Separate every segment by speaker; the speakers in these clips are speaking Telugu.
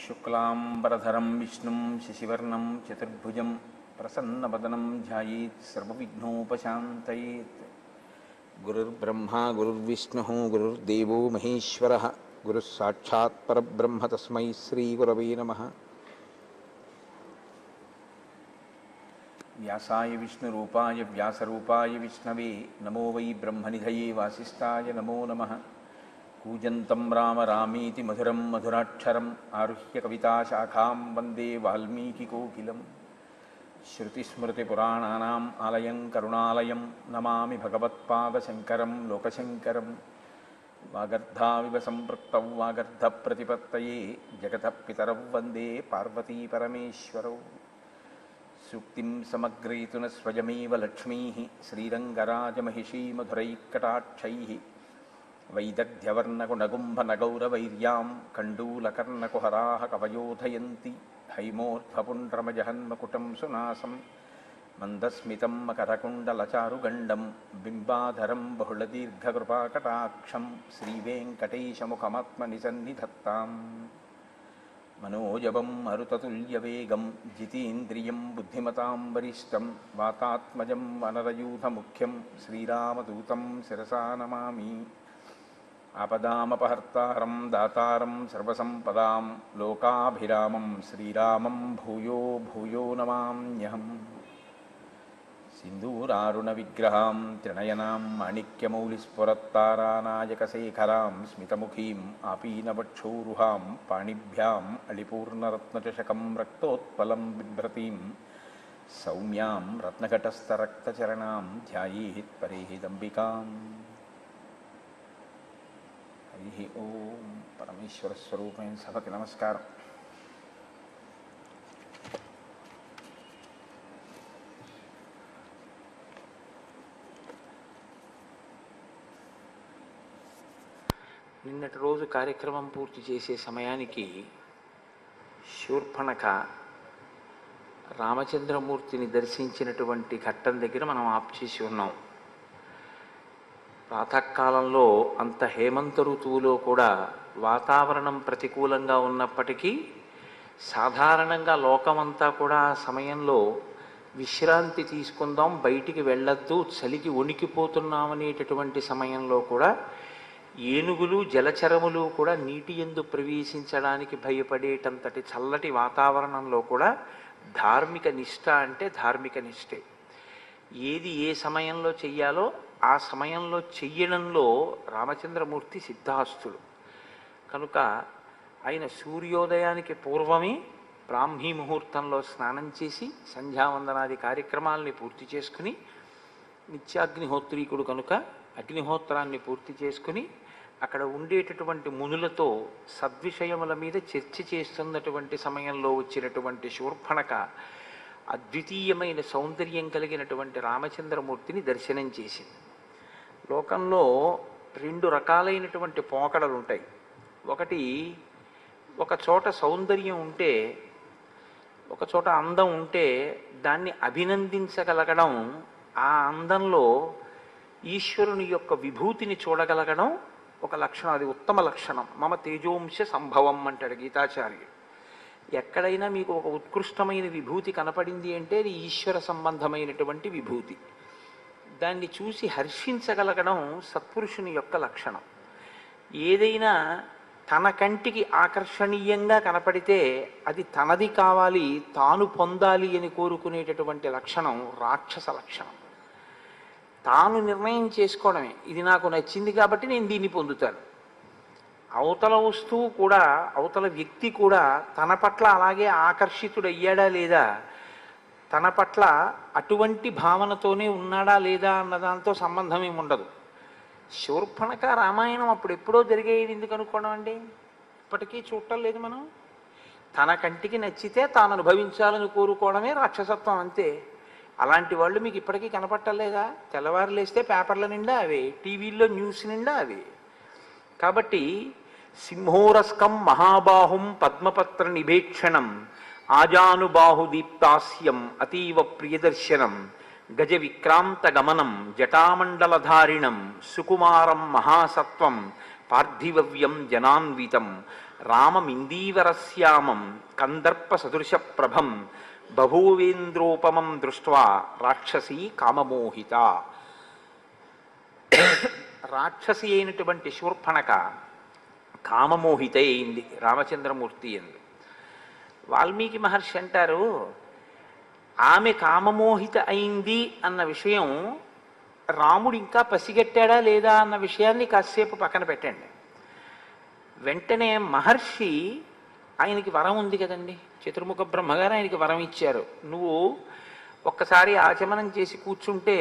Speaker 1: शुक्लांबरधरं विष्णुं शशिवर्णं चतुर्भुजं प्रसन्नवदनं ध्यायेत् सर्वविघ्नोपशान्तयेत्। गुरुर्ब्रह्मा गुरुर्विष्णुः गुरुर्देवो महेश्वरः गुरुः साक्षात् परब्रह्म तस्मै श्रीगुरवे नमः। व्यासाय विष्णुरूपाय व्यासरूपाय विष्णवे नमो वै ब्रह्मनिधये वासिष्ठाय नमो नमः। कूजन्तं राम रामीति मधुरं मधुराक्षरम् आरुह्य कविताशाखां वन्दे वाल्मीकिकोकिलं। श्रुतिस्मृतिपुराणानाम् आलयं करुणालयं नमामि भगवत्पादशङ्करं लोकशङ्करं। वागर्धाविव सम्पृक्तौ वागर्धप्रतिपत्तये जगतः पितरौ वन्दे पार्वतीपरमेश्वरौ। सूक्तिं समग्रयितुन स्वयमेव लक्ष्मीः श्रीरङ्गराजमहिषी मधुरैकटाक्षैः। वैदग्ध्यवर्णकुणगुम्भनगौरवैर्यां कण्डूलकर्णकुहराः कवयोधयन्ति। हैमोर्ध्वपुण्ड्रमजहन्मकुटं सुनासं मन्दस्मितं मकरकुण्डलचारुगण्डं बिम्बाधरं बहुलदीर्घकृपाकटाक्षं श्रीवेङ्कटेशमुखमात्मनिसन्निधत्ताम्। मनोजवं मरुततुल्यवेगं जितेन्द्रियं बुद्धिमतां वरिष्ठं वातात्मजं वनरयूथमुख्यं श्रीरामदूतं शिरसा नमामि। आपदामपहर्तारं दातारं सर्वसम्पदां लोकाभिरामं श्रीरामं भूयो भूयो नमाम्यहम्। सिन्दूरारुणविग्रहां त्रिनयनां माणिक्यमौलिस्फुरत्तारानायकशेखरां स्मितमुखीं आपीनवक्षोरुहां पाणिभ्याम् अलिपूर्णरत्नचषकं रक्तोत्पलं बिभ्रतीं सौम्यां रत्नघटस्थरक्तचरणां ध्यायेत् परेहिदम्बिकाम्। हरि ओम। परमेश्वर स्वरूपेण सभకి నమస్కారం। నిన్నటి రోజు కార్యక్రమం పూర్తి చేసే సమయానికి శూర్పణఖ రామచంద్రమూర్తిని దర్శించినటువంటి ఘట్టం దగ్గర మనం ఆప్ చేసి ఉన్నాం. ప్రాతకాలంలో అంత హేమంత ఋతువులో కూడా వాతావరణం ప్రతికూలంగా ఉన్నప్పటికీ సాధారణంగా లోకమంతా కూడా ఆ సమయంలో విశ్రాంతి తీసుకుందాం, బయటికి వెళ్ళొద్దు, చలికి వణికిపోతున్నామనేటటువంటి సమయంలో కూడా ఏనుగులు జలచరములు కూడా నీటి యందు ప్రవేశించడానికి భయపడేటంతటి చల్లటి వాతావరణంలో కూడా ధార్మిక నిష్ఠ అంటే ధార్మిక నిష్ఠే. ఏది ఏ సమయంలో చెయ్యాలో ఆ సమయంలో చెయ్యడంలో రామచంద్రమూర్తి సిద్ధాస్తుడు కనుక ఆయన సూర్యోదయానికి పూర్వమే బ్రాహ్మీ ముహూర్తంలో స్నానం చేసి సంధ్యావందనాది కార్యక్రమాలని పూర్తి చేసుకుని, నిత్యాగ్నిహోత్రీకుడు కనుక అగ్నిహోత్రాన్ని పూర్తి చేసుకుని అక్కడ ఉండేటటువంటి మునులతో సద్విషయముల మీద చర్చ చేస్తున్నటువంటి సమయంలో వచ్చినటువంటి శూర్పణఖ అద్వితీయమైన సౌందర్యం కలిగినటువంటి రామచంద్రమూర్తిని దర్శనం చేసింది. లోకంలో రెండు రకాలైనటువంటి పోకడలు ఉంటాయి. ఒకటి, ఒక చోట సౌందర్యం ఉంటే, ఒక చోట అందం ఉంటే దాన్ని అభినందించగలగడం, ఆ అందంలో ఈశ్వరుని యొక్క విభూతిని చూడగలగడం ఒక లక్షణం. అది ఉత్తమ లక్షణం. మమ తేజోంశ సంభవం అంటాడు గీతాచార్యుడు. ఎక్కడైనా మీకు ఒక ఉత్కృష్టమైన విభూతి కనపడింది అంటే అది ఈశ్వర సంబంధమైనటువంటి విభూతి. దాన్ని చూసి హర్షించగలగడం సత్పురుషుని యొక్క లక్షణం. ఏదైనా తన కంటికి ఆకర్షణీయంగా కనపడితే అది తనది కావాలి, తాను పొందాలి అని కోరుకునేటటువంటి లక్షణం రాక్షస లక్షణం. తాను నిర్ణయం చేసుకోవడమే, ఇది నాకు నచ్చింది కాబట్టి నేను దీన్ని పొందుతాను. అవతల వస్తువు కూడా, అవతల వ్యక్తి కూడా తన పట్ల అలాగే ఆకర్షితుడయ్యాడా లేదా, తన పట్ల అటువంటి భావనతోనే ఉన్నాడా లేదా అన్నదాంతో సంబంధం ఏమి ఉండదు. శూర్పణఖ రామాయణం అప్పుడు ఎప్పుడో జరిగేది ఎందుకు అనుకోవడం అండి? ఇప్పటికీ చూడటం లేదు మనం. తన కంటికి నచ్చితే తాను అనుభవించాలని కోరుకోవడమే రాక్షసత్వం, అంతే. అలాంటి వాళ్ళు మీకు ఇప్పటికీ కనపట్టలేదా? తెల్లవారు లేస్తే పేపర్ల నిండా అవే, టీవీల్లో న్యూస్ నిండా అవే. కాబట్టి సింహోరస్కం మహాబాహుం పద్మపత్ర నిభేక్షణం ఆజానుబాహుదీప్తాస్యం అతీవ ప్రియదర్శనం గజ విక్రాంత గమనం జటామండలధారిణం సుకుమారం మహాసత్వం పార్థివవ్యం జనాన్వితం రామమిందీవరశ్యామం కందర్ప సదృశ ప్రభం బభూవేంద్రోపమం దృష్ట్వా రాక్షసీ కామమోహిత. రాక్షసి అయినటువంటి శూర్పణక కామమోహిత అయింది రామచంద్రమూర్తి ఎందు. వాల్మీకి మహర్షి అంటారు, ఆమె కామమోహిత అయింది అన్న విషయం రాముడు ఇంకా పసిగట్టాడా లేదా అన్న విషయాన్ని కాసేపు పక్కన పెట్టండి. వెంటనే మహర్షి, ఆయనకి వరం ఉంది కదండి, చతుర్ముఖ బ్రహ్మగారు ఆయనకి వరం ఇచ్చారు. నువ్వు ఒక్కసారి ఆచమనం చేసి కూర్చుంటే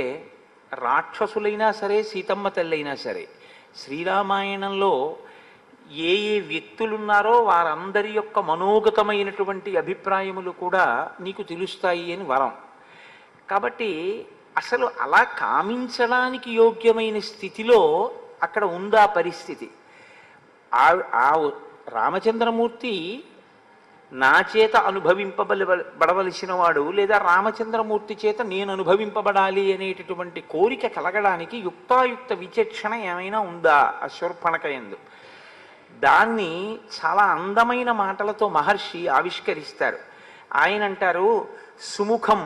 Speaker 1: రాక్షసులైనా సరే, సీతమ్మ తల్లైనా సరే, శ్రీరామాయణంలో ఏ ఏ వ్యక్తులున్నారో వారందరి యొక్క మనోగతమైనటువంటి అభిప్రాయములు కూడా నీకు తెలుస్తాయి అని వరం. కాబట్టి అసలు అలా కామించడానికి యోగ్యమైన స్థితిలో అక్కడ ఉందా పరిస్థితి. ఆ రామచంద్రమూర్తి నా చేత అనుభవింపబడవలసిన వాడు, లేదా రామచంద్రమూర్తి చేత నేను అనుభవింపబడాలి అనేటటువంటి కోరిక కలగడానికి యుక్తాయుక్త విచక్షణ ఏమైనా ఉందా ఆ శూర్పణఖ యందు? దాన్ని చాలా అందమైన మాటలతో మహర్షి ఆవిష్కరిస్తారు. ఆయన అంటారు, సుముఖం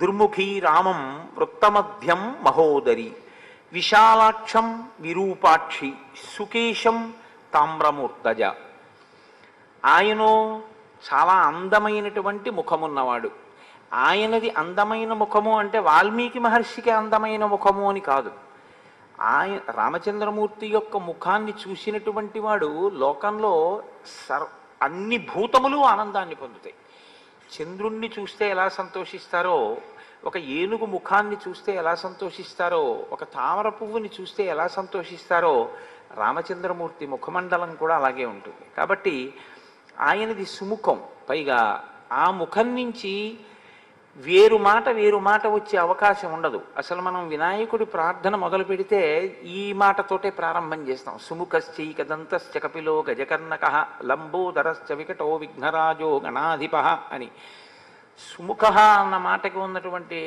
Speaker 1: దుర్ముఖీ రామం వృత్తమధ్యం మహోదరి విశాలాక్షం విరూపాక్షి సుకేశం తామ్రమూర్తజ. ఆయనో చాలా అందమైనటువంటి ముఖమున్నవాడు. ఆయనది అందమైన ముఖము అంటే వాల్మీకి మహర్షికి అందమైన ముఖము అని కాదు. రామచంద్రమూర్తి యొక్క ముఖాన్ని చూసినటువంటి వాడు లోకంలో అన్ని భూతములు ఆనందాన్ని పొందుతాయి. చంద్రుణ్ణి చూస్తే ఎలా సంతోషిస్తారో, ఒక ఏనుగు ముఖాన్ని చూస్తే ఎలా సంతోషిస్తారో, ఒక తామర పువ్వుని చూస్తే ఎలా సంతోషిస్తారో, రామచంద్రమూర్తి ముఖమండలం కూడా అలాగే ఉంటుంది. కాబట్టి ఆయనది సుముఖం. పైగా ఆ ముఖం నుంచి వేరు మాట వచ్చే అవకాశం ఉండదు. అసలు మనం వినాయకుడి ప్రార్థన మొదలు పెడితే ఈ మాటతోటే ప్రారంభం చేస్తాం. సుముఖశ్చైకదంతశ్చ కపిలో గజకర్ణక లంబోదరశ్చ వికటో విఘ్నరాజో గణాధిప అని. సుముఖ అన్న మాటకి ఉన్నటువంటి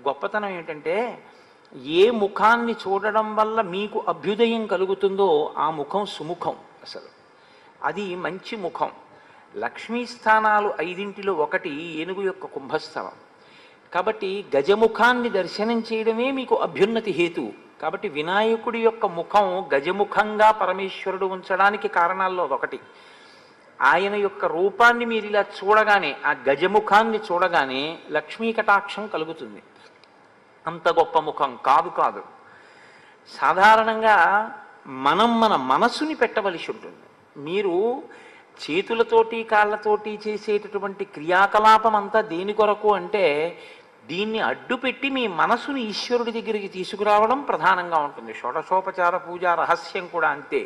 Speaker 1: గొప్పతనం ఏమిటంటే, ఏ ముఖాన్ని చూడడం వల్ల మీకు అభ్యుదయం కలుగుతుందో ఆ ముఖం సుముఖం. అసలు అది మంచి ముఖం. లక్ష్మీస్థానాలు 5 ఒకటి ఏనుగు యొక్క కుంభస్థలం. కాబట్టి గజముఖాన్ని దర్శనం చేయడమే మీకు అభ్యున్నతి హేతు. కాబట్టి వినాయకుడి యొక్క ముఖం గజముఖంగా పరమేశ్వరుడు ఉంచడానికి కారణాల్లో ఒకటి. ఆయన యొక్క రూపాన్ని మీరు ఇలా చూడగానే, ఆ గజముఖాన్ని చూడగానే లక్ష్మీ కటాక్షం కలుగుతుంది. అంత గొప్ప ముఖం కాదు. సాధారణంగా మనం మన మనసుని పెట్టవలసి ఉంటుంది. మీరు చేతులతోటి కాళ్ళతోటి చేసేటటువంటి క్రియాకలాపం అంతా దేని కొరకు అంటే, దీన్ని అడ్డుపెట్టి మీ మనసుని ఈశ్వరుడి దగ్గరికి తీసుకురావడం ప్రధానంగా ఉంటుంది. షోడశోపచార పూజ రహస్యం కూడా అంతే.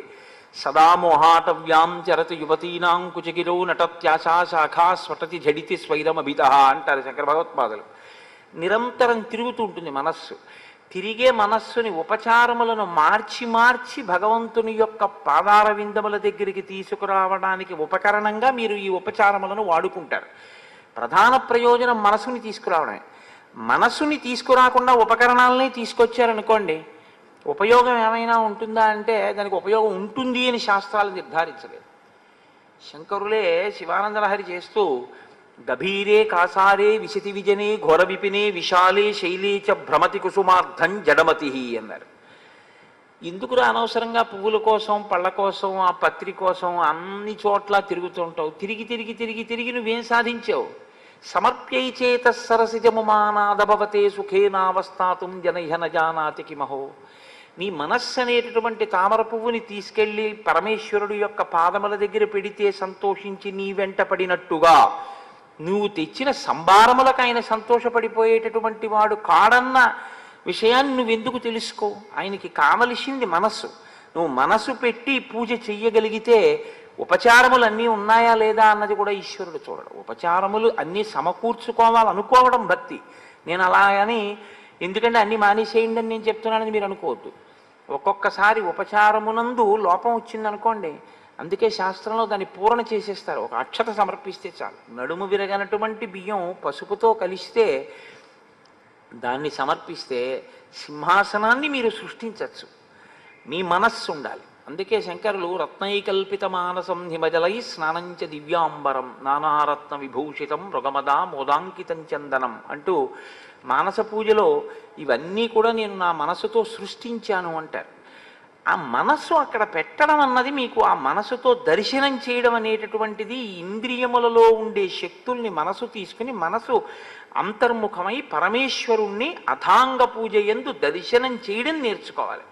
Speaker 1: సదా మోహాటవ్యాం చరతి యువతీనాం కుచగిరో నటత్యాశా శాఖా స్వటతి జడితి స్వైరమభిత అంటారు శంకర భగవత్పాదులు. నిరంతరం తిరుగుతూ ఉంటుంది మనస్సు. తిరిగే మనస్సుని ఉపచారములను మార్చి భగవంతుని యొక్క పాదార విందముల దగ్గరికి తీసుకురావడానికి ఉపకరణంగా మీరు ఈ ఉపచారములను వాడుకుంటారు. ప్రధాన ప్రయోజనం మనసుని తీసుకురావడమే. మనసుని తీసుకురాకుండా ఉపకరణాలనే తీసుకొచ్చారనుకోండి, ఉపయోగం ఏమైనా ఉంటుందా అంటే దానికి ఉపయోగం ఉంటుంది అని శాస్త్రాలు నిర్ధారించలేదు. శంకరులే శివానందలహరి చేస్తూ గభీరే కాసారే విశతి విజనే ఘోర విపినే విశాలే శైలే చ భ్రమతి కుసుమార్థం జడమతి అన్నారు. ఎందుకురా అనవసరంగా పువ్వుల కోసం, పళ్ళ కోసం, ఆ పత్రి కోసం అన్ని చోట్ల తిరుగుతుంటావు? తిరిగి నువ్వేం సాధించావు? సమర్ప్యైచేత సరసిజముమానాదభవతే సుఖేనావస్థాతుం జనహ్య నజానాతి కిమహో. నీ మనస్సు అనేటటువంటి తామర పువ్వుని తీసుకెళ్ళి పరమేశ్వరుడు యొక్క పాదముల దగ్గర పెడితే సంతోషించి నీ వెంట పడినట్టుగా నువ్వు తెచ్చిన సంభారములకు ఆయన సంతోషపడిపోయేటటువంటి వాడు కాడన్న విషయాన్ని నువ్వెందుకు తెలుసుకో? ఆయనకి కావలసింది మనస్సు. నువ్వు మనసు పెట్టి పూజ చెయ్యగలిగితే ఉపచారములు అన్నీ ఉన్నాయా లేదా అన్నది కూడా ఈశ్వరుడు చూడడు. ఉపచారములు అన్నీ సమకూర్చుకోవాలనుకోవడం భక్తి. నేను అలాగని ఎందుకంటే అన్నీ మానేసేయండి అని నేను చెప్తున్నానని మీరు అనుకోవద్దు. ఒక్కొక్కసారి ఉపచారమునందు లోపం వచ్చిందనుకోండి, అందుకే శాస్త్రంలో దాన్ని పూరణ చేసేస్తారు. ఒక అక్షత సమర్పిస్తే చాలు. నడుము విరగనటువంటి బియ్యం పసుపుతో కలిస్తే దాన్ని సమర్పిస్తే సింహాసనాన్ని మీరు సృష్టించవచ్చు. మీ మనస్సు ఉండాలి. అందుకే శంకరులు రత్నైకల్పిత మానసం హిమజలై స్నానంచ దివ్యాంబరం నానారత్న విభూషితం మృగమదా మోదాంకితం చందనం అంటూ మానస పూజలో ఇవన్నీ కూడా నేను నా మనసుతో సృష్టించాను అంటారు. ఆ మనస్సు అక్కడ పెట్టడం అన్నది మీకు ఆ మనసుతో దర్శనం చేయడం అనేటటువంటిది ఇంద్రియములలో ఉండే శక్తుల్ని మనసు తీసుకుని మనసు అంతర్ముఖమై పరమేశ్వరుణ్ణి అథాంగ పూజ యందు దర్శనం చేయడం నేర్చుకోవాలి.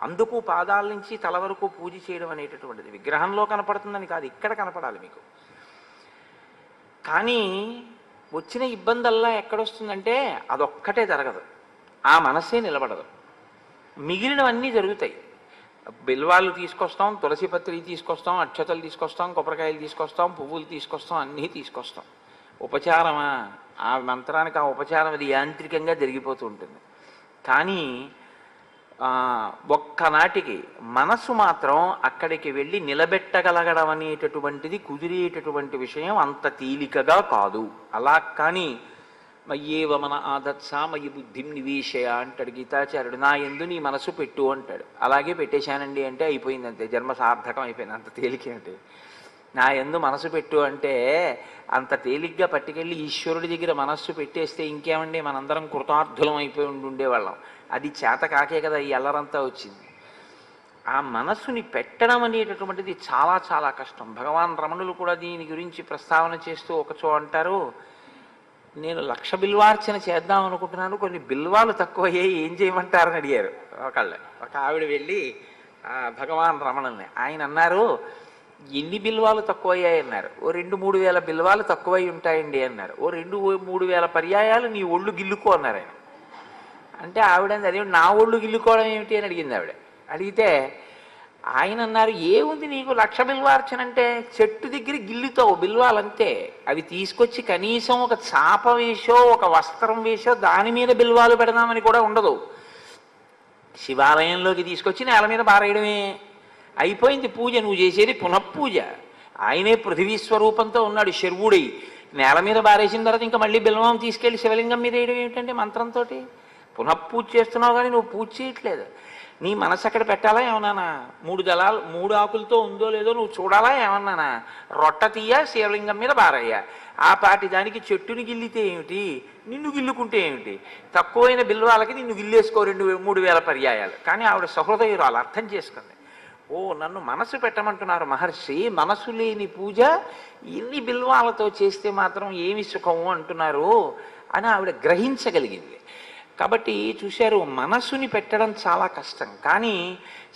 Speaker 1: అందుకు పాదాల నుంచి తల వరకు పూజ చేయడం అనేటటువంటిది విగ్రహంలో కనపడుతుందని కాదు, ఇక్కడ కనపడాలి మీకు. కానీ వచ్చిన ఇబ్బందల్లా ఎక్కడొస్తుందంటే అదొక్కటే జరగదు, ఆ మనస్సే నిలబడదు, మిగిలినవన్నీ జరుగుతాయి. బిల్వాలు తీసుకొస్తాం, తులసి పత్రి తీసుకొస్తాం, అక్షతలు తీసుకొస్తాం, కొబ్బరికాయలు తీసుకొస్తాం, పువ్వులు తీసుకొస్తాం, అన్నీ తీసుకొస్తాం. ఉపచారమా? ఆ మంత్రానికి ఆ ఉపచారం అది యాంత్రికంగా జరిగిపోతూ ఉంటుంది. కానీ ఒక్కనాటికి మనసు మాత్రం అక్కడికి వెళ్ళి నిలబెట్టగలగడం అనేటటువంటిది కుదిరేటటువంటి విషయం అంత తేలికగా కాదు. అలా కానీ మయ్యేవ మన ఆదత్సా మయి బుద్ధిం నివేశయ అంటాడు గీతాచార్యుడు. నా యందు నీ మనసు పెట్టు అంటాడు. అలాగే పెట్టేశానండి అంటే అయిపోయింది, అంతే, జన్మ సార్థకం అయిపోయింది. అంత తేలిక అంటే నా యందు మనసు పెట్టు అంటే అంత తేలిగ్గా పట్టుకెళ్ళి ఈశ్వరుడి దగ్గర మనస్సు పెట్టేస్తే ఇంకేమండి మనందరం కృతార్థులం అయిపోయి ఉండేవాళ్ళం. అది చేత కాకే కదా ఈ అల్లరంతా వచ్చింది. ఆ మనస్సుని పెట్టడం అనేటటువంటిది చాలా చాలా కష్టం. భగవాన్ రమణులు కూడా దీని గురించి ప్రస్తావన చేస్తూ ఒకచో అంటారు, నేను 1,00,000 బిల్వార్చన చేద్దాం అనుకుంటున్నాను, కొన్ని బిల్వాలు తక్కువయ్యాయి, ఏం చేయమంటారని అడిగారు ఒక ఆవిడ వెళ్ళి భగవాన్ రమణుల్ని. ఆయన అన్నారు, ఎన్ని బిల్వాలు తక్కువయ్యాయి అన్నారు. ఓ 2-3 వేల బిల్వాలు తక్కువై ఉంటాయండి అన్నారు. ఓ 2-3 వేల పర్యాయాలు నీ ఒళ్ళు గిల్లుకో అన్నారు ఆయన. అంటే ఆవిడ అదే నా ఒళ్ళు గిల్లుకోవడం ఏమిటి అని అడిగింది ఆవిడ. అడిగితే ఆయన అన్నారు, ఏముంది నీకు 1,00,000 బిల్వార్చన అంటే చెట్టు దగ్గర గిల్లుతావు బిల్వాలంతే, అవి తీసుకొచ్చి కనీసం ఒక చాప వేసో ఒక వస్త్రం వేసో దాని మీద బిల్వాలు పెడదామని కూడా ఉండదు. శివాలయంలోకి తీసుకొచ్చి నేల మీద పారేయడమే, అయిపోయింది పూజ. నువ్వు చేసేది పునఃపూజ. ఆయనే పృథివీ స్వరూపంతో ఉన్నాడు శర్వుడై, నేల మీద బారేసిన తర్వాత ఇంకా మళ్ళీ బిల్వం తీసుకెళ్ళి శివలింగం మీద వేయడం ఏమిటంటే మంత్రంతో పునఃపూజ చేస్తున్నావు, కానీ నువ్వు పూజ చేయట్లేదు. నీ మనసు అక్కడ పెట్టాలా ఏమన్నానా? 3 దళాలు 3 ఆకులతో ఉందో లేదో నువ్వు చూడాలా ఏమన్నానా? రొట్ట తీయ శివలింగం మీద బారయ్యా. ఆ పాటి దానికి చెట్టుని గిల్లితే ఏమిటి, నిన్ను గిల్లుకుంటే ఏమిటి? తక్కువైన బిల్వాలకి నిన్ను గిల్లేసుకో 2-3 వేల పర్యాయాలు. కానీ ఆవిడ సహృదయురాలు అర్థం చేసుకుంది. ఓ నన్ను మనసు పెట్టమంటున్నారు మహర్షి, మనసు లేని పూజ ఇన్ని బిల్వాలతో చేస్తే మాత్రం ఏమి సుఖము అంటున్నారు అని ఆవిడ గ్రహించగలిగింది. కాబట్టి చూశారు, మనసుని పెట్టడం చాలా కష్టం. కానీ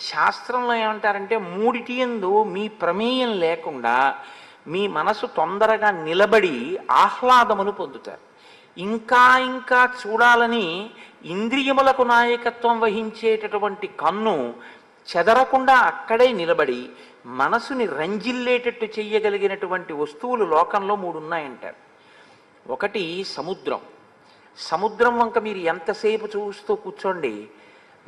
Speaker 1: శాస్త్రంలో ఏమంటారంటే 3 యందు మీ ప్రమేయం లేకుండా మీ మనసు తొందరగా నిలబడి ఆహ్లాదమును పొందుతారు. ఇంకా ఇంకా చూడాలని ఇంద్రియములకు నాయకత్వం వహించేటటువంటి కన్ను చెదరకుండా అక్కడే నిలబడి మనసుని రంజిల్లేటట్టు చెయ్యగలిగినటువంటి వస్తువులు లోకంలో 3 ఉన్నాయంటారు. ఒకటి సముద్రం. సముద్రం వంక మీరు ఎంతసేపు చూస్తూ కూర్చోండి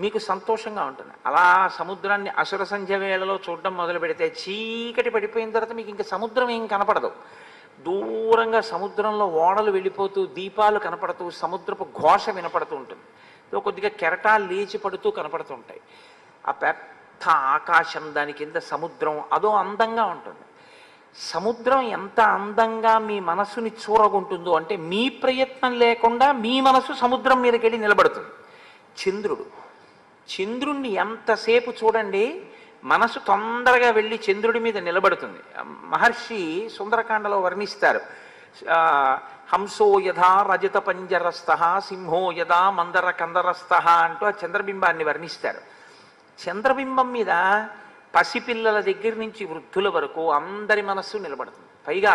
Speaker 1: మీకు సంతోషంగా ఉంటుంది. అలా సముద్రాన్ని అసుర సంధ్య వేళలో చూడడం మొదలు పెడితే చీకటి పడిపోయిన తర్వాత మీకు ఇంకా సముద్రం ఏం కనపడదు. దూరంగా సముద్రంలో ఓడలు వెళ్ళిపోతూ దీపాలు కనపడుతూ సముద్రపు ఘోష వినపడుతూ ఉంటుంది. కొద్దిగా కెరటాలు లేచి పడుతూ కనపడుతూ ఉంటాయి. ఆ పెద్ద ఆకాశం, దాని కింద సముద్రం, అదో అందంగా ఉంటుంది. సముద్రం ఎంత అందంగా మీ మనసుని చూరగొంటుందో అంటే మీ ప్రయత్నం లేకుండా మీ మనసు సముద్రం మీదకి వెళ్ళి నిలబడుతుంది. చంద్రుణ్ణి ఎంతసేపు చూడండి మనసు తొందరగా వెళ్ళి చంద్రుడి మీద నిలబడుతుంది. మహర్షి సుందరకాండలో వర్ణిస్తారు, హంసో యథా రజత పంజరస్థ సింహో యథా మందర కందరస్థ అంటూ ఆ చంద్రబింబాన్ని వర్ణిస్తారు. చంద్రబింబం మీద పసిపిల్లల దగ్గర నుంచి వృద్ధుల వరకు అందరి మనస్సు నిలబడుతుంది. పైగా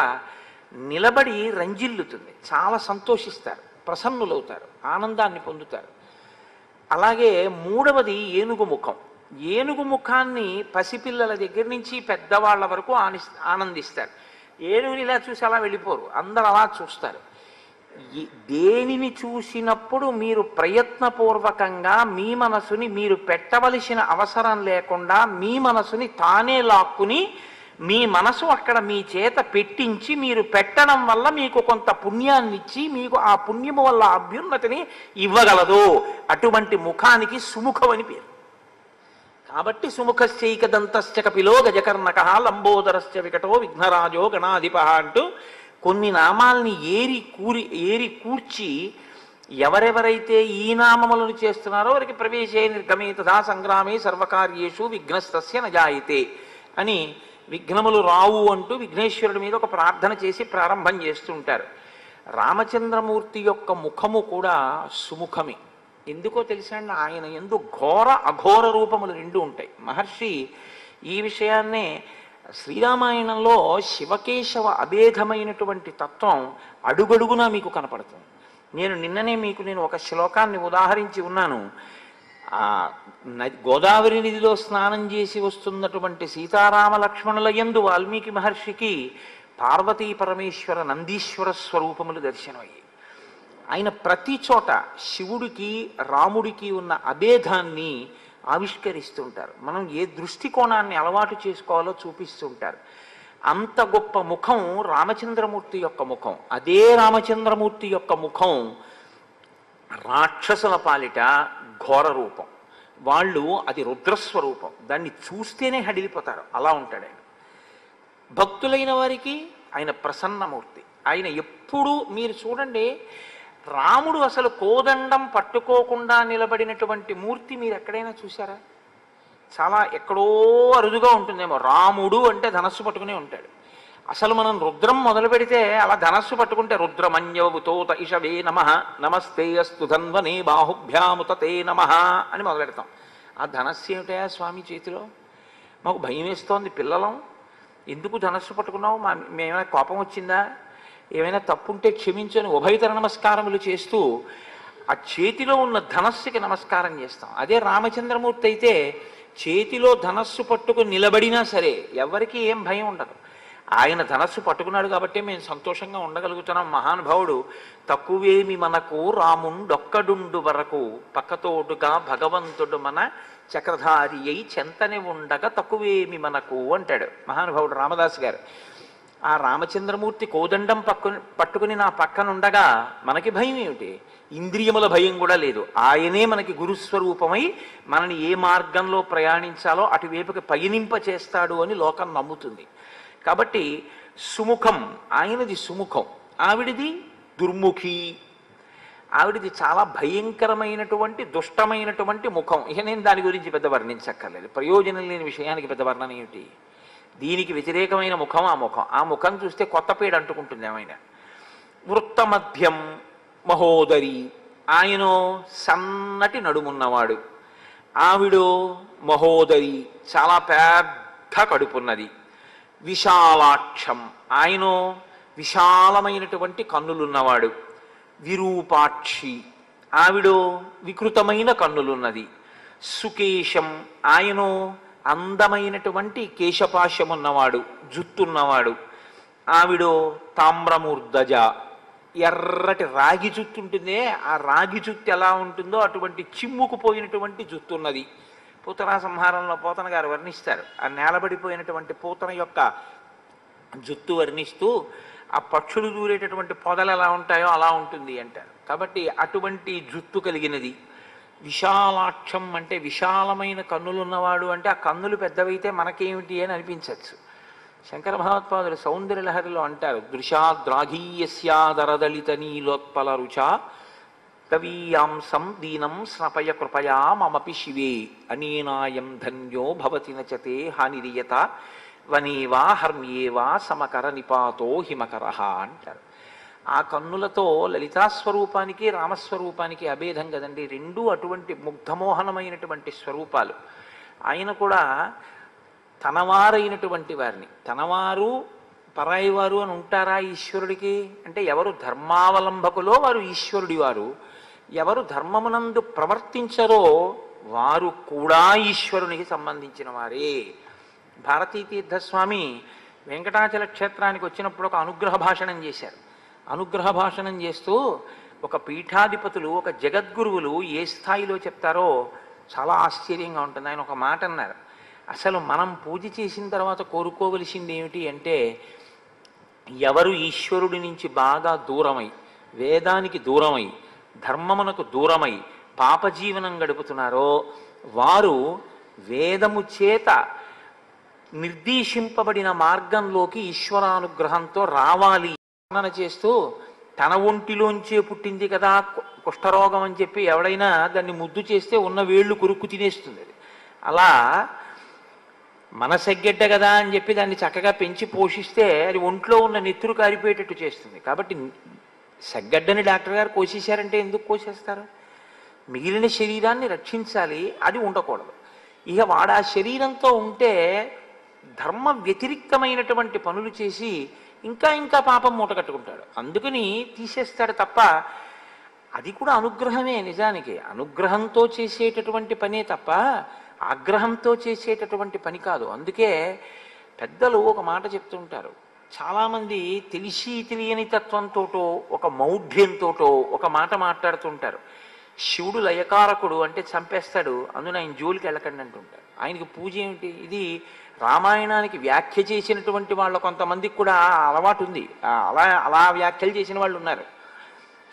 Speaker 1: నిలబడి రంజిల్లుతుంది, చాలా సంతోషిస్తారు, ప్రసన్నులవుతారు, ఆనందాన్ని పొందుతారు. అలాగే 3వది ఏనుగు ముఖం. ఏనుగు ముఖాన్ని పసిపిల్లల దగ్గర నుంచి పెద్దవాళ్ల వరకు ఆనందిస్తారు. ఏనుగుని ఇలా చూసి అలా వెళ్ళిపోరు, అందరు అలా చూస్తారు. దేనిని చూసినప్పుడు మీరు ప్రయత్నపూర్వకంగా మీ మనసుని మీరు పెట్టవలసిన అవసరం లేకుండా మీ మనసుని తానే లాక్కుని మీ మనసు అక్కడ మీ చేత పెట్టించి మీరు పెట్టడం వల్ల మీకు కొంత పుణ్యాన్ని ఇచ్చి మీకు ఆ పుణ్యము వల్ల అభ్యున్నతిని ఇవ్వగలదు. అటువంటి ముఖానికి సుముఖం అని పేరు. కాబట్టి సుముఖశ్చైకదంతశ్చ కపిలో గజకర్ణక లంబోదరశ్చ వికటో విఘ్నరాజో గణాధిప అంటూ కొన్ని నామాల్ని ఏరి కూర్చి ఎవరెవరైతే ఈ నామములను చేస్తున్నారో వారికి ప్రవేశే నిర్గమే తథా సంగ్రామే సర్వకార్యేషు విఘ్నస్తస్య నజాయితే అని విఘ్నములు రావు అంటూ విఘ్నేశ్వరుడి మీద ఒక ప్రార్థన చేసి ప్రారంభం చేస్తుంటారు. రామచంద్రమూర్తి యొక్క ముఖము కూడా సుముఖమే. ఎందుకో తెలుసా అండి, ఆయన ఎందు ఘోర అఘోర రూపములు రెండు ఉంటాయి. మహర్షి ఈ విషయాన్నే శ్రీరామాయణంలో శివకేశవ అభేదమైనటువంటి తత్వం అడుగడుగునా మీకు కనపడుతుంది. నిన్ననే నేను ఒక శ్లోకాన్ని ఉదాహరించి ఉన్నాను. గోదావరి నదిలో స్నానం చేసి వస్తున్నటువంటి సీతారామ లక్ష్మణుల యందు వాల్మీకి మహర్షికి పార్వతీ పరమేశ్వర నందీశ్వర స్వరూపములు దర్శనమయ్యాయి. ఆయన ప్రతి చోట శివుడికి రాముడికి ఉన్న అభేదాన్ని ఆవిష్కరిస్తుంటారు. మనం ఏ దృష్టికోణాన్ని అలవాటు చేసుకోవాలో చూపిస్తుంటారు. అంత గొప్ప ముఖం రామచంద్రమూర్తి యొక్క ముఖం. అదే రామచంద్రమూర్తి యొక్క ముఖం రాక్షసుల పాలిట ఘోర రూపం. వాళ్ళు అది రుద్రస్వరూపం. దాన్ని చూస్తేనే హడిలిపోతారు, అలా ఉంటాడు ఆయన. భక్తులైన వారికి ఆయన ప్రసన్నమూర్తి. ఆయన ఎప్పుడూ మీరు చూడండి, రాముడు అసలు కోదండం పట్టుకోకుండా నిలబడినటువంటి మూర్తి మీరు ఎక్కడైనా చూసారా? చాలా ఎక్కడో అరుదుగా ఉంటుందేమో. రాముడు అంటే ధనస్సు పట్టుకునే ఉంటాడు. అసలు మనం రుద్రం మొదలు పెడితే అలా ధనస్సు పట్టుకుంటే రుద్రమన్యవతోత ఇషవే నమః నమస్తే అస్తు ధన్వనే బాహుభ్యాముతతే నమః అని మొదలు పెడతాం. ఆ ధనస్సు ఏమిటయా స్వామి చేతిలో? మాకు భయం వేస్తోంది, పిల్లలం ఎందుకు ధనస్సు పట్టుకున్నావు, మేమైనా కోపం వచ్చిందా, ఏమైనా తప్పుంటే క్షమించని ఉభయతర నమస్కారములు చేస్తూ ఆ చేతిలో ఉన్న ధనస్సుకి నమస్కారం చేస్తాం. అదే రామచంద్రమూర్తి అయితే చేతిలో ధనస్సు పట్టుకుని నిలబడినా సరే ఎవరికి ఏం భయం ఉండదు. ఆయన ధనస్సు పట్టుకున్నాడు కాబట్టి మేము సంతోషంగా ఉండగలుగుతున్నాం. మహానుభావుడు తక్కువేమి మనకు రాముండొక్కడుండు వరకు పక్కతోడుగా భగవంతుడు మన చక్రధారి అయి చెంతని ఉండగా తక్కువేమి మనకు అంటాడు మహానుభావుడు రామదాసు గారు. ఆ రామచంద్రమూర్తి కోదండం పట్టుకుని నా పక్కనుండగా మనకి భయం ఏమిటి? ఇంద్రియముల భయం కూడా లేదు. ఆయనే మనకి గురుస్వరూపమై మనని ఏ మార్గంలో ప్రయాణించాలో అటువైపుకి పయనింప చేస్తాడు అని లోకం నమ్ముతుంది. కాబట్టి సుముఖం, ఆయనది సుముఖం, ఆవిడిది దుర్ముఖి. ఆవిడిది చాలా భయంకరమైనటువంటి దుష్టమైనటువంటి ముఖం. ఇక నేను దాని గురించి పెద్ద వర్ణించక్కర్లేదు. ప్రయోజనం లేని విషయానికి పెద్ద వర్ణన ఏమిటి? దీనికి వ్యతిరేకమైన ముఖం ఆ ముఖం. ఆ ముఖం చూస్తే కొత్త పేడ అంటుకుంటుంది ఏమైనా. వృత్తమధ్యం మహోదరి, ఆయనో సన్నటి నడుమున్నవాడు, ఆవిడో మహోదరి చాలా పెద్ద కడుపున్నది. విశాలాక్షం, ఆయనో విశాలమైనటువంటి కన్నులున్నవాడు. విరూపాక్షి, ఆవిడో వికృతమైన కన్నులున్నది. సుకేశం, ఆయనో అందమైనటువంటి కేశపాశమున్నవాడు, జుత్తున్నవాడు. ఆవిడో తామ్రమూర్ధజ, ఎర్రటి రాగి జుత్తు ఉంటుందే, ఆ రాగి జుత్తు ఎలా ఉంటుందో అటువంటి చిమ్ముకుపోయినటువంటి జుత్తున్నది. పూతన సంహారంలో పోతన గారు వర్ణిస్తారు. ఆ నేలబడిపోయినటువంటి పూతన యొక్క జుత్తు వర్ణిస్తూ ఆ పక్షులు దూరేటటువంటి పొదలు ఎలా ఉంటాయో అలా ఉంటుంది అంటారు. కాబట్టి అటువంటి జుత్తు కలిగినది. విశాలాక్షం అంటే విశాలమైన కన్నులు ఉన్నవాడు. అంటే ఆ కన్నులు పెద్దవైతే మనకేమిటి అని అనిపించవచ్చు. శంకర భగవత్పాదులు సౌందర్యలహరిలో అంటారు, దృశాద్రాఘీయస్యాదరదళిత నీలోత్పల రుచా కవీయాంసం దీనం స్నపయ కృపయా మమపి శివే అనేనాయం ధన్యో భవతి నచతే హానిరియత వనేవా హర్మ్యేవా సమకర నిపాతో హిమకర అంటారు. ఆ కన్నులతో లలితాస్వరూపానికి రామస్వరూపానికి అభేదం కదండి. రెండూ అటువంటి ముగ్ధమోహనమైనటువంటి స్వరూపాలు. ఆయన కూడా తనవారైనటువంటి వారిని, తనవారు పరాయి వారు అని ఉంటారా ఈశ్వరుడికి అంటే, ఎవరు ధర్మావలంబకులో వారు ఈశ్వరుడి వారు, ఎవరు ధర్మమునందు ప్రవర్తించరో వారు కూడా ఈశ్వరునికి సంబంధించిన వారే. భారతీ తీర్థస్వామి వెంకటాచల క్షేత్రానికి వచ్చినప్పుడు ఒక అనుగ్రహ భాషణం చేశారు. అనుగ్రహ భాషణం చేస్తూ ఒక పీఠాధిపతులు, ఒక జగద్గురువులు ఏ స్థాయిలో చెప్తారో చాలా ఆశ్చర్యంగా ఉంటుంది. ఆయన ఒక మాట అన్నారు, అసలు మనం పూజ చేసిన తర్వాత కోరుకోవలసింది ఏమిటి అంటే, ఎవరు ఈశ్వరుడి నుంచి బాగా దూరమై, వేదానికి దూరమై, ధర్మమునకు దూరమై పాపజీవనం గడుపుతున్నారో వారు వేదము చేత నిర్దేశింపబడిన మార్గంలోకి ఈశ్వరానుగ్రహంతో రావాలి వర్ణన చేస్తూ తన ఒంటిలోంచే పుట్టింది కదా కుష్ఠరోగం అని చెప్పి ఎవడైనా దాన్ని ముద్దు చేస్తే ఉన్న వేళ్ళు కొరుక్కు తినేస్తుంది అది. అలా మన సెగ్గెడ్డ కదా అని చెప్పి దాన్ని చక్కగా పెంచి పోషిస్తే అది ఒంట్లో ఉన్న నెత్తురు కారిపోయేటట్టు చేస్తుంది. కాబట్టి సెగ్గడ్డని డాక్టర్ గారు కోసేశారంటే ఎందుకు కోసేస్తారు? మిగిలిన శరీరాన్ని రక్షించాలి, అది ఉండకూడదు. ఇక వాడు ఆ శరీరంతో ఉంటే ధర్మ వ్యతిరిక్తమైనటువంటి పనులు చేసి ఇంకా ఇంకా పాపం మూట కట్టుకుంటాడు. అందుకని తీసేస్తాడు తప్ప అది కూడా అనుగ్రహమే. నిజానికి అనుగ్రహంతో చేసేటటువంటి పనే తప్ప ఆగ్రహంతో చేసేటటువంటి పని కాదు. అందుకే పెద్దలు ఒక మాట చెప్తుంటారు. చాలామంది తెలిసి తెలియని తత్వంతోటో ఒక మౌఢ్యంతోటో ఒక మాట మాట్లాడుతుంటారు. శివుడు లయకారకుడు అంటే చంపేస్తాడు, అందున ఆయన జోలికి వెళ్ళకండి అంటుంటారు. ఆయనకి పూజ ఏమిటి? ఇది రామాయణానికి వ్యాఖ్య చేసినటువంటి వాళ్ళు కొంతమందికి కూడా అలవాటు ఉంది. అలా వ్యాఖ్యలు చేసిన వాళ్ళు ఉన్నారు.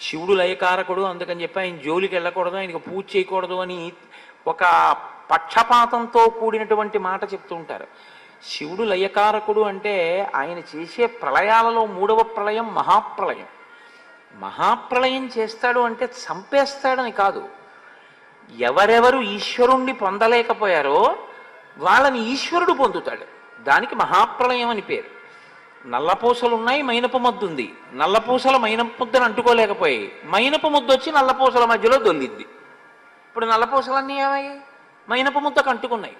Speaker 1: శివుడు లయకారకుడు అందుకని చెప్పి ఆయన జోలికి వెళ్ళకూడదు, ఆయనకు పూజ చేయకూడదు అని ఒక పక్షపాతంతో కూడినటువంటి మాట చెప్తూ ఉంటారు. శివుడు లయకారకుడు అంటే ఆయన చేసే ప్రళయాలలో 3వ ప్రళయం మహాప్రళయం. మహాప్రళయం చేస్తాడు అంటే చంపేస్తాడని కాదు. ఎవరెవరు ఈశ్వరుణ్ణి పొందలేకపోయారో వాళ్ళని ఈశ్వరుడు పొందుతాడు. దానికి మహాప్రళయం అని పేరు. నల్లపూసలు ఉన్నాయి, మైనపు ముద్దు ఉంది. నల్లపూసల మైనపు ముద్దను అంటుకోలేకపోయాయి, మైనపు ముద్దు వచ్చి నల్లపూసల మధ్యలో దొల్లింది. ఇప్పుడు నల్లపూసలన్నీ ఏమయ్యాయి? మైనపు ముద్దకు అంటుకున్నాయి.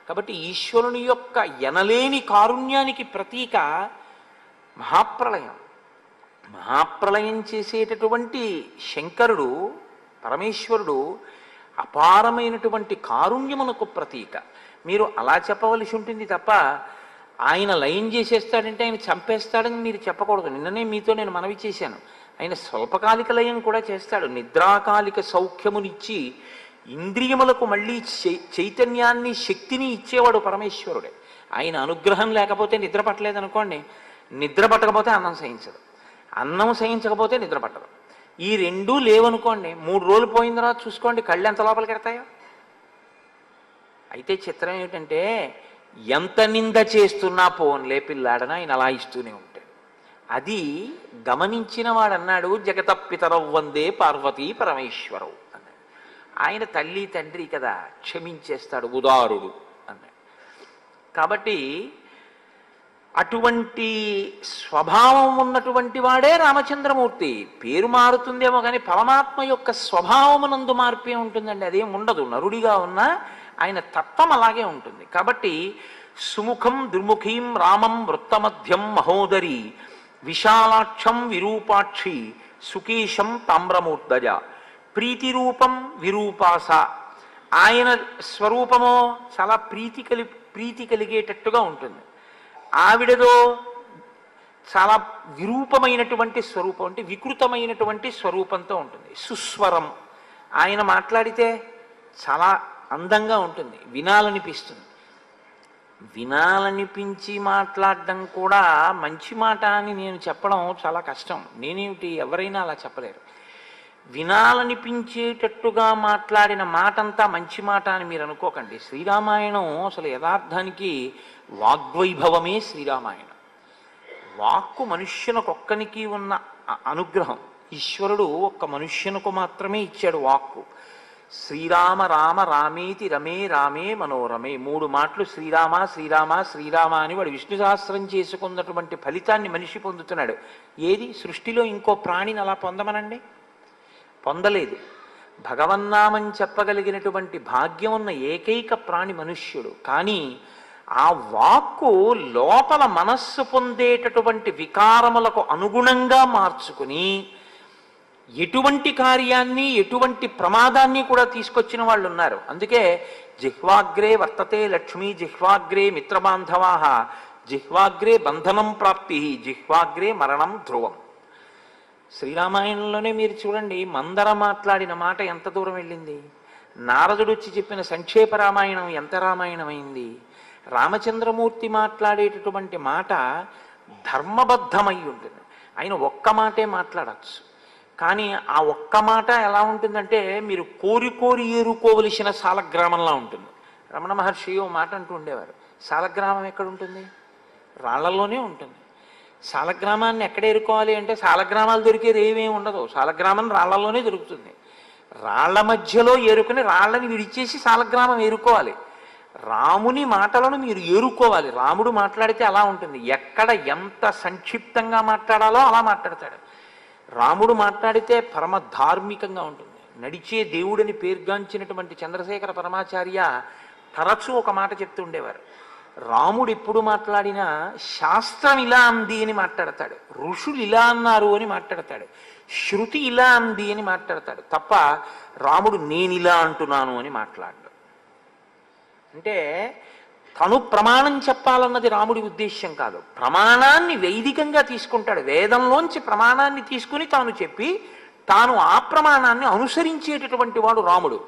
Speaker 1: కాబట్టి ఈశ్వరుని యొక్క ఎనలేని కారుణ్యానికి ప్రతీక మహాప్రళయం. మహాప్రళయం చేసేటటువంటి శంకరుడు పరమేశ్వరుడు అపారమైనటువంటి కారుణ్యమునకు ప్రతీక. మీరు అలా చెప్పవలసి ఉంటుంది తప్ప ఆయన లయం చేసేస్తాడంటే ఆయన చంపేస్తాడని మీరు చెప్పకూడదు. నిన్ననే మీతో నేను మనవి చేశాను. ఆయన స్వల్పకాలిక లయం కూడా చేస్తాడు. నిద్రాకాలిక సౌఖ్యమునిచ్చి ఇంద్రియములకు మళ్ళీ చైతన్యాన్ని శక్తిని ఇచ్చేవాడు పరమేశ్వరుడే. ఆయన అనుగ్రహం లేకపోతే నిద్ర పట్టలేదనుకోండి, నిద్ర పట్టకపోతే అన్నం సహించదు, అన్నం సహించకపోతే నిద్ర పట్టదు. ఈ రెండూ లేవనుకోండి, 3 రోజులు పోయిన తర్వాత చూసుకోండి కళ్ళు ఎంత లోపలికి ఎడతాయో. అయితే చిత్రం ఏమిటంటే ఎంత నింద చేస్తున్నా పోన్లే పిల్లాడన ఆయన అలా ఇస్తూనే ఉంటాడు. అది గమనించిన వాడు అన్నాడు, జగతపితరవ్ వందే పార్వతీ పరమేశ్వరవు అన్నాడు. ఆయన తల్లి తండ్రి కదా, క్షమించేస్తాడు, ఉదారుడు అన్నాడు. కాబట్టి అటువంటి స్వభావం ఉన్నటువంటి వాడే రామచంద్రమూర్తి. పేరు మారుతుందేమో కానీ పరమాత్మ యొక్క స్వభావమునందు మార్పే ఉంటుందండి, అదేం ఉండదు. నరుడిగా ఉన్నా ఆయన తత్వం అలాగే ఉంటుంది. కాబట్టి సుముఖం దుర్ముఖీం రామం వృత్తమధ్యం మహోదరి విశాలాక్షం విరూపాక్షి సుకేశం తామ్రమూర్ధజ ప్రీతిరూపం విరూపాస. ఆయన స్వరూపమో చాలా ప్రీతి కలిగేటట్టుగా ఉంటుంది. ఆవిడదో చాలా విరూపమైనటువంటి స్వరూపం, అంటే వికృతమైనటువంటి స్వరూపంతో ఉంటుంది. సుస్వరం, ఆయన మాట్లాడితే చాలా అందంగా ఉంటుంది, వినాలనిపిస్తుంది. వినాలనిపించి మాట్లాడడం కూడా మంచి మాట అని నేను చెప్పడం చాలా కష్టం. నేనేమిటి, ఎవరైనా అలా చెప్పలేరు. వినాలనిపించేటట్టుగా మాట్లాడిన మాటంతా మంచి మాట అని మీరు అనుకోకండి. శ్రీరామాయణం అసలు యథార్థానికి వాగ్వైభవమే శ్రీరామాయణం. వాక్కు మనుష్యునకొక్కనికి ఉన్న అనుగ్రహం. ఈశ్వరుడు ఒక్క మనుష్యునకు మాత్రమే ఇచ్చాడు వాక్కు. శ్రీరామ రామ రామేతి రమే రామే మనోరమే 3 మాటలు శ్రీరామ శ్రీరామ శ్రీరామ అని వాడు విష్ణు సహస్రం చేసుకున్నటువంటి ఫలితాన్ని మనిషి పొందుతున్నాడు. ఏది సృష్టిలో ఇంకో ప్రాణిని అలా పొందమనండి? పొందలేదు. భగవన్నామని చెప్పగలిగినటువంటి భాగ్యం ఉన్న ఏకైక ప్రాణి మనుష్యుడు. కానీ ఆ వాక్కు లోపల మనస్సు పొందేటటువంటి వికారములకు అనుగుణంగా మార్చుకుని ఎటువంటి కార్యాన్ని ఎటువంటి ప్రమాదాన్ని కూడా తీసుకొచ్చిన వాళ్ళు ఉన్నారు. అందుకే జిహ్వాగ్రే వర్తతే లక్ష్మీ జిహ్వాగ్రే మిత్రబాంధవాః జిహ్వాగ్రే బంధనం ప్రాప్తి జిహ్వాగ్రే మరణం ధ్రువం. శ్రీరామాయణంలోనే మీరు చూడండి, మందర మాట్లాడిన మాట ఎంత దూరం వెళ్ళింది. నారదుడు వచ్చి చెప్పిన సంక్షేప రామాయణం ఎంత రామాయణమైంది. రామచంద్రమూర్తి మాట్లాడేటటువంటి మాట ధర్మబద్ధమై ఉంటుంది. ఆయన ఒక్క మాటే మాట్లాడచ్చు. కానీ ఆ ఒక్క మాట ఎలా ఉంటుందంటే మీరు కోరి కోరి ఏరుకోవలసిన సాలగ్రామంలా ఉంటుంది. రమణ మహర్షి ఓ మాట అంటూ ఉండేవారు, సాలగ్రామం ఎక్కడుంటుంది? రాళ్లలోనే ఉంటుంది. సాలగ్రామాన్ని ఎక్కడ ఏరుకోవాలి అంటే సాలగ్రామాలు దొరికేది ఏమేమి ఉండదు, సాలగ్రామం రాళ్లలోనే దొరుకుతుంది. రాళ్ల మధ్యలో ఏరుకుని రాళ్ళని విడిచేసి సాలగ్రామం ఏరుకోవాలి. రాముని మాటలను మీరు ఏరుకోవాలి. రాముడు మాట్లాడితే అలా ఉంటుంది, ఎక్కడ ఎంత సంక్షిప్తంగా మాట్లాడాలో అలా మాట్లాడతాడు. రాముడు మాట్లాడితే పరమ ధార్మికంగా ఉంటుంది. నడిచే దేవుడని పేర్గాంచినటువంటి చంద్రశేఖర పరమాచార్య తరచూ ఒక మాట చెప్తూ ఉండేవారు, రాముడు ఎప్పుడు మాట్లాడినా శాస్త్రం ఇలా అంది అని మాట్లాడతాడు, ఋషులు ఇలా అన్నారు అని మాట్లాడతాడు, శృతి ఇలా అంది అని మాట్లాడతాడు తప్ప రాముడు నేను ఇలా అంటున్నాను అని మాట్లాడు. అంటే తను ప్రమాణం చెప్పాలన్నది రాముడి ఉద్దేశ్యం కాదు, ప్రమాణాన్ని వైదికంగా తీసుకుంటాడు. వేదంలోంచి ప్రమాణాన్ని తీసుకుని తాను చెప్పి తాను ఆ ప్రమాణాన్ని అనుసరించేటటువంటి వాడు రాముడు.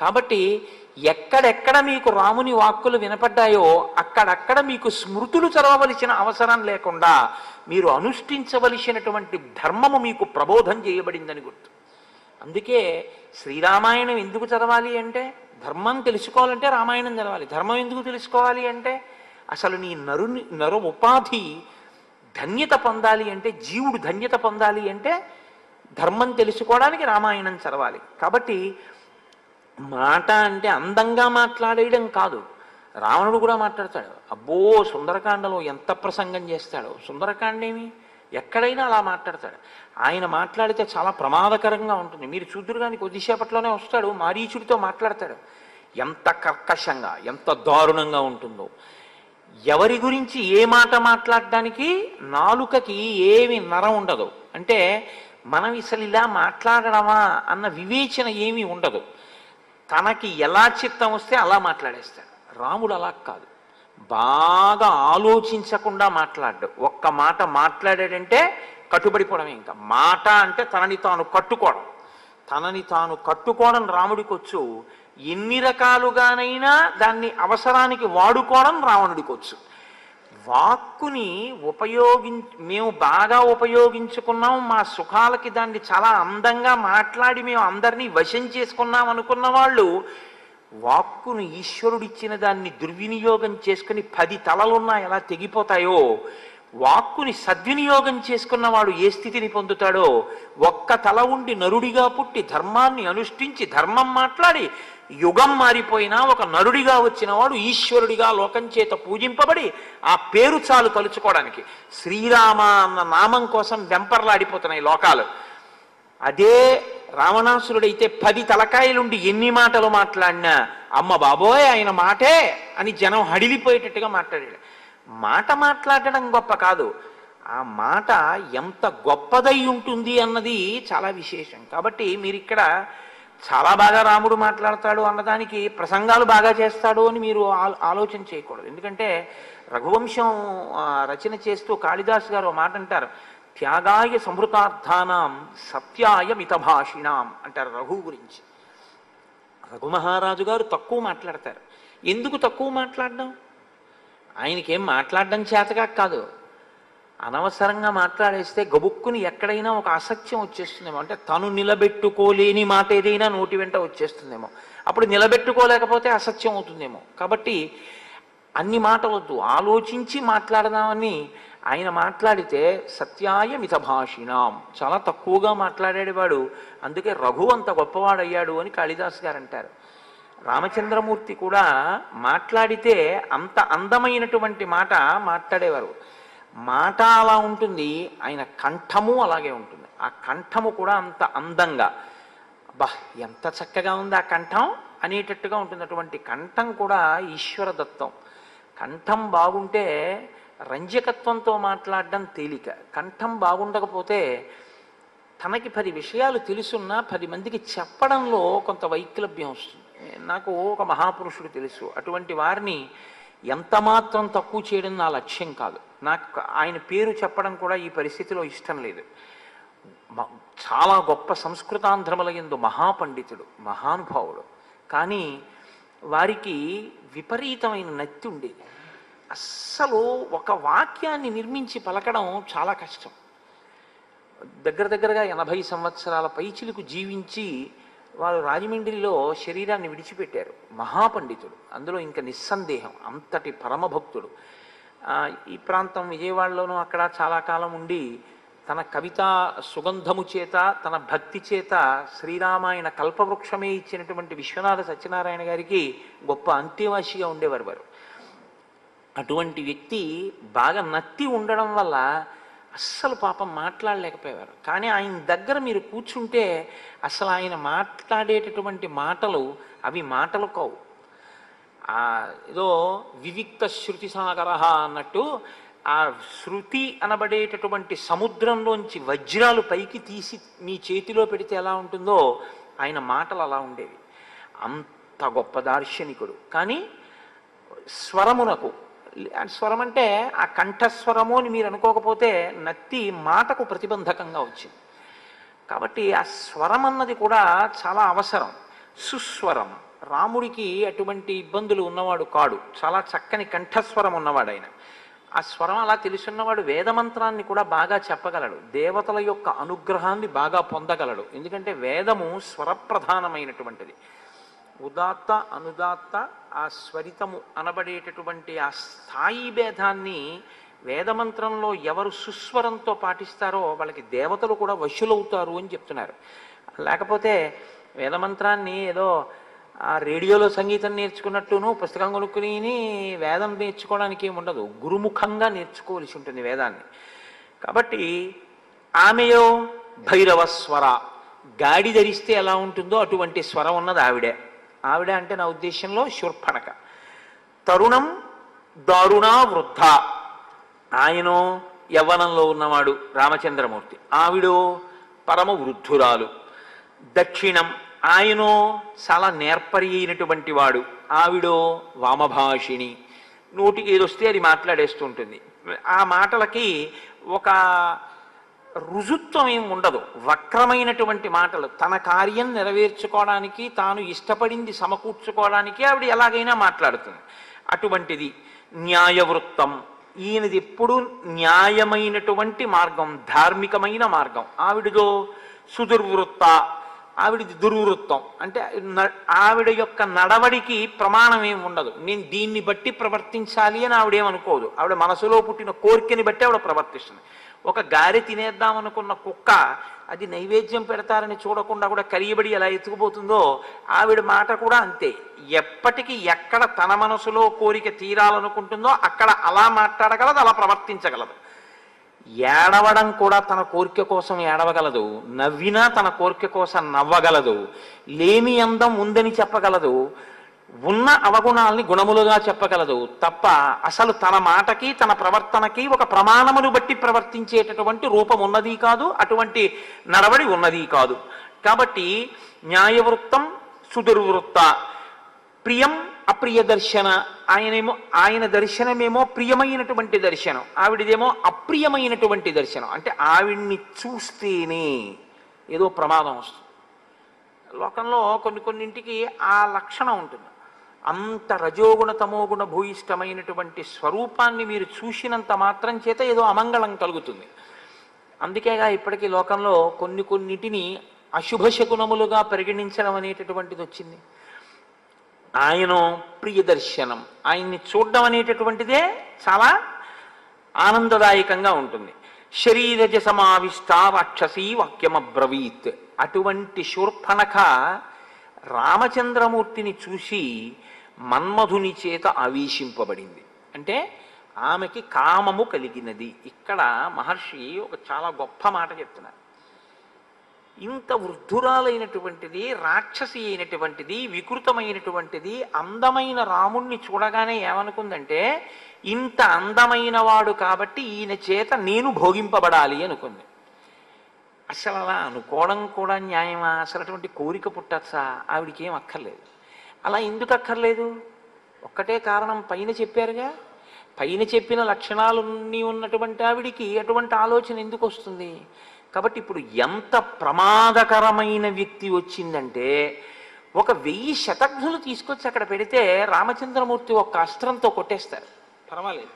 Speaker 1: కాబట్టి ఎక్కడెక్కడ మీకు రాముని వాక్కులు వినపడ్డాయో అక్కడక్కడ మీకు స్మృతులు చదవవలసిన అవసరం లేకుండా మీరు అనుష్ఠించవలసినటువంటి ధర్మము మీకు ప్రబోధం చేయబడిందని గుర్తు. అందుకే శ్రీరామాయణం ఎందుకు చదవాలి అంటే, ధర్మం తెలుసుకోవాలంటే రామాయణం చదవాలి. ధర్మం ఎందుకు తెలుసుకోవాలి అంటే, అసలు నీ నరు ఉపాధి ధన్యత పొందాలి అంటే, జీవుడు ధన్యత పొందాలి అంటే ధర్మం తెలుసుకోవడానికి రామాయణం చదవాలి. కాబట్టి మాట అంటే అందంగా మాట్లాడేయడం కాదు. రావణుడు కూడా మాట్లాడతాడు, అబ్బో సుందరకాండలో ఎంత ప్రసంగం చేస్తాడో. సుందరకాండేమి ఎక్కడైనా అలా మాట్లాడతాడు. ఆయన మాట్లాడితే చాలా ప్రమాదకరంగా ఉంటుంది. మీరు చూద్దురు కానీ కొద్దిసేపట్లోనే వస్తాడు, మారీచుడితో మాట్లాడతాడు. ఎంత కర్కశంగా, ఎంత దారుణంగా ఉంటుందో. ఎవరి గురించి ఏ మాట మాట్లాడడానికి నాలుకకి ఏమి నరం ఉండదు. అంటే మనం అసలు ఇలా మాట్లాడడమా అన్న వివేచన ఏమీ ఉండదు. తనకి ఎలా చిత్తం వస్తే అలా మాట్లాడేస్తాడు. రాముడు అలా కాదు, బాగా ఆలోచించకుండా మాట్లాడ్డు. ఒక్క మాట మాట్లాడాడంటే కట్టుబడిపోవడమే. ఇంకా మాట అంటే తనని తాను కట్టుకోవడం. తనని తాను కట్టుకోవడం రాముడికి వచ్చు. ఎన్ని రకాలుగానైనా దాన్ని అవసరానికి వాడుకోవడం రావణుడికి వచ్చు. వాక్కుని మేము బాగా ఉపయోగించుకున్నాం, మా సుఖాలకి దాన్ని చాలా అందంగా మాట్లాడి మేము అందరినీ వశం చేసుకున్నాం అనుకున్న వాళ్ళు వాక్కును ఈశ్వరుడిచ్చిన దాన్ని దుర్వినియోగం చేసుకుని 10 తలలున్నా ఎలా తెగిపోతాయో, వాక్కుని సద్వినియోగం చేసుకున్నవాడు ఏ స్థితిని పొందుతాడో, ఒక్క తల ఉండి నరుడిగా పుట్టి ధర్మాన్ని అనుష్ఠించి ధర్మం మాట్లాడి యుగం మారిపోయినా ఒక నరుడిగా వచ్చిన వాడు ఈశ్వరుడిగా లోకం చేత పూజింపబడి ఆ పేరు చాలు తలుచుకోవడానికి. శ్రీరామ అన్న నామం కోసం వెంపర్లాడిపోతున్నాయి లోకాలు. అదే రావణాసురుడైతే 10 తలకాయలుండి ఎన్ని మాటలు మాట్లాడినా అమ్మ బాబోయ్ ఆయన మాటే అని జనం హడిలిపోయేటట్టుగా మాట్లాడాడు. మాట మాట్లాడడం గొప్ప కాదు, ఆ మాట ఎంత గొప్పదై ఉంటుంది అన్నది చాలా విశేషం. కాబట్టి మీరు ఇక్కడ చాలా బాగా రాముడు మాట్లాడతాడు అన్నదానికి ప్రసంగాలు బాగా చేస్తాడు అని మీరు ఆలోచన చేయకూడదు. ఎందుకంటే రఘువంశం రచన చేస్తూ కాళిదాసు గారు ఒక మాట అంటారు, త్యాగాయ సంహృతార్థానాం సత్యాయ మితభాషిణాం అంటారు రఘు గురించి. రఘుమహారాజు గారు తక్కువ మాట్లాడతారు. ఎందుకు తక్కువ మాట్లాడడం? ఆయనకేం మాట్లాడడం చేతగా కాదు, అనవసరంగా మాట్లాడేస్తే గబుక్కుని ఎక్కడైనా ఒక అసత్యం వచ్చేస్తుందేమో. అంటే తను నిలబెట్టుకోలేని మాట ఏదైనా నోటి వెంట వచ్చేస్తుందేమో, అప్పుడు నిలబెట్టుకోలేకపోతే అసత్యం అవుతుందేమో. కాబట్టి అన్ని మాటలొద్దు, ఆలోచించి మాట్లాడదామని ఆయన మాట్లాడితే సత్యాయ మితభాషిణాం, చాలా తక్కువగా మాట్లాడేవాడు, అందుకే రఘు అంత గొప్పవాడయ్యాడు అని కాళిదాస్ గారు అంటారు. రామచంద్రమూర్తి కూడా మాట్లాడితే అంత అందమైనటువంటి మాట మాట్లాడేవారు. మాట అలా ఉంటుంది, ఆయన కంఠము అలాగే ఉంటుంది. ఆ కంఠము కూడా అంత అందంగా, బా ఎంత చక్కగా ఉంది ఆ కంఠం అనేటట్టుగా ఉంటుంది. అటువంటి కంఠం కూడా ఈశ్వర దత్తం. కంఠం బాగుంటే రంజకత్వంతో మాట్లాడడం తేలిక. కంఠం బాగుండకపోతే తనకి 10 విషయాలు తెలుసున్నా 10 మందికి చెప్పడంలో కొంత వైక్లభ్యం వస్తుంది. నాకు ఒక మహాపురుషుడు తెలుసు, అటువంటి వారిని ఎంత మాత్రం తక్కువ చేయడం నా లక్ష్యం కాదు. నాకు ఆయన పేరు చెప్పడం కూడా ఈ పరిస్థితిలో ఇష్టం లేదు. చాలా గొప్ప సంస్కృతాంధ్రముల యందు మహాపండితుడు, మహానుభావుడు. కానీ వారికి విపరీతమైన నత్తి ఉండేది. అస్సలు ఒక వాక్యాన్ని నిర్మించి పలకడం చాలా కష్టం. దగ్గరగా 80 సంవత్సరాల పైచిలకు జీవించి వారు రాజమండ్రిలో శరీరాన్ని విడిచిపెట్టారు. మహాపండితుడు, అందులో ఇంకా నిస్సందేహం, అంతటి పరమభక్తుడు. ఈ ప్రాంతం విజయవాడలోనూ అక్కడ చాలా కాలం ఉండి తన కవితా సుగంధము చేత, తన భక్తి చేత శ్రీరామాయణ కల్పవృక్షమే ఇచ్చినటువంటి విశ్వనాథ సత్యనారాయణ గారికి గొప్ప అంత్యవాసిగా ఉండేవారు వారు. అటువంటి వ్యక్తి బాగా నత్తి ఉండడం వల్ల అస్సలు పాపం మాట్లాడలేకపోయేవారు. కానీ ఆయన దగ్గర మీరు కూర్చుంటే అసలు ఆయన మాట్లాడేటటువంటి మాటలు అవి మాటలు కావు. ఏదో వివిక్త శృతి సాగర అన్నట్టు ఆ శృతి అనబడేటటువంటి సముద్రంలోంచి వజ్రాలు పైకి తీసి మీ చేతిలో పెడితే ఎలా ఉంటుందో ఆయన మాటలు అలా ఉండేవి. అంత గొప్ప దార్శనికుడు. కానీ స్వరమునకు, స్వరం అంటే ఆ కంఠస్వరము అని మీరు అనుకోకపోతే నత్తి మాటకు ప్రతిబంధకంగా వచ్చింది. కాబట్టి ఆ స్వరం అన్నది కూడా చాలా అవసరం. సుస్వరం. రాముడికి అటువంటి ఇబ్బందులు ఉన్నవాడు కాడు, చాలా చక్కని కంఠస్వరం ఉన్నవాడు ఆయన. ఆ స్వరం అలా తెలుసున్నవాడు వేదమంత్రాన్ని కూడా బాగా చెప్పగలడు, దేవతల యొక్క అనుగ్రహాన్ని బాగా పొందగలడు. ఎందుకంటే వేదము స్వరప్రధానమైనటువంటిది. ఉదాత్త అనుదాత్త ఆ స్వరితము అనబడేటటువంటి ఆ స్థాయి భేదాన్ని వేదమంత్రంలో ఎవరు సుస్వరంతో పాటిస్తారో వాళ్ళకి దేవతలు కూడా వశులవుతారు అని చెప్తున్నారు. లేకపోతే వేదమంత్రాన్ని ఏదో ఆ రేడియోలో సంగీతం నేర్చుకున్నట్టును పుస్తకం కొనుక్కుని వేదం నేర్చుకోవడానికి ఏమి ఉండదు, గురుముఖంగా నేర్చుకోవలసి ఉంటుంది వేదాన్ని. కాబట్టి ఆమెయో భైరవ స్వర, గాడి ధరిస్తే ఎలా ఉంటుందో అటువంటి స్వరం ఉన్నది ఆవిడే. ఆవిడ అంటే నా ఉద్దేశంలో శూర్పణఖ. తరుణం దారుణ వృద్ధ, ఆయనో యవ్వనంలో ఉన్నవాడు రామచంద్రమూర్తి, ఆవిడో పరమ వృద్ధురాలు. దక్షిణం, ఆయనో చాలా నేర్పరి అయినటువంటి వాడు, ఆవిడో వామభాషిణి, నోటికి ఏదొస్తే అది మాట్లాడేస్తూ ఉంటుంది. ఆ మాటలకి ఒక రుజుత్వం ఏమి ఉండదు, వక్రమైనటువంటి మాటలు. తన కార్యం నెరవేర్చుకోవడానికి, తాను ఇష్టపడింది సమకూర్చుకోవడానికి ఆవిడ ఎలాగైనా మాట్లాడుతుంది. అటువంటిది న్యాయవృత్తం, ఈయనది ఎప్పుడూ న్యాయమైనటువంటి మార్గం, ధార్మికమైన మార్గం. ఆవిడదో సుదుర్వృత్త, ఆవిడది దుర్వృత్తం. అంటే ఆవిడ యొక్క నడవడికి ప్రమాణం ఏమి ఉండదు, నేను దీన్ని బట్టి ప్రవర్తించాలి అని ఆవిడేమనుకోదు. ఆవిడ మనసులో పుట్టిన కోరికని బట్టి ఆవిడ ప్రవర్తిస్తుంది. ఒక గారె తినేద్దామనుకున్న కుక్క అది నైవేద్యం పెడతారని చూడకుండా కూడా కరియబడి ఎలా ఎత్తుకుపోతుందో ఆవిడ మాట కూడా అంతే. ఎప్పటికీ ఎక్కడ తన మనసులో కోరిక తీరాలనుకుంటుందో అక్కడ అలా మాట్లాడగలదు, అలా ప్రవర్తించగలదు. ఏడవడం కూడా తన కోరిక కోసం ఏడవగలదు, నవ్వినా తన కోరిక కోసం నవ్వగలదు, లేమి అందం ఉందని చెప్పగలదు, ఉన్న అవగుణాలని గుణములుగా చెప్పగలదు. తప్ప అసలు తన మాటకి తన ప్రవర్తనకి ఒక ప్రమాణమును బట్టి ప్రవర్తించేటటువంటి రూపం ఉన్నది కాదు, అటువంటి నడవడి ఉన్నది కాదు. కాబట్టి న్యాయవృత్తం సుదుర్వృత్త. ప్రియం అప్రియ దర్శన, ఆయన దర్శనమేమో ప్రియమైనటువంటి దర్శనం, ఆవిడదేమో అప్రియమైనటువంటి దర్శనం. అంటే ఆవిడ్ని చూస్తేనే ఏదో ప్రమాదం వస్తుంది. లోకంలో కొన్నింటికి ఆ లక్షణం ఉంటుంది. అంత రజోగుణ తమోగుణ భూయిష్టమైనటువంటి స్వరూపాన్ని మీరు చూసినంత మాత్రం చేత ఏదో అమంగళం కలుగుతుంది. అందుకేగా ఇప్పటికీ లోకంలో కొన్నింటిని అశుభ శకునములుగా పరిగణించడం అనేటటువంటిది వచ్చింది. ఆయన ప్రియదర్శనం, ఆయన్ని చూడడం అనేటటువంటిదే చాలా ఆనందదాయకంగా ఉంటుంది. శరీరజ సమావిష్ట రాక్షసీ వాక్యమబ్రవీత్. అటువంటి శూర్పణఖ రామచంద్రమూర్తిని చూసి మన్మధుని చేత ఆవేశింపబడింది. అంటే ఆమెకి కామము కలిగినది. ఇక్కడ మహర్షి ఒక చాలా గొప్ప మాట చెప్తున్నారు. ఇంత వృద్ధురాలైనటువంటిది, రాక్షసి అయినటువంటిది, వికృతమైనటువంటిది అందమైన రాముణ్ణి చూడగానే ఏమనుకుందంటే ఇంత అందమైన వాడు కాబట్టి ఈయన చేత నేను భోగింపబడాలి అనుకుంది. అసలు అలా అనుకోవడం కూడా న్యాయమా? అసలు అటువంటి కోరిక పుట్టచ్చా? ఆవిడికి ఏం అక్కర్లేదు. అలా ఎందుకు అక్కర్లేదు? ఒక్కటే కారణం, పైన చెప్పారుగా. పైన చెప్పిన లక్షణాలన్నీ ఉన్నటువంటి ఆవిడికి అటువంటి ఆలోచన ఎందుకు వస్తుంది? కాబట్టి ఇప్పుడు ఎంత ప్రమాదకరమైన వ్యక్తి వచ్చిందంటే 1000 శతఘ్నులు తీసుకొచ్చి అక్కడ పెడితే రామచంద్రమూర్తి ఒక్క అస్త్రంతో కొట్టేస్తారు, పర్వాలేదు.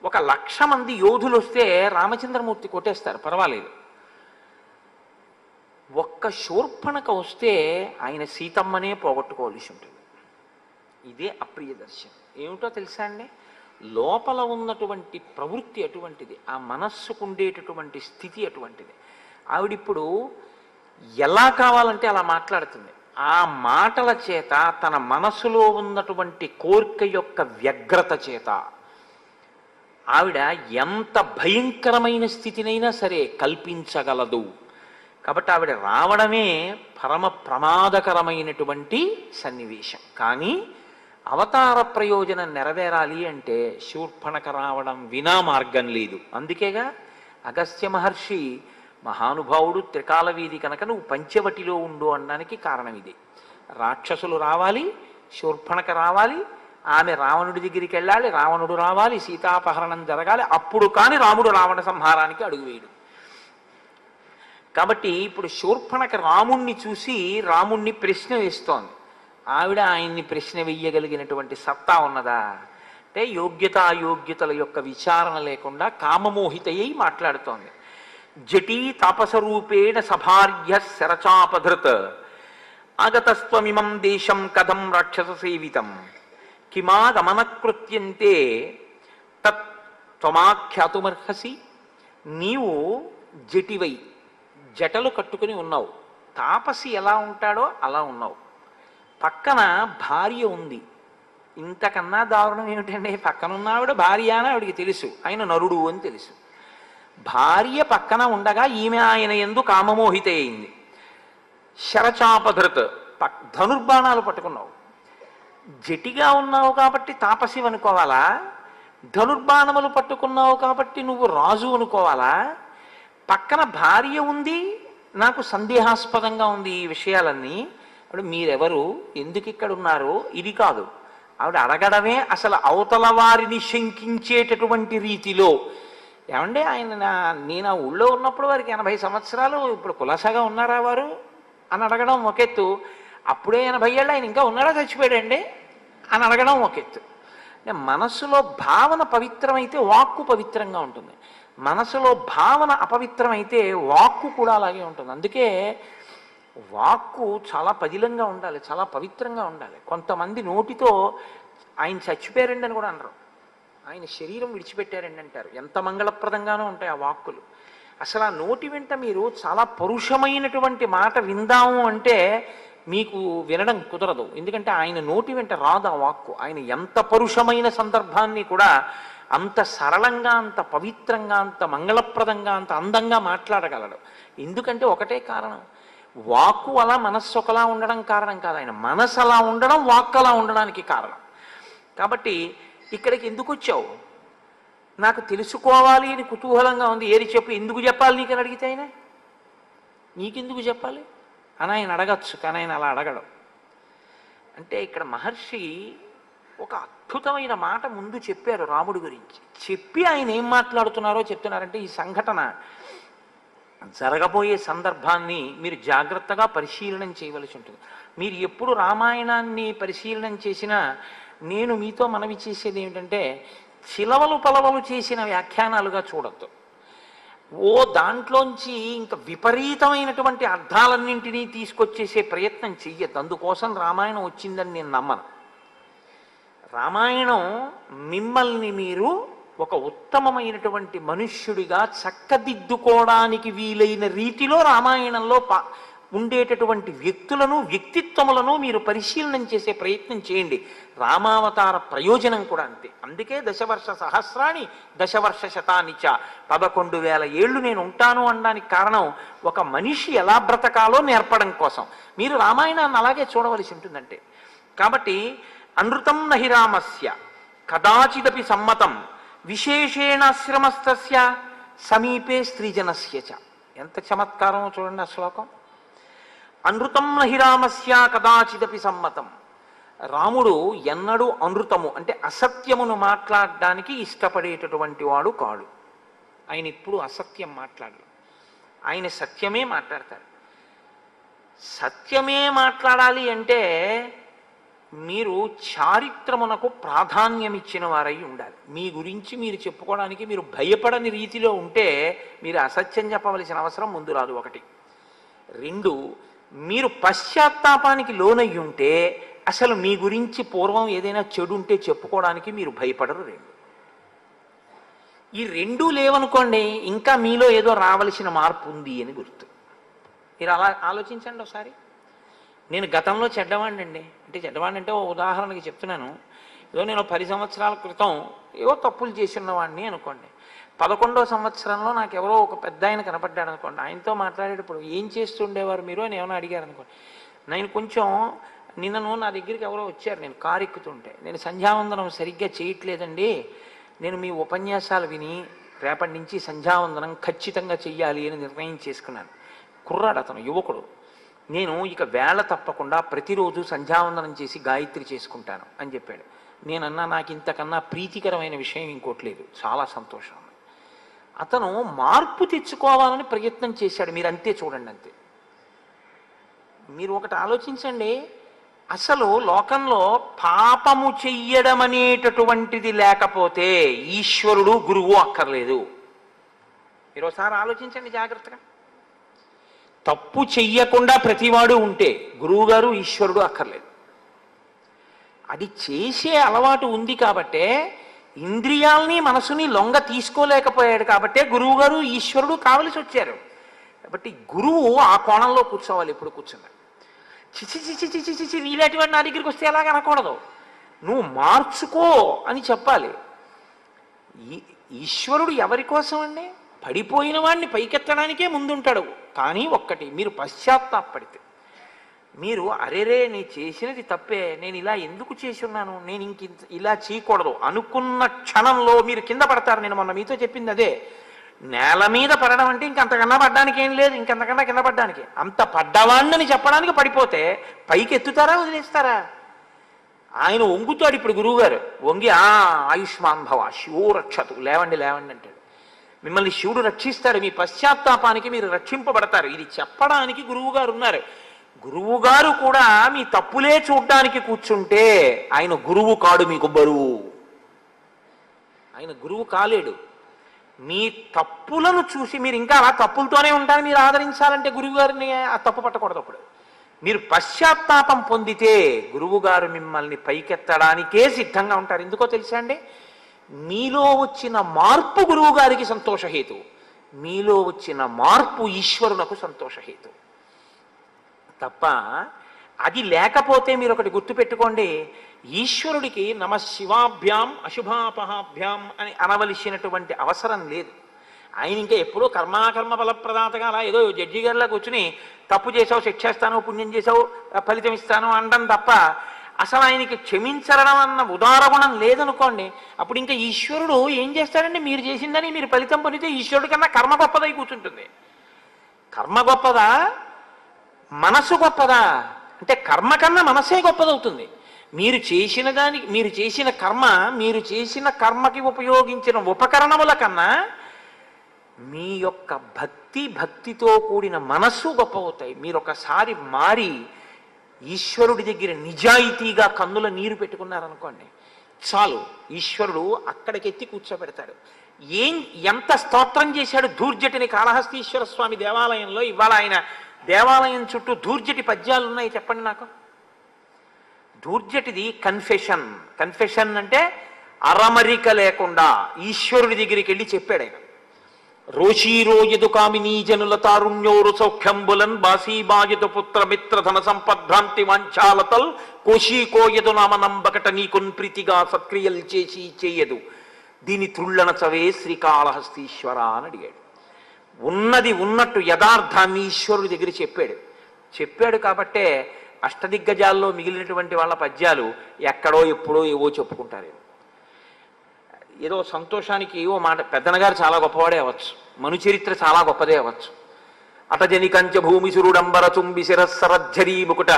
Speaker 1: 1,00,000 మంది యోధులు వస్తే రామచంద్రమూర్తి కొట్టేస్తారు, పర్వాలేదు. ఒక్క శూర్పణక వస్తే ఆయన సీతమ్మనే పోగొట్టుకోవాల్సి ఉంటుంది. ఇదే అప్రియ దర్శనం. ఏమిటో తెలుసా అండి, లోపల ఉన్నటువంటి ప్రవృత్తి అటువంటిది, ఆ మనస్సుకు ఉండేటటువంటి స్థితి అటువంటిది. ఆవిడిప్పుడు ఎలా కావాలంటే అలా మాట్లాడుతుంది. ఆ మాటల చేత తన మనసులో ఉన్నటువంటి కోరిక యొక్క వ్యగ్రత చేత ఆవిడ ఎంత భయంకరమైన స్థితినైనా సరే కల్పించగలదు. కాబట్టి ఆవిడ రావడమే పరమ ప్రమాదకరమైనటువంటి సన్నివేశం. కానీ అవతార ప్రయోజనం నెరవేరాలి అంటే శూర్పణక రావడం వినా మార్గం లేదు. అందుకేగా అగస్త్య మహర్షి మహానుభావుడు, త్రికాల వీధి కనుక నువ్వు పంచవటిలో ఉండు అనడానికి కారణం ఇది. రాక్షసులు రావాలి, శూర్పణక రావాలి, ఆమె రావణుడి దగ్గరికి వెళ్ళాలి, రావణుడు రావాలి, సీతాపహరణం జరగాలి, అప్పుడు కానీ రాముడు రావణ సంహారానికి అడుగువేయడు. కాబట్టి ఇప్పుడు శూర్పణక రాముణ్ణి చూసి రాముణ్ణి ప్రశ్న వేస్తోంది. ఆవిడ ఆయన్ని ప్రశ్న వెయ్యగలిగినటువంటి సత్తా ఉన్నదా అంటే యోగ్యత అయోగ్యతల యొక్క విచారణ లేకుండా కామమోహితయ్యి మాట్లాడుతోంది. జటీ తాపసరూపేణ సభార్య శరచాపధృత్ ఆగతస్త్వమిమం దేశం కథం రాక్షస సేవితం కిమాగమనకృత్యంతే తత్ త్వమాఖ్యాతుమర్హసి. నీవు జటివై జటలు కట్టుకుని ఉన్నావు, తాపసి ఎలా ఉంటాడో అలా ఉన్నావు, పక్కన భార్య ఉంది. ఇంతకన్నా దారుణం ఏమిటండి, పక్కనున్నావిడ భార్య అని ఆవిడికి తెలుసు, ఆయన నరుడు అని తెలుసు. భార్య పక్కన ఉండగా ఈమె ఆయన యందు కామమోహిత అయింది. శరచాపధృత్ ధనుర్బాణాలు పట్టుకున్నావు. జటిగా ఉన్నావు కాబట్టి తాపసి అనుకోవాలా, ధనుర్బాణములు పట్టుకున్నావు కాబట్టి నువ్వు రాజు అనుకోవాలా? పక్కన భార్య ఉంది, నాకు సందేహాస్పదంగా ఉంది ఈ విషయాలన్నీ. అప్పుడు మీరెవరు, ఎందుకు ఇక్కడ ఉన్నారు, ఇది కాదు ఆవిడ అడగడమే అసలు అవతల వారిని శంకించేటటువంటి రీతిలో. ఏమంటే నేను ఆ ఊళ్ళో ఉన్నప్పుడు వారికి 80 సంవత్సరాలు, ఇప్పుడు కులాసాగా ఉన్నారా వారు అని అడగడం ఒక ఎత్తు. అప్పుడే 80 ఏళ్ళు, ఆయన ఇంకా ఉన్నాడా చచ్చిపోయాడండి అని అడగడం ఒక ఎత్తు. మనస్సులో భావన పవిత్రమైతే వాక్కు పవిత్రంగా ఉంటుంది, మనసులో భావన అపవిత్రమైతే వాక్కు కూడా అలాగే ఉంటుంది. అందుకే వాక్కు చాలా పదిలంగా ఉండాలి, చాలా పవిత్రంగా ఉండాలి. కొంతమంది నోటితో ఆయన చచ్చిపోయారండి అని కూడా అనరు, ఆయన శరీరం విడిచిపెట్టారండి అంటారు. ఎంత మంగళప్రదంగానూ ఉంటాయి ఆ వాక్కులు. అసలు ఆ నోటి వెంట మీరు చాలా పరుషమైనటువంటి మాట విందాము అంటే మీకు వినడం కుదరదు. ఎందుకంటే ఆయన నోటి వెంట రాదు ఆ వాక్కు. ఆయన ఎంత పరుషమైన సందర్భాన్ని కూడా అంత సరళంగా, అంత పవిత్రంగా, అంత మంగళప్రదంగా, అంత అందంగా మాట్లాడగలడు. ఎందుకంటే ఒకటే కారణం, వాక్కు అలా మనస్సు ఒకలా ఉండడం కారణం కాదు, ఆయన మనసు అలా ఉండడం వాక్కు అలా ఉండడానికి కారణం. కాబట్టి ఇక్కడికి ఎందుకు వచ్చావు, నాకు తెలుసుకోవాలి అని కుతూహలంగా ఉంది, ఏది చెప్పు, ఎందుకు చెప్పాలి నీకని అడిగితే ఆయన నీకెందుకు చెప్పాలి అని ఆయన అడగచ్చు, కానీ ఆయన అలా అడగడం. అంటే ఇక్కడ మహర్షి ఒక అద్భుతమైన మాట ముందు చెప్పారు రాముడి గురించి. చెప్పి ఆయన ఏం మాట్లాడుతున్నారో చెప్తున్నారంటే ఈ సంఘటన జరగబోయే సందర్భాన్ని మీరు జాగ్రత్తగా పరిశీలనం చేయవలసి ఉంటుంది. మీరు ఎప్పుడు రామాయణాన్ని పరిశీలనం చేసినా నేను మీతో మనవి చేసేది ఏమిటంటే చిలవలు పలవలు చేసిన వ్యాఖ్యానాలుగా చూడద్దు. ఓ దాంట్లోంచి ఇంకా విపరీతమైనటువంటి అర్థాలన్నింటినీ తీసుకొచ్చేసే ప్రయత్నం చెయ్యద్దు. అందుకోసం రామాయణం వచ్చిందని నేను నమ్మను. రామాయణం మిమ్మల్ని మీరు ఒక ఉత్తమమైనటువంటి మనుష్యుడిగా చక్కదిద్దుకోవడానికి వీలైన రీతిలో రామాయణంలో ఉండేటటువంటి వ్యక్తులను, వ్యక్తిత్వములను మీరు పరిశీలనం చేసే ప్రయత్నం చేయండి. రామావతార ప్రయోజనం కూడా అంతే. అందుకే దశవర్ష సహస్రాన్ని దశవర్ష శతానిచ, 11,000 ఏళ్ళు నేను ఉంటాను అనడానికి కారణం ఒక మనిషి ఎలా బ్రతకాలో నేర్పడం కోసం. మీరు రామాయణాన్ని అలాగే చూడవలసి ఉంటుందంటే. కాబట్టి అనృతం నహి రామస్య కదాచిదపి సమ్మతం విశేషేణాశ్రమస్తస్య సమీపే స్త్రీజనస్య చ. ఎంత చమత్కారమో చూడండి ఆ శ్లోకం. అనృతం నహి రామస్య కదాచిదపి సమ్మతం. రాముడు ఎన్నడూ అనృతము అంటే అసత్యమును మాట్లాడడానికి ఇష్టపడేటటువంటి వాడు కాడు. ఆయన ఇప్పుడు అసత్యం మాట్లాడరు, ఆయన సత్యమే మాట్లాడతారు. సత్యమే మాట్లాడాలి అంటే మీరు చారిత్రమునకు ప్రాధాన్యం ఇచ్చిన వారై ఉండాలి. మీ గురించి మీరు చెప్పుకోవడానికి మీరు భయపడని రీతిలో ఉంటే మీరు అసత్యం చెప్పవలసిన అవసరం ముందు రాదు. ఒకటి. రెండు, మీరు పశ్చాత్తాపానికి లోనయ్యి ఉంటే అసలు మీ గురించి పూర్వం ఏదైనా చెడు ఉంటే చెప్పుకోవడానికి మీరు భయపడరు. రెండు, ఈ రెండూ లేవనుకోండి ఇంకా మీలో ఏదో రావలసిన మార్పు ఉంది అని గుర్తు. మీరు అలా ఆలోచించండి ఒకసారి. నేను గతంలో చెడ్డవాడిని అండి, అంటే చెడ్డవాడిని అంటే ఓ ఉదాహరణకి చెప్తున్నాను. ఏదో నేను 10 సంవత్సరాల క్రితం ఏవో తప్పులు చేసి ఉన్నవాడిని అనుకోండి. 11వ సంవత్సరంలో నాకు ఎవరో ఒక పెద్ద ఆయన కనపడ్డాడు అనుకోండి. ఆయనతో మాట్లాడేటప్పుడు ఏం చేస్తుండేవారు మీరు అని ఏమైనా అడిగారు అనుకోండి. నేను కొంచెం నిన్నను నా దగ్గరికి ఎవరో వచ్చారు, నేను కారు ఎక్కుతుంటే, నేను సంధ్యావందనం సరిగ్గా చేయట్లేదండి, నేను మీ ఉపన్యాసాలు విని రేపటి నుంచి సంధ్యావందనం ఖచ్చితంగా చెయ్యాలి అని నిర్ణయం చేసుకున్నాను. కుర్రాడు అతను, యువకుడు. నేను ఇక వేళ తప్పకుండా ప్రతిరోజు సంధ్యావందనం చేసి గాయత్రి చేసుకుంటాను అని చెప్పాడు. నేనన్నా నాకు ఇంతకన్నా ప్రీతికరమైన విషయం ఇంకోటి లేదు, చాలా సంతోషం. అతను మార్పు తెచ్చుకోవాలని ప్రయత్నం చేశాడు. మీరు అంతే చూడండి, అంతే. మీరు ఒకటి ఆలోచించండి, అసలు లోకంలో పాపము చెయ్యడం అనేటటువంటిది లేకపోతే ఈశ్వరుడు గురువు అక్కర్లేదు. మీరు ఒకసారి ఆలోచించండి జాగ్రత్తగా. తప్పు చెయ్యకుండా ప్రతివాడు ఉంటే గురువుగారు ఈశ్వరుడు అక్కర్లేదు. అది చేసే అలవాటు ఉంది కాబట్టే ఇంద్రియాల్ని మనసుని లొంగ తీసుకోలేకపోయాడు కాబట్టే గురువుగారు ఈశ్వరుడు కావలసి వచ్చారు. కాబట్టి గురువు ఆ కోణంలో కూర్చోవాలి. ఎప్పుడు కూర్చున్నా చిచి చిచి చిచి చిచి నీలాంటి వాడు నా దగ్గరికి వస్తే ఎలాగ అనకూడదు, నువ్వు మార్చుకో అని చెప్పాలి. ఈశ్వరుడు ఎవరి కోసం అండి? పడిపోయిన వాడిని పైకెత్తడానికే ముందుంటాడు. కానీ ఒక్కటి, మీరు పశ్చాత్తాపడితే, మీరు అరేరే నేను చేసినది తప్పే, నేను ఇలా ఎందుకు చేసి ఉన్నాను, నేను ఇంక ఇలా చేయకూడదు అనుకున్న క్షణంలో మీరు కింద పడతారు. నేను మొన్న మీతో చెప్పింది అదే. నేల మీద పడడం అంటే ఇంకంతకన్నా పడ్డానికి ఏం లేదు, ఇంకంతకన్నా కింద పడ్డానికి. అంత పడ్డవాణ్ణని చెప్పడానికి పడిపోతే పైకి ఎత్తుతారా వదిలేస్తారా? ఆయన వంగుతాడు. ఇప్పుడు గురువుగారు వంగి ఆయుష్మాన్ భవ శివో రక్షతు, లేవండి లేవండి అంటాడు. మిమ్మల్ని శివుడు రక్షిస్తాడు. మీ పశ్చాత్తాపానికి మీరు రక్షింపబడతారు. ఇది చెప్పడానికి గురువుగారు ఉన్నారు. గురువుగారు కూడా మీ తప్పులే చూడ్డానికి కూర్చుంటే ఆయన గురువు కాడు, మీకు బరువు. ఆయన గురువు కాలేడు. మీ తప్పులను చూసి మీరు ఇంకా అలా తప్పులతోనే ఉంటారు. మీరు ఆదరించాలంటే గురువుగారిని ఆ తప్పు పట్టకూడదు. అప్పుడు మీరు పశ్చాత్తాపం పొందితే గురువుగారు మిమ్మల్ని పైకెత్తడానికే సిద్ధంగా ఉంటారు. ఎందుకో తెలుసా అండి? మీలో వచ్చిన మార్పు గురువుగారికి సంతోషహేతు, మీలో వచ్చిన మార్పు ఈశ్వరునకు సంతోషహేతు తప్ప అది లేకపోతే మీరు ఒకటి గుర్తుపెట్టుకోండి, ఈశ్వరుడికి నమ శివాభ్యాం అశుభాపహాభ్యాం అని అనవలసినటువంటి అవసరం లేదు. ఆయన ఇంకా ఎప్పుడూ కర్మాకర్మ ఫలప్రదాతగా అలా ఏదో జడ్జి గారిలా కూర్చుని తప్పు చేసావు శిక్షేస్తాను, పుణ్యం చేసావు ఫలితం ఇస్తాను అనడం తప్ప అసలు ఆయనకి క్షమించడం అన్న ఉదారగుణం లేదనుకోండి. అప్పుడు ఇంకా ఈశ్వరుడు ఏం చేస్తాడంటే మీరు చేసిందని మీరు ఫలితం పొందితే ఈశ్వరుడి కన్నా కర్మ గొప్పదై కూర్చుంటుంది. కర్మ గొప్పదా మనసు గొప్పదా అంటే కర్మ కన్నా మనసే గొప్పదవుతుంది. మీరు చేసిన దానికి, మీరు చేసిన కర్మ, మీరు చేసిన కర్మకి ఉపయోగించిన ఉపకరణముల కన్నా మీ యొక్క భక్తితో కూడిన మనస్సు గొప్పవుతాయి. మీరు ఒకసారి మారి ఈశ్వరుడి దగ్గర నిజాయితీగా కన్నుల నీరు పెట్టుకున్నారనుకోండి చాలు, ఈశ్వరుడు అక్కడికెత్తి కూర్చోబెడతాడు. ఎంత స్తోత్రం చేశాడు ధూర్జటిని కాళహస్తీశ్వర స్వామి దేవాలయంలో. ఇవాళ ఆయన దేవాలయం చుట్టూ ధూర్జటి పద్యాలు ఉన్నాయి, చెప్పండి నాకు. ధూర్జటిది కన్ఫెషన్. కన్ఫెషన్ అంటే అరమరిక లేకుండా ఈశ్వరుడి దగ్గరికి వెళ్ళి చెప్పాడు ఆయన. రోషీరోయదు కామినీ జనుల తారుణ్యోరు సౌఖ్యంబులన్ బాసీబాయదు పుత్ర మిత్ర ధన సంపద్భ్రాంతి వాంఛాలతల్ కోశీకోయదు నామనంబకట నీకున్ ప్రీతిగా సత్క్రియలు చేసి చేయదు దీని త్రుళ్ళన చవే శ్రీకాళహస్తీశ్వర అని అడిగాడు. ఉన్నది ఉన్నట్టు యథార్థాన్ని ఈశ్వరుడి దగ్గర చెప్పాడు కాబట్టే అష్టదిగ్గజాల్లో మిగిలినటువంటి వాళ్ళ పద్యాలు ఎక్కడో ఎప్పుడో ఏవో చెప్పుకుంటారు. ఏదో సంతోషానికి ఏవో మాట. పెద్దనగారు చాలా గొప్పవాడే అవ్వచ్చు, మనుచరిత్ర చాలా గొప్పదే అవ్వచ్చు. అటజని కంచ భూమి సురుడంబర చుంబి శిరస్సరజ్జరీ ముకుట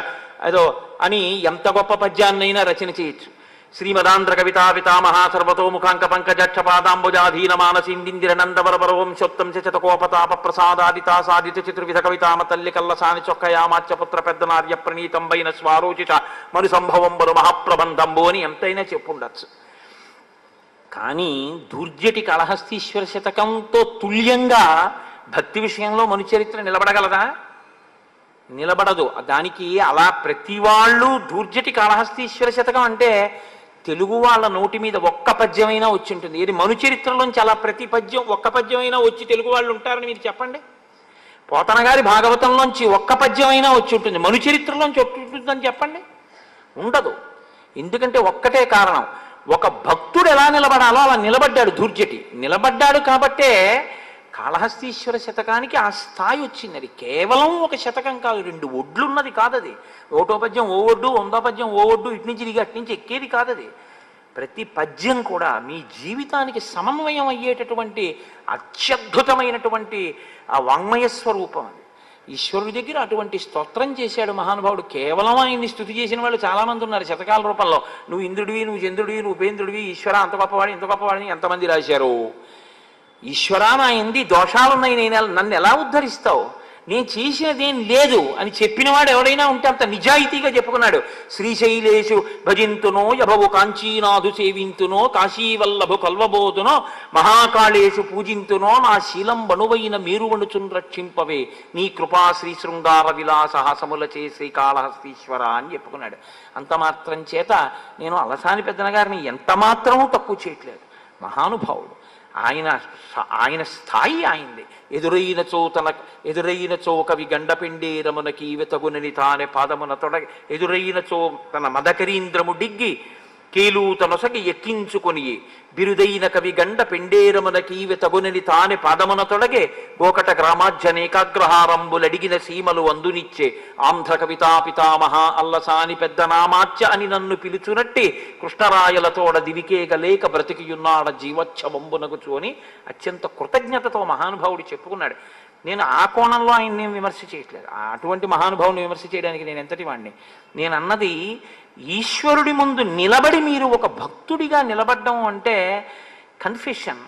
Speaker 1: ఏదో అని ఎంత గొప్ప పద్యాన్నైనా రచన చేయొచ్చు. శ్రీమదాంధ్ర కవితా పితామహా సర్వతో ముఖాంక పంకజక్ష పాదాంబుజాధీన మానసిందిందిర నందవరపరవంశోత్తం చతకోపతాప ప్రసాదాదితా సాదిత చతుర్విధ కవితామ తల్లి కల్లసాని చొక్కయామాచ్యపుత్ర పెద్ద నార్య ప్రణీతంబైన స్వారోచిత మను సంభవంబరు మహాప్రబంధంబు అని ఎంతైనా చెప్పుండొచ్చు. కానీ దుర్జటి కాళహస్తీశ్వర శతకంతో తుల్యంగా భక్తి విషయంలో మనుచరిత్ర నిలబడగలదా? నిలబడదు. దానికి అలా ప్రతి వాళ్ళు దూర్జటి కాళహస్తీశ్వర శతకం అంటే తెలుగు వాళ్ళ నోటి మీద ఒక్క పద్యమైనా వచ్చి ఉంటుంది. ఇది మను చరిత్రలోంచి అలా ప్రతి పద్యం ఒక్క పద్యమైనా వచ్చి తెలుగు వాళ్ళు ఉంటారని మీరు చెప్పండి. పోతన గారి భాగవతంలోంచి ఒక్క పద్యమైనా వచ్చి ఉంటుంది, మను చరిత్రలోంచి ఉంటుందని చెప్పండి. ఉండదు. ఎందుకంటే ఒక్కటే కారణం, ఒక భక్తుడు ఎలా నిలబడాలో అలా నిలబడ్డాడు దూర్జటి. నిలబడ్డాడు కాబట్టే కాళహస్తీశ్వర శతకానికి ఆ స్థాయి వచ్చింది. అది కేవలం ఒక శతకం కాదు, 2 ఒడ్లున్నది కాదు అది. ఒకటో పద్యం ఓ ఒడ్డు, 100వ పద్యం ఓ ఒడ్డు, ఇటు నుంచి దిగి అటు నుంచి ఎక్కేది కాదు అది. ప్రతి పద్యం కూడా మీ జీవితానికి సమన్వయం అయ్యేటటువంటి అత్యద్భుతమైనటువంటి ఆ వాంగ్మయ స్వరూపం అది. ఈశ్వరుడి దగ్గర అటువంటి స్తోత్రం చేశాడు మహానుభావుడు. కేవలం ఆయన్ని స్తుతి చేసిన వాళ్ళు చాలామంది ఉన్నారు శతకాల రూపంలో. నువ్వు ఇంద్రుడివి, నువ్వు చంద్రుడివి, నువ్వు ఉపేంద్రుడివి, ఈశ్వర అంత గొప్పవాడి ఇంత గొప్పవాడిని ఎంతమంది రాశారు. ఈశ్వరా నా ఎంది దోషాలున్నాయి, నన్ను ఎలా ఉద్ధరిస్తావు, నేను చేసినదేం లేదు అని చెప్పినవాడు ఎవడైనా ఉంటే అంత నిజాయితీగా చెప్పుకున్నాడు. శ్రీశైలేషు భజింతునో యభవు కాంచీనాథు సేవింతునో కాశీవల్లభు కల్వబోధునో మహాకాళేషు పూజింతునో నా శీలం బణువైన మీరువణుచున్ రక్షింపవే నీ కృపా శ్రీ శృంగార విలాస హాసములచే శ్రీకాళహస్తీశ్వర అని చెప్పుకున్నాడు. అంత మాత్రం చేత నేను అలసాని పెద్దన గారిని ఎంత మాత్రమూ తక్కువ చేయట్లేదు. మహానుభావుడు. ఆయన స్థాయి ఆయనది. ఎదురైన చో కవి గండపిండేరమునకి వెతగునని తానే పాదమున తొడగి ఎదురైన చో తన మదకరీంద్రము డిగ్గి కేలూతనొసగి ఎక్కించుకొని బిరుదైన కవి గండ పెండేరమునకి వెతగునని తానే పాదమున తొడగే గోకట గ్రామాజ్యనేకాగ్రహారంబులడిగిన సీమలు అందునిచ్చే ఆంధ్ర కవితా పితామహ అల్లసాని పెద్ద నామాచ్య అని నన్ను పిలుచునట్టి కృష్ణరాయలతోడ దివికేగలేక బ్రతికియున్నాడ జీవచ్ఛవంబునగుచు అని అత్యంత కృతజ్ఞతతో మహానుభావుడు చెప్పుకున్నాడు. నేను ఆ కోణంలో ఆయన్ని విమర్శ చేయట్లేదు. అటువంటి మహానుభావుని విమర్శ చేయడానికి నేను ఎంతటి వాడిని. నేను అన్నది ఈశ్వరుడి ముందు నిలబడి మీరు ఒక భక్తుడిగా నిలబడ్డం అంటే కన్ఫెషన్.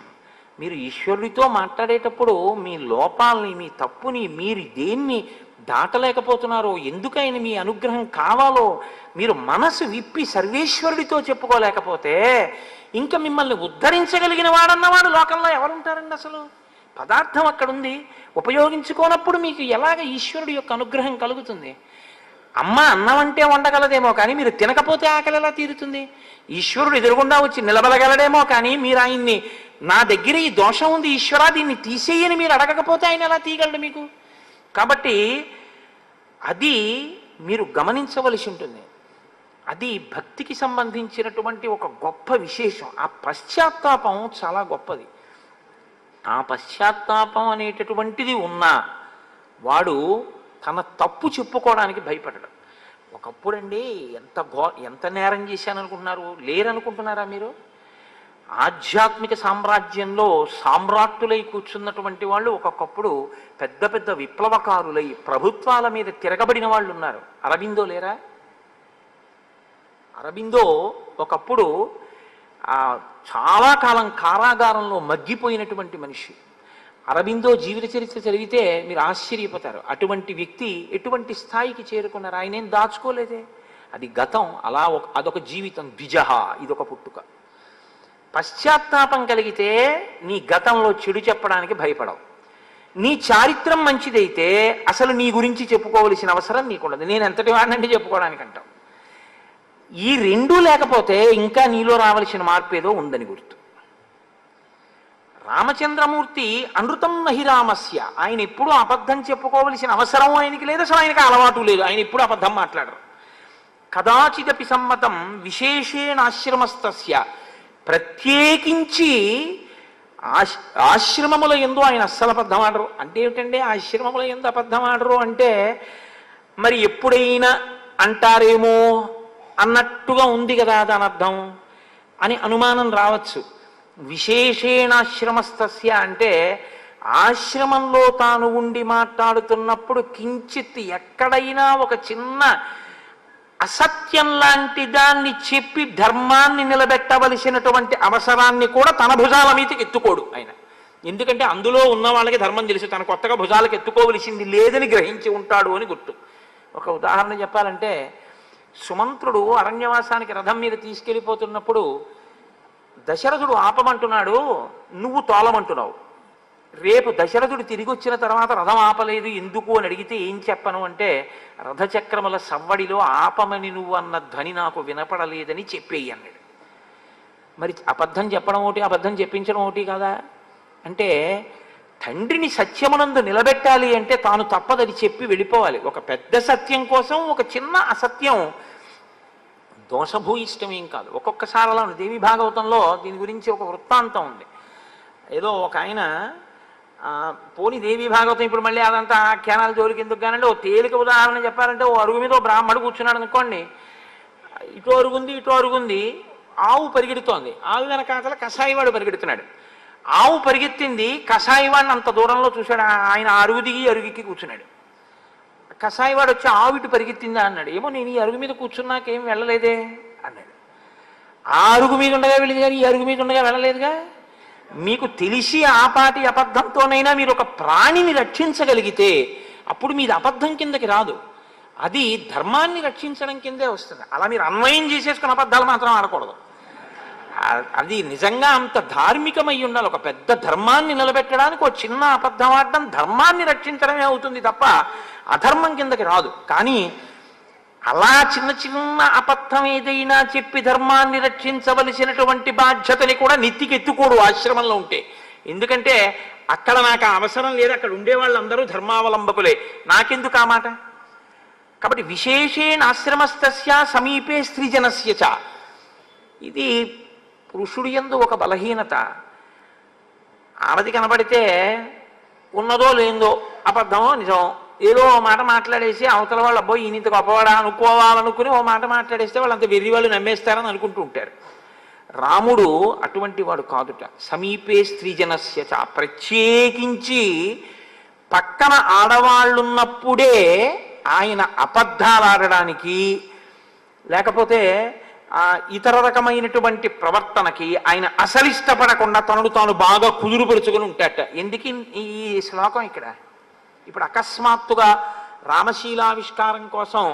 Speaker 1: మీరు ఈశ్వరుడితో మాట్లాడేటప్పుడు మీ లోపాలని, మీ తప్పుని, మీరు దేన్ని దాటలేకపోతున్నారో, ఎందుకైనా మీ అనుగ్రహం కావాలో మీరు మనసు విప్పి సర్వేశ్వరుడితో చెప్పుకోలేకపోతే ఇంకా మిమ్మల్ని ఉద్ధరించగలిగిన వాడన్నవాడు లోకంలో ఎవరుంటారండి అసలు? పదార్థం అక్కడుంది, ఉపయోగించుకోనప్పుడు మీకు ఎలాగ ఈశ్వరుడి యొక్క అనుగ్రహం కలుగుతుంది? అమ్మ అన్నం అంటే వండగలదేమో కానీ మీరు తినకపోతే ఆకలి ఎలా తీరుతుంది? ఈశ్వరుడు ఎదురుగుండా వచ్చి నిలబడగలడేమో కానీ మీరు ఆయన్ని నా దగ్గర ఈ దోషం ఉంది ఈశ్వరా దీన్ని తీసేయని మీరు అడగకపోతే ఆయన ఎలా తీయగలడు మీకు? కాబట్టి అది మీరు గమనించవలసి ఉంటుంది. అది భక్తికి సంబంధించినటువంటి ఒక గొప్ప విశేషం. ఆ పశ్చాత్తాపం చాలా గొప్పది. ఆ పశ్చాత్తాపం అనేటటువంటిది ఉన్నా వాడు తన తప్పు చెప్పుకోవడానికి భయపడడు. ఒకప్పుడండి ఎంత నేరం చేశాననుకుంటున్నారు? లేరనుకుంటున్నారా మీరు? ఆధ్యాత్మిక సామ్రాజ్యంలో సామ్రాట్టులై కూర్చున్నటువంటి వాళ్ళు ఒకప్పుడు పెద్ద పెద్ద విప్లవకారులై ప్రభుత్వాల మీద తిరగబడిన వాళ్ళు ఉన్నారు. అరబిందో లేరా? అరబిందో ఒకప్పుడు చాలా కాలం కారాగారంలో మగ్గిపోయినటువంటి మనిషి. అరబిందో జీవిత చరిత్ర చదివితే మీరు ఆశ్చర్యపోతారు. అటువంటి వ్యక్తి ఎటువంటి స్థాయికి చేరుకున్నారు? ఆయన ఏం దాచుకోలేదే. అది గతం, అలా అదొక జీవితం. ద్విజహ, ఇదొక పుట్టుక. పశ్చాత్తాపం కలిగితే నీ గతంలో చెడు చెప్పడానికి భయపడవు. నీ చారిత్రం మంచిదైతే అసలు నీ గురించి చెప్పుకోవలసిన అవసరం నీకుండదు. నేను ఎంతటి వాడినంటే చెప్పుకోవడానికి అంటావు. ఈ రెండూ లేకపోతే ఇంకా నీలో రావలసిన మార్పు ఏదో ఉందని గుర్తు. రామచంద్రమూర్తి అనృతం నహి రామస్య. ఆయన ఎప్పుడు అబద్ధం చెప్పుకోవలసిన అవసరం ఆయనకి లేదు, అసలు ఆయనకి అలవాటు లేదు. ఆయన ఎప్పుడు అబద్ధం మాట్లాడరు. కదాచిదపి సమ్మతం విశేషేణ ఆశ్రమస్తస్య. ప్రత్యేకించి ఆశ్రమముల యందు ఆయన అస్సలు అబద్ధం ఆడరు. అంటే ఏమిటండి ఆశ్రమముల యందు అబద్ధం ఆడరు అంటే? మరి ఎప్పుడైనా అంటారేమో అన్నట్టుగా ఉంది కదా దాని అర్థం అని అనుమానం రావచ్చు. విశేషేణాశ్రమస్తస్య అంటే ఆశ్రమంలో తాను ఉండి మాట్లాడుతున్నప్పుడు కించిత్ ఎక్కడైనా ఒక చిన్న అసత్యం లాంటి దాన్ని చెప్పి ధర్మాన్ని నిలబెట్టవలసినటువంటి అవసరాన్ని కూడా తన భుజాల మీదకి ఎత్తుకోడు ఆయన. ఎందుకంటే అందులో ఉన్న వాళ్ళకి ధర్మం తెలుసు, తన కొత్తగా భుజాలకు ఎత్తుకోవలసింది లేదని గ్రహించి ఉంటాడు అని గుర్తు. ఒక ఉదాహరణ చెప్పాలంటే, సుమంత్రుడు అరణ్యవాసానికి రథం మీద తీసుకెళ్ళిపోతున్నప్పుడు దశరథుడు ఆపమంటున్నాడు, నువ్వు తోలమంటున్నావు. రేపు దశరథుడు తిరిగి వచ్చిన తర్వాత రథం ఆపలేదు ఎందుకు అని అడిగితే ఏం చెప్పను అంటే, రథచక్రముల సవ్వడిలో ఆపమని నువ్వు అన్న ధ్వని నాకు వినపడలేదని చెప్పేయి అన్నాడు. మరి అబద్ధం చెప్పడం ఒకటి, అబద్ధం చెప్పించడం ఒకటి కదా. అంటే తండ్రిని సత్యమునందు నిలబెట్టాలి అంటే తాను తప్పదని చెప్పి వెళ్ళిపోవాలి. ఒక పెద్ద సత్యం కోసం ఒక చిన్న అసత్యం దోషభూయిష్టమేం కాదు. ఒక్కొక్కసారి అలా దేవి భాగవతంలో దీని గురించి ఒక వృత్తాంతం ఉంది. ఏదో ఒక ఆయన పోని దేవి భాగవతం ఇప్పుడు మళ్ళీ అదంతా ఆఖ్యానాలు జోలికి ఎందుకు కానండి, ఓ తేలిక ఉదాహరణ చెప్పారంటే, ఓ అరుగు మీద ఓ బ్రాహ్మడు కూర్చున్నాడు అనుకోండి, ఇటు అరుగుంది ఇటు అరుగుంది, ఆవు పరిగెడుతోంది, ఆవు వెనకాతల కషాయివాడు పరిగెడుతున్నాడు. ఆవు పరిగెత్తింది, కషాయివాడిని అంత దూరంలో చూశాడు. ఆయన అరుగు దిగి అరుగుకి కూర్చున్నాడు. కషాయివాడు వచ్చి ఆవు ఇటు పరిగెత్తిందా అన్నాడు. ఏమో నేను ఈ అరుగు మీద కూర్చున్నాకేం వెళ్ళలేదే అన్నాడు. ఆ అరుగు మీద ఉండగా వెళ్ళింది కానీ ఈ అరుగు మీద ఉండగా వెళ్ళలేదుగా. మీకు తెలిసి ఆపాటి అబద్ధంతోనైనా మీరు ఒక ప్రాణిని రక్షించగలిగితే అప్పుడు మీది అబద్ధం కిందకి రాదు, అది ధర్మాన్ని రక్షించడం కిందే వస్తుంది. అలా మీరు అన్వయం చేసేసుకున్న అబద్ధాలు మాత్రం ఆడకూడదు. అది నిజంగా అంత ధార్మికమై ఉండాలి. ఒక పెద్ద ధర్మాన్ని నిలబెట్టడానికి ఒక చిన్న అబద్ధం ఆడడం ధర్మాన్ని రక్షించడమే అవుతుంది తప్ప అధర్మం కిందకి రాదు. కానీ అలా చిన్న చిన్న అబద్ధం ఏదైనా చెప్పి ధర్మాన్ని రక్షించవలసినటువంటి బాధ్యతని కూడా నెత్తికెత్తుకోడు ఆశ్రమంలో ఉంటే. ఎందుకంటే అక్కడ నాకు అవసరం లేదు, అక్కడ ఉండే వాళ్ళందరూ ధర్మావలంబకులే, నాకెందుకు ఆ మాట. కాబట్టి విశేషేణ ఆశ్రమస్తస్య సమీపే స్త్రీజనస్య చ, ఇది పురుషుడి యందు ఒక బలహీనత. ఆడది కనబడితే ఉన్నదో లేదో, అబద్ధమో నిజమో, ఏదో ఓ మాట మాట్లాడేసి అవతల వాళ్ళు అబ్బో ఈయనంత గొప్పవాడా అనుకోవాలనుకుని ఓ మాట మాట్లాడేస్తే వాళ్ళంత వెర్రి వాళ్ళు నమ్మేస్తారని అనుకుంటూ ఉంటారు. రాముడు అటువంటి వాడు కాదుట. సమీపే స్త్రీజనస్య చ, ప్రత్యేకించి పక్కన ఆడవాళ్ళున్నప్పుడే ఆయన అబద్ధాలు ఆడడానికి లేకపోతే ఇతర రకమైనటువంటి ప్రవర్తనకి ఆయన అసలు ఇష్టపడకుండా తనను తాను బాగా కుదురుపరుచుకుని ఉంటాట. ఎందుకు ఈ శ్లోకం ఇక్కడ? ఇప్పుడు అకస్మాత్తుగా రామశీలావిష్కారం కోసం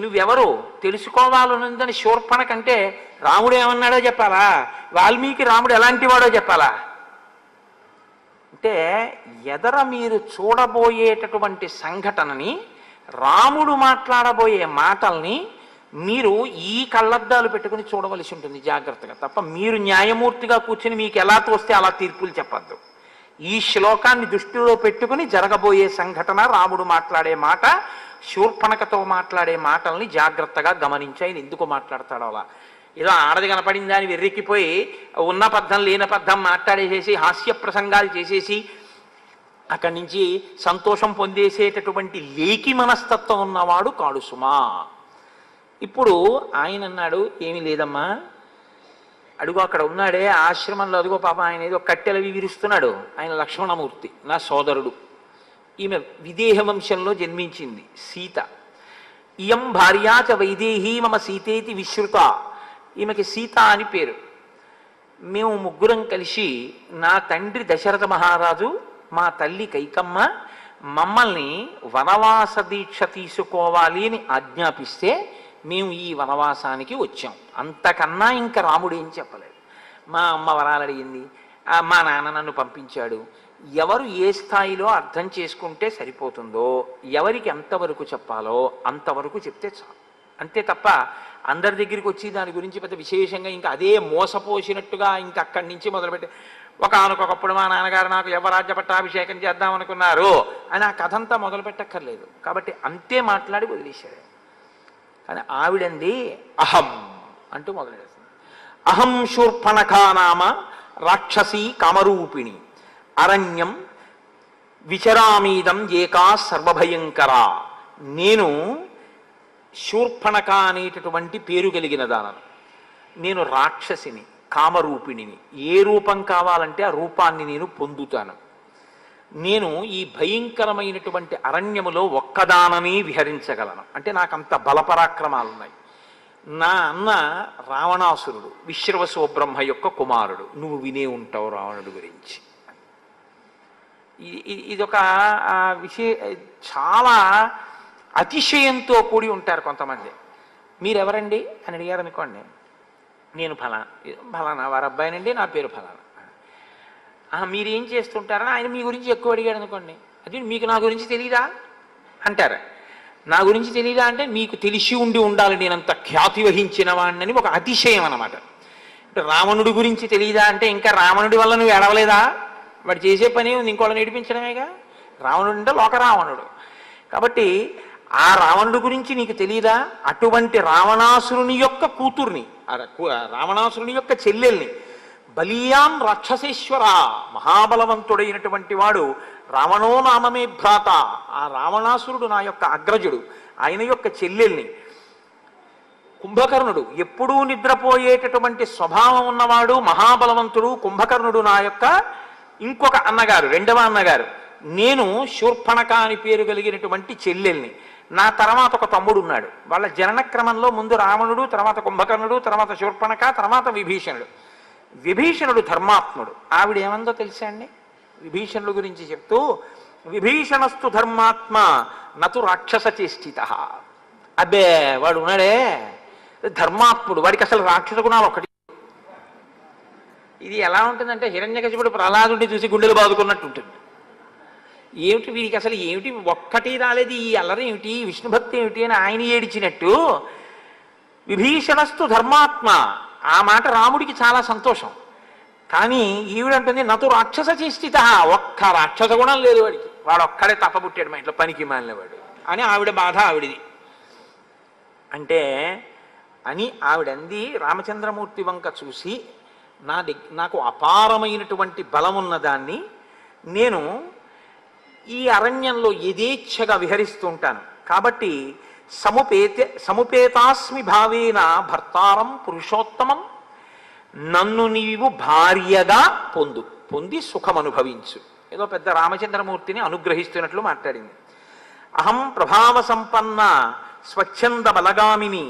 Speaker 1: నువ్వెవరు తెలుసుకోవాలనుందని శూర్పణ కంటే రాముడు ఏమన్నాడో చెప్పాలా, వాల్మీకి రాముడు ఎలాంటి వాడో చెప్పాలా? అంటే ఎదర మీరు చూడబోయేటటువంటి సంఘటనని, రాముడు మాట్లాడబోయే మాటల్ని మీరు ఈ కళ్ళద్దాలు పెట్టుకుని చూడవలసి ఉంటుంది జాగ్రత్తగా. తప్ప మీరు న్యాయమూర్తిగా కూర్చుని మీకు ఎలా తోస్తే అలా తీర్పులు చెప్పద్దు. ఈ శ్లోకాన్ని దృష్టిలో పెట్టుకుని జరగబోయే సంఘటన, రాముడు మాట్లాడే మాట, శూర్పణకతో మాట్లాడే మాటల్ని జాగ్రత్తగా గమనించి ఆయన ఎందుకు మాట్లాడతాడో అలా. ఏదో ఆడది కనపడింది అని వెర్రెక్కిపోయి ఉన్న పద్ధం లేని పద్ధం మాట్లాడేసేసి హాస్య ప్రసంగాలు చేసేసి అక్కడి నుంచి సంతోషం పొందేసేటటువంటి లేకి మనస్తత్వం ఉన్నవాడు కాడు సుమా. ఇప్పుడు ఆయన అన్నాడు, ఏమీ లేదమ్మా, అడుగు అక్కడ ఉన్నాడే ఆశ్రమంలో, అదిగో పాప ఆయన ఏదో కట్టెలవి విరుస్తున్నాడు, ఆయన లక్ష్మణమూర్తి నా సోదరుడు. ఈమె విదేహ వంశంలో జన్మించింది సీత. ఇయం భార్యాచ వైదేహీ మమ సీతేతి విశ్రుత, ఈమెకి సీత అని పేరు. మేము ముగ్గురం కలిసి నా తండ్రి దశరథ మహారాజు, మా తల్లి కైకమ్మ మమ్మల్ని వనవాస దీక్ష తీసుకోవాలి అని ఆజ్ఞాపిస్తే మేము ఈ వనవాసానికి వచ్చాం. అంతకన్నా ఇంకా రాముడు ఏం చెప్పలేదు. మా అమ్మ వరాలు అడిగింది, మా నాన్న నన్ను పంపించాడు. ఎవరు ఏ స్థాయిలో అర్థం చేసుకుంటే సరిపోతుందో, ఎవరికి ఎంతవరకు చెప్పాలో అంతవరకు చెప్తే చాలు. అంతే తప్ప అందరి దగ్గరికి వచ్చి దాని గురించి పెద్ద విశేషంగా ఇంకా అదే మోసపోసినట్టుగా ఇంకా అక్కడి నుంచి మొదలుపెట్టి ఒకనకొకప్పుడు మా నాన్నగారు నాకు యవరాజ్య పట్టాభిషేకం చేద్దామనుకున్నారు అని ఆ కథంతా మొదలు పెట్టక్కర్లేదు. కాబట్టి అంతే మాట్లాడి వదిలేశాడు. కానీ ఆవిడంది అహం అంటూ మొదలెడుతుంది. అహం శూర్పణఖా నామ రాక్షసీ కామరూపిణి అరణ్యం విచరామీదం ఏకా సర్వభయంకర. నేను శూర్పణఖ అనేటటువంటి పేరు కలిగిన దానను. నేను రాక్షసిని, కామరూపిణిని. ఏ రూపం కావాలంటే ఆ రూపాన్ని నేను పొందుతాను. నేను ఈ భయంకరమైనటువంటి అరణ్యములో ఒక్కదానని విహరించగలను. అంటే నాకంత బలపరాక్రమాలున్నాయి. నా అన్న రావణాసురుడు విశ్రవసోబ్రహ్మ యొక్క కుమారుడు. నువ్వు వినే ఉంటావు రావణుడు గురించి. ఇదొక చాలా అతిశయంతో కూడి ఉంటారు కొంతమంది. మీరెవరండి అని అడిగారు అనుకోండి, నేను ఫలానా వారి అబ్బాయినండి, నా పేరు ఫలానా. మీరేం చేస్తుంటారని ఆయన మీ గురించి ఎక్కువ అడిగాడు అనుకోండి, అది మీకు నా గురించి తెలీదా అంటారు. నా గురించి తెలీదా అంటే మీకు తెలిసి ఉండాలి నేనంత ఖ్యాతి వహించిన వాడిని ఒక అతిశయం అన్నమాట. రావణుడి గురించి తెలీదా అంటే ఇంకా రావణుడి వల్ల నువ్వు ఎడవలేదా, వాడు చేసే పని ఉంది ఇంకోళ్ళని నడిపించడమేగా. రావణుడు అంటే లోకరావణుడు. కాబట్టి ఆ రావణుడి గురించి నీకు తెలీదా, అటువంటి రావణాసురుని యొక్క కూతుర్ని, రావణాసురుని యొక్క చెల్లెల్ని, బలియాం రాక్షసేశ్వర, మహాబలవంతుడైనటువంటి వాడు, రావణో నామమే భ్రాత, ఆ రావణాసురుడు నా యొక్క అగ్రజుడు, ఆయన యొక్క చెల్లెల్ని, కుంభకర్ణుడు ఎప్పుడూ నిద్రపోయేటటువంటి స్వభావం ఉన్నవాడు, మహాబలవంతుడు కుంభకర్ణుడు నా యొక్క ఇంకొక అన్నగారు, రెండవ అన్నగారు. నేను శూర్పణఖ అని పేరు కలిగినటువంటి చెల్లెల్ని. నా తర్వాత ఒక తమ్ముడు ఉన్నాడు. వాళ్ళ జనన క్రమంలో ముందు రావణుడు, తర్వాత కుంభకర్ణుడు, తర్వాత శూర్పణఖ, తర్వాత విభీషణుడు. విభీషణుడు ధర్మాత్ముడు. ఆవిడ ఏమందో తెలుసా అండి విభీషణుడు గురించి చెప్తూ, విభీషణస్తు ధర్మాత్మ నతు రాక్షస చేష్టిత. అబ్బే వాడు ఉన్నాడే ధర్మాత్ముడు, వాడికి అసలు రాక్షస గుణాలు ఒకటి. ఇది ఎలా ఉంటుందంటే హిరణ్యకశిపుడు ప్రహ్లాదుడిని చూసి గుండెలు బాదుకున్నట్టు ఉంటుంది. ఏమిటి వీడికి అసలు ఏమిటి ఒక్కటి రాలేదు, ఈ అల్లరి ఏమిటి, విష్ణుభక్తి ఏమిటి అని ఆయన ఏడిచినట్టు విభీషణస్తు ధర్మాత్మ. ఆ మాట రాముడికి చాలా సంతోషం. కానీ ఈవిడంటుంది నతు రాక్షస చేష్టిత, ఒక్క రాక్షస గుణం లేదు వాడికి, వాడు ఒక్కడే తప్పబుట్టాడు మా ఇంట్లో పనికి మాలినవాడు అని ఆవిడ బాధ ఆవిడిది. అంటే అని ఆవిడంది. రామచంద్రమూర్తి వంక చూసి నాకు అపారమైనటువంటి బలం ఉన్నదాన్ని, నేను ఈ అరణ్యంలో యథేచ్ఛగా విహరిస్తూ ఉంటాను కాబట్టి సముపేతాస్మి భావేన భర్తారం పురుషోత్తమం, నన్ను నీవు భార్యగా పొంది సుఖం అనుభవించు. ఏదో పెద్ద రామచంద్రమూర్తిని అనుగ్రహిస్తున్నట్లు మాట్లాడింది. అహం ప్రభావ సంపన్న స్వచ్ఛంద బలగామిని,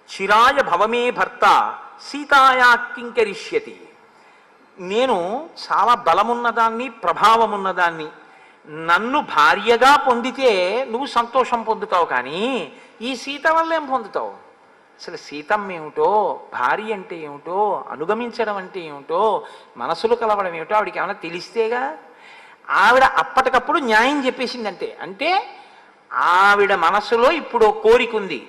Speaker 1: చిరాయ భవమే భర్త సీతాయా కింకరిష్యతి. నేను చాలా బలమున్నదాన్ని, ప్రభావం ఉన్నదాన్ని, నన్ను భార్యగా పొందితే నువ్వు సంతోషం పొందుతావు, కానీ ఈ సీత వల్ల ఏం పొందుతావు? అసలు సీతమ్మ ఏమిటో, భార్య అంటే ఏమిటో, అనుగమించడం అంటే ఏమిటో, మనసులు కలవడం ఏమిటో ఆవిడికి ఏమైనా తెలిస్తేగా. ఆవిడ అప్పటికప్పుడు న్యాయం చెప్పేసిందంటే, అంటే ఆవిడ మనసులో ఇప్పుడు కోరిక ఉంది,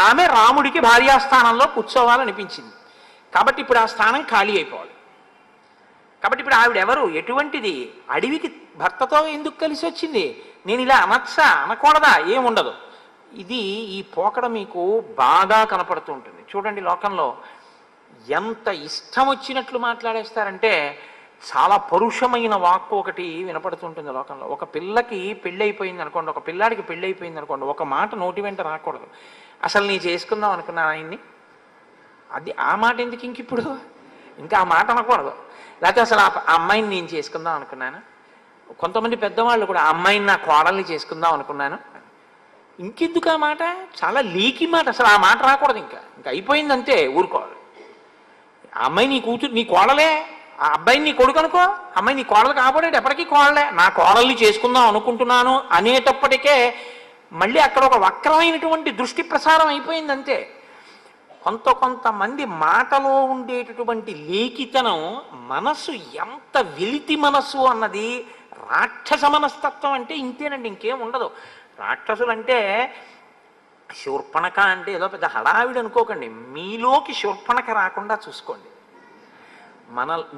Speaker 1: ఆమె రాముడికి భార్యాస్థానంలో కూర్చోవాలనిపించింది. కాబట్టి ఇప్పుడు ఆ స్థానం ఖాళీ అయిపోవాలి. కాబట్టి ఇప్పుడు ఆవిడ ఎవరు, ఎటువంటిది, అడవికి భర్తతో ఎందుకు కలిసి వచ్చింది, నేను ఇలా అనొచ్చా అనకూడదా, ఏముండదు. ఇది ఈ పోకడ మీకు బాగా కనపడుతూ ఉంటుంది. చూడండి లోకంలో ఎంత ఇష్టం వచ్చినట్లు మాట్లాడేస్తారంటే, చాలా పరుషమైన వాక్కు ఒకటి వినపడుతుంటుంది లోకంలో. ఒక పిల్లకి పెళ్ళి అయిపోయింది అనుకోండి, ఒక పిల్లాడికి పెళ్ళి అయిపోయింది అనుకోండి, ఒక మాట నోటి వెంట రాకూడదు, అసలు నీ చేసుకుందాం అనుకున్నా ఆయన్ని, అది ఆ మాట ఎందుకు ఇంక ఇప్పుడు ఇంకా ఆ మాట అనకూడదు. లేకపోతే అసలు ఆ అమ్మాయిని నేను చేసుకుందాం అనుకున్నాను. కొంతమంది పెద్దవాళ్ళు కూడా ఆ అమ్మాయిని నా కోడల్ని చేసుకుందాం అనుకున్నాను. ఇంకెందుకు ఆ మాట, చాలా లీకి మాట, అసలు ఆ మాట రాకూడదు. ఇంకా అయిపోయింది అంతే, ఊరుకోవాలి. ఆ అమ్మాయి నీ కూతురు, నీ కోడలే, ఆ అబ్బాయిని నీ కొడుకు అనుకో, అమ్మాయి నీ కోడలు కాబోడేది ఎప్పటికీ కోడలే, నా కోడల్ని చేసుకుందాం అనుకుంటున్నాను అనేటప్పటికే మళ్ళీ అక్కడ ఒక వక్రమైనటువంటి దృష్టి ప్రసారం అయిపోయింది అంతే. కొంతమంది మాటలో ఉండేటటువంటి లేఖితనం, మనస్సు ఎంత వెలితి మనస్సు అన్నది, రాక్షస మనస్తత్వం అంటే ఇంతేనండి, ఇంకేం ఉండదు. రాక్షసులంటే శూర్పణఖ అంటే ఏదో పెద్ద హడావిడి అనుకోకండి, మీలోకి శూర్పణఖ రాకుండా చూసుకోండి.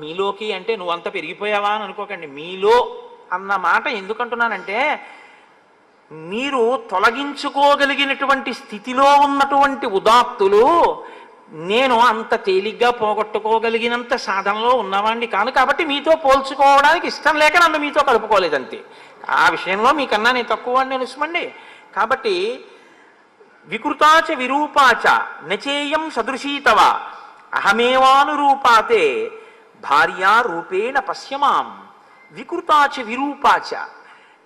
Speaker 1: మీలోకి అంటే నువ్వంత పెరిగిపోయావా అని అనుకోకండి. మీలో అన్న మాట ఎందుకంటున్నానంటే, మీరు తొలగించుకోగలిగినటువంటి స్థితిలో ఉన్నటువంటి ఉదాత్తులు నేను అంత తేలిగ్గా పోగొట్టుకోగలిగినంత సాధనలో ఉన్నవాడిని కాను, కాబట్టి మీతో పోల్చుకోవడానికి ఇష్టం లేక నన్ను మీతో కలుపుకోలేదంతే. ఆ విషయంలో మీకన్నా నేను తక్కువ అని తెలుసుమండి. కాబట్టి వికృతాచ విరూపాచ నచేయం సదృశీతవ అహమేవానురూపాతే భార్యా రూపేణ పశ్యమాం. వికృతాచ విరూపాచ,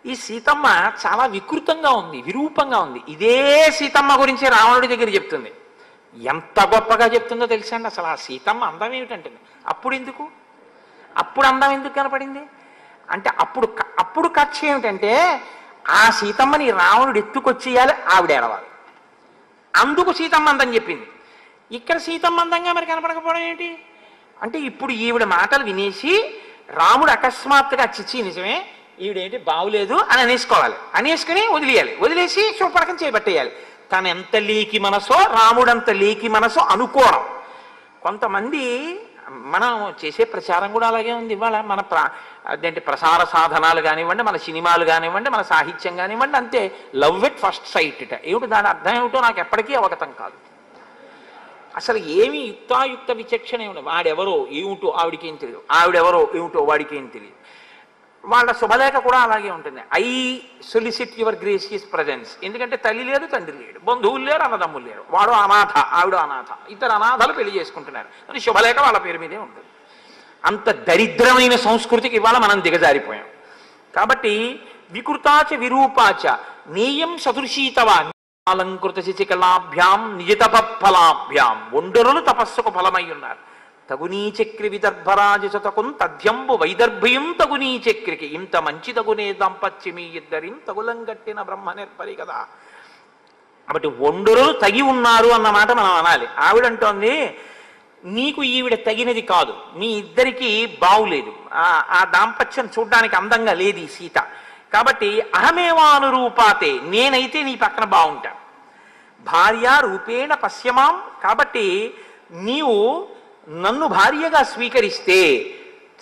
Speaker 1: ఈ సీతమ్మ చాలా వికృతంగా ఉంది, విరూపంగా ఉంది. ఇదే సీతమ్మ గురించి రావణుడి దగ్గర చెప్తుంది. ఎంత గొప్పగా చెప్తుందో తెలుసా అండి. అసలు ఆ సీతమ్మ అందం ఏమిటంటే, అప్పుడు అందం ఎందుకు కనపడింది అంటే, అప్పుడు కక్ష ఏమిటంటే, ఆ సీతమ్మని రావణుడు ఎత్తుకొచ్చేయాలి, ఆవిడ ఏడవాలి, అందుకు సీతమ్మ అందం చెప్పింది. ఇక్కడ సీతమ్మ అందంగా మరి కనపడకపోవడం ఏంటి అంటే, ఇప్పుడు ఈవిడ మాటలు వినేసి రాముడు అకస్మాత్తుగా చిచ్చి నిజమే ఈవిడేంటి బాగులేదు అని అనేసుకోవాలి, అనేసుకుని వదిలేయాలి, వదిలేసి శూర్పణఖని చేపట్టేయాలి. తను ఎంత లేకి మనసో రాముడంత లేకి మనసో అనుకోవడం. కొంతమంది మనం చేసే ప్రచారం కూడా అలాగే ఉంది ఇవాళ. మన అదేంటి ప్రసార సాధనాలు కానివ్వండి, మన సినిమాలు కానివ్వండి, మన సాహిత్యం కానివ్వండి, అంతే లవ్ ఎట్ ఫస్ట్ సైట్ ఇట. ఏమిటి దాని అర్థం ఏమిటో నాకు ఎప్పటికీ అవగతం కాదు. అసలు ఏమి యుక్తాయుక్త విచక్షణ ఏమిటి? వాడెవరో ఏమిటో ఆవిడికేం తెలియదు, ఆవిడెవరో ఏమిటో వాడికేం తెలియదు. వాళ్ళ శుభలేఖ కూడా అలాగే ఉంటుంది. I solicit your gracious presence. ఎందుకంటే తల్లి లేదు, తండ్రి లేడు, బంధువులు లేరు, అన్నదమ్ములు లేరు, వాడు అనాథ, ఆవిడ అనాథ, ఇద్దరు అనాథలు పెళ్లి చేసుకుంటున్నారు అని శుభలేఖ వాళ్ళ పేరు మీదే ఉంటుంది. అంత దరిద్రమైన సంస్కృతికి ఇవాళ మనం దిగజారిపోయాం. కాబట్టి వికృతాచ విరూపాచ నేయం సదృశీతవా అలంకృత శిశికలాభ్యాం నిజితప ఫలాభ్యాం. ఒండరులు తపస్సుకు ఫలమై ఉన్నారు. తగునీ చక్రి విదర్భరాజసతకున్ తథ్యంబు వైదర్భయం తగునీ చక్రికి ఇంత మంచి తగునే దాంపత్యమి ఇద్దరిం తగులంగట్టిన బ్రహ్మ నేర్పరి కదా. కాబట్టి ఒండరులు తగి ఉన్నారు అన్నమాట మనం అనాలి. ఆవిడంటోంది నీకు ఈవిడ తగినది కాదు, మీ ఇద్దరికి బావులేదు, ఆ దాంపత్యం చూడ్డానికి అందంగా లేదు ఈ సీత. కాబట్టి అహమేవానురూపాతే, నేనైతే నీ పక్కన బాగుంటా. భార్య రూపేణ పశ్యమాం, కాబట్టి నీవు నన్ను భార్యగా స్వీకరిస్తే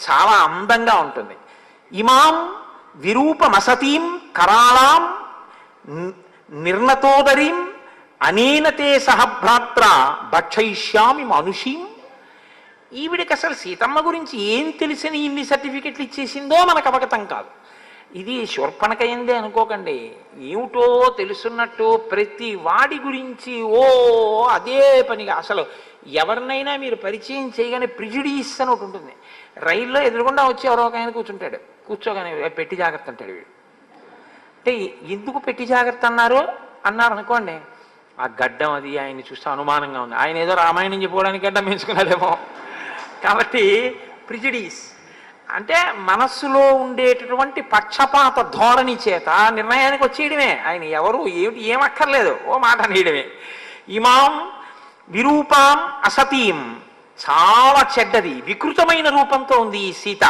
Speaker 1: చాలా అందంగా ఉంటుంది. ఇమాం విరూపమసతీం కరాళాం నిర్ణతోదరీం అనేనతే సహభ్రాత్ర భక్షయిష్యామి మనుషీం. ఈవిడికి అసలు సీతమ్మ గురించి ఏం తెలిసిన ఇన్ని సర్టిఫికెట్లు ఇచ్చేసిందో మనకు అవగతం కాదు. ఇది శూర్పణఖ అయిందే అనుకోకండి. ఏమిటో తెలుసున్నట్టు ప్రతి వాడి గురించి అదే పనిగా అసలు ఎవరినైనా మీరు పరిచయం చేయగానే ప్రిజుడీస్ అని ఒకటి ఉంటుంది. రైల్లో ఎదురుగుండా వచ్చి ఎవరో ఒక ఆయన కూర్చుంటాడు, కూర్చోగానే పెట్టి జాగ్రత్త అంటాడు వీడు. అంటే ఎందుకు పెట్టి జాగ్రత్త అన్నారు అనుకోండి, ఆ గడ్డం అది ఆయన్ని చూస్తే అనుమానంగా ఉంది, ఆయన ఏదో రామాయణం చెప్పుకోవడానికి గడ్డం పెంచుకున్నాడేమో. కాబట్టి ప్రిజుడీస్ అంటే మనస్సులో ఉండేటటువంటి పక్షపాత ధోరణి చేత నిర్ణయానికి వచ్చేయడమే. ఆయన ఎవరు ఏమిటి ఏమక్కర్లేదు, ఓ మాట అనేయడమే. ఇమాం విరూపాం అసతీం, చాలా చెడ్డది వికృతమైన రూపంతో ఉంది ఈ సీత.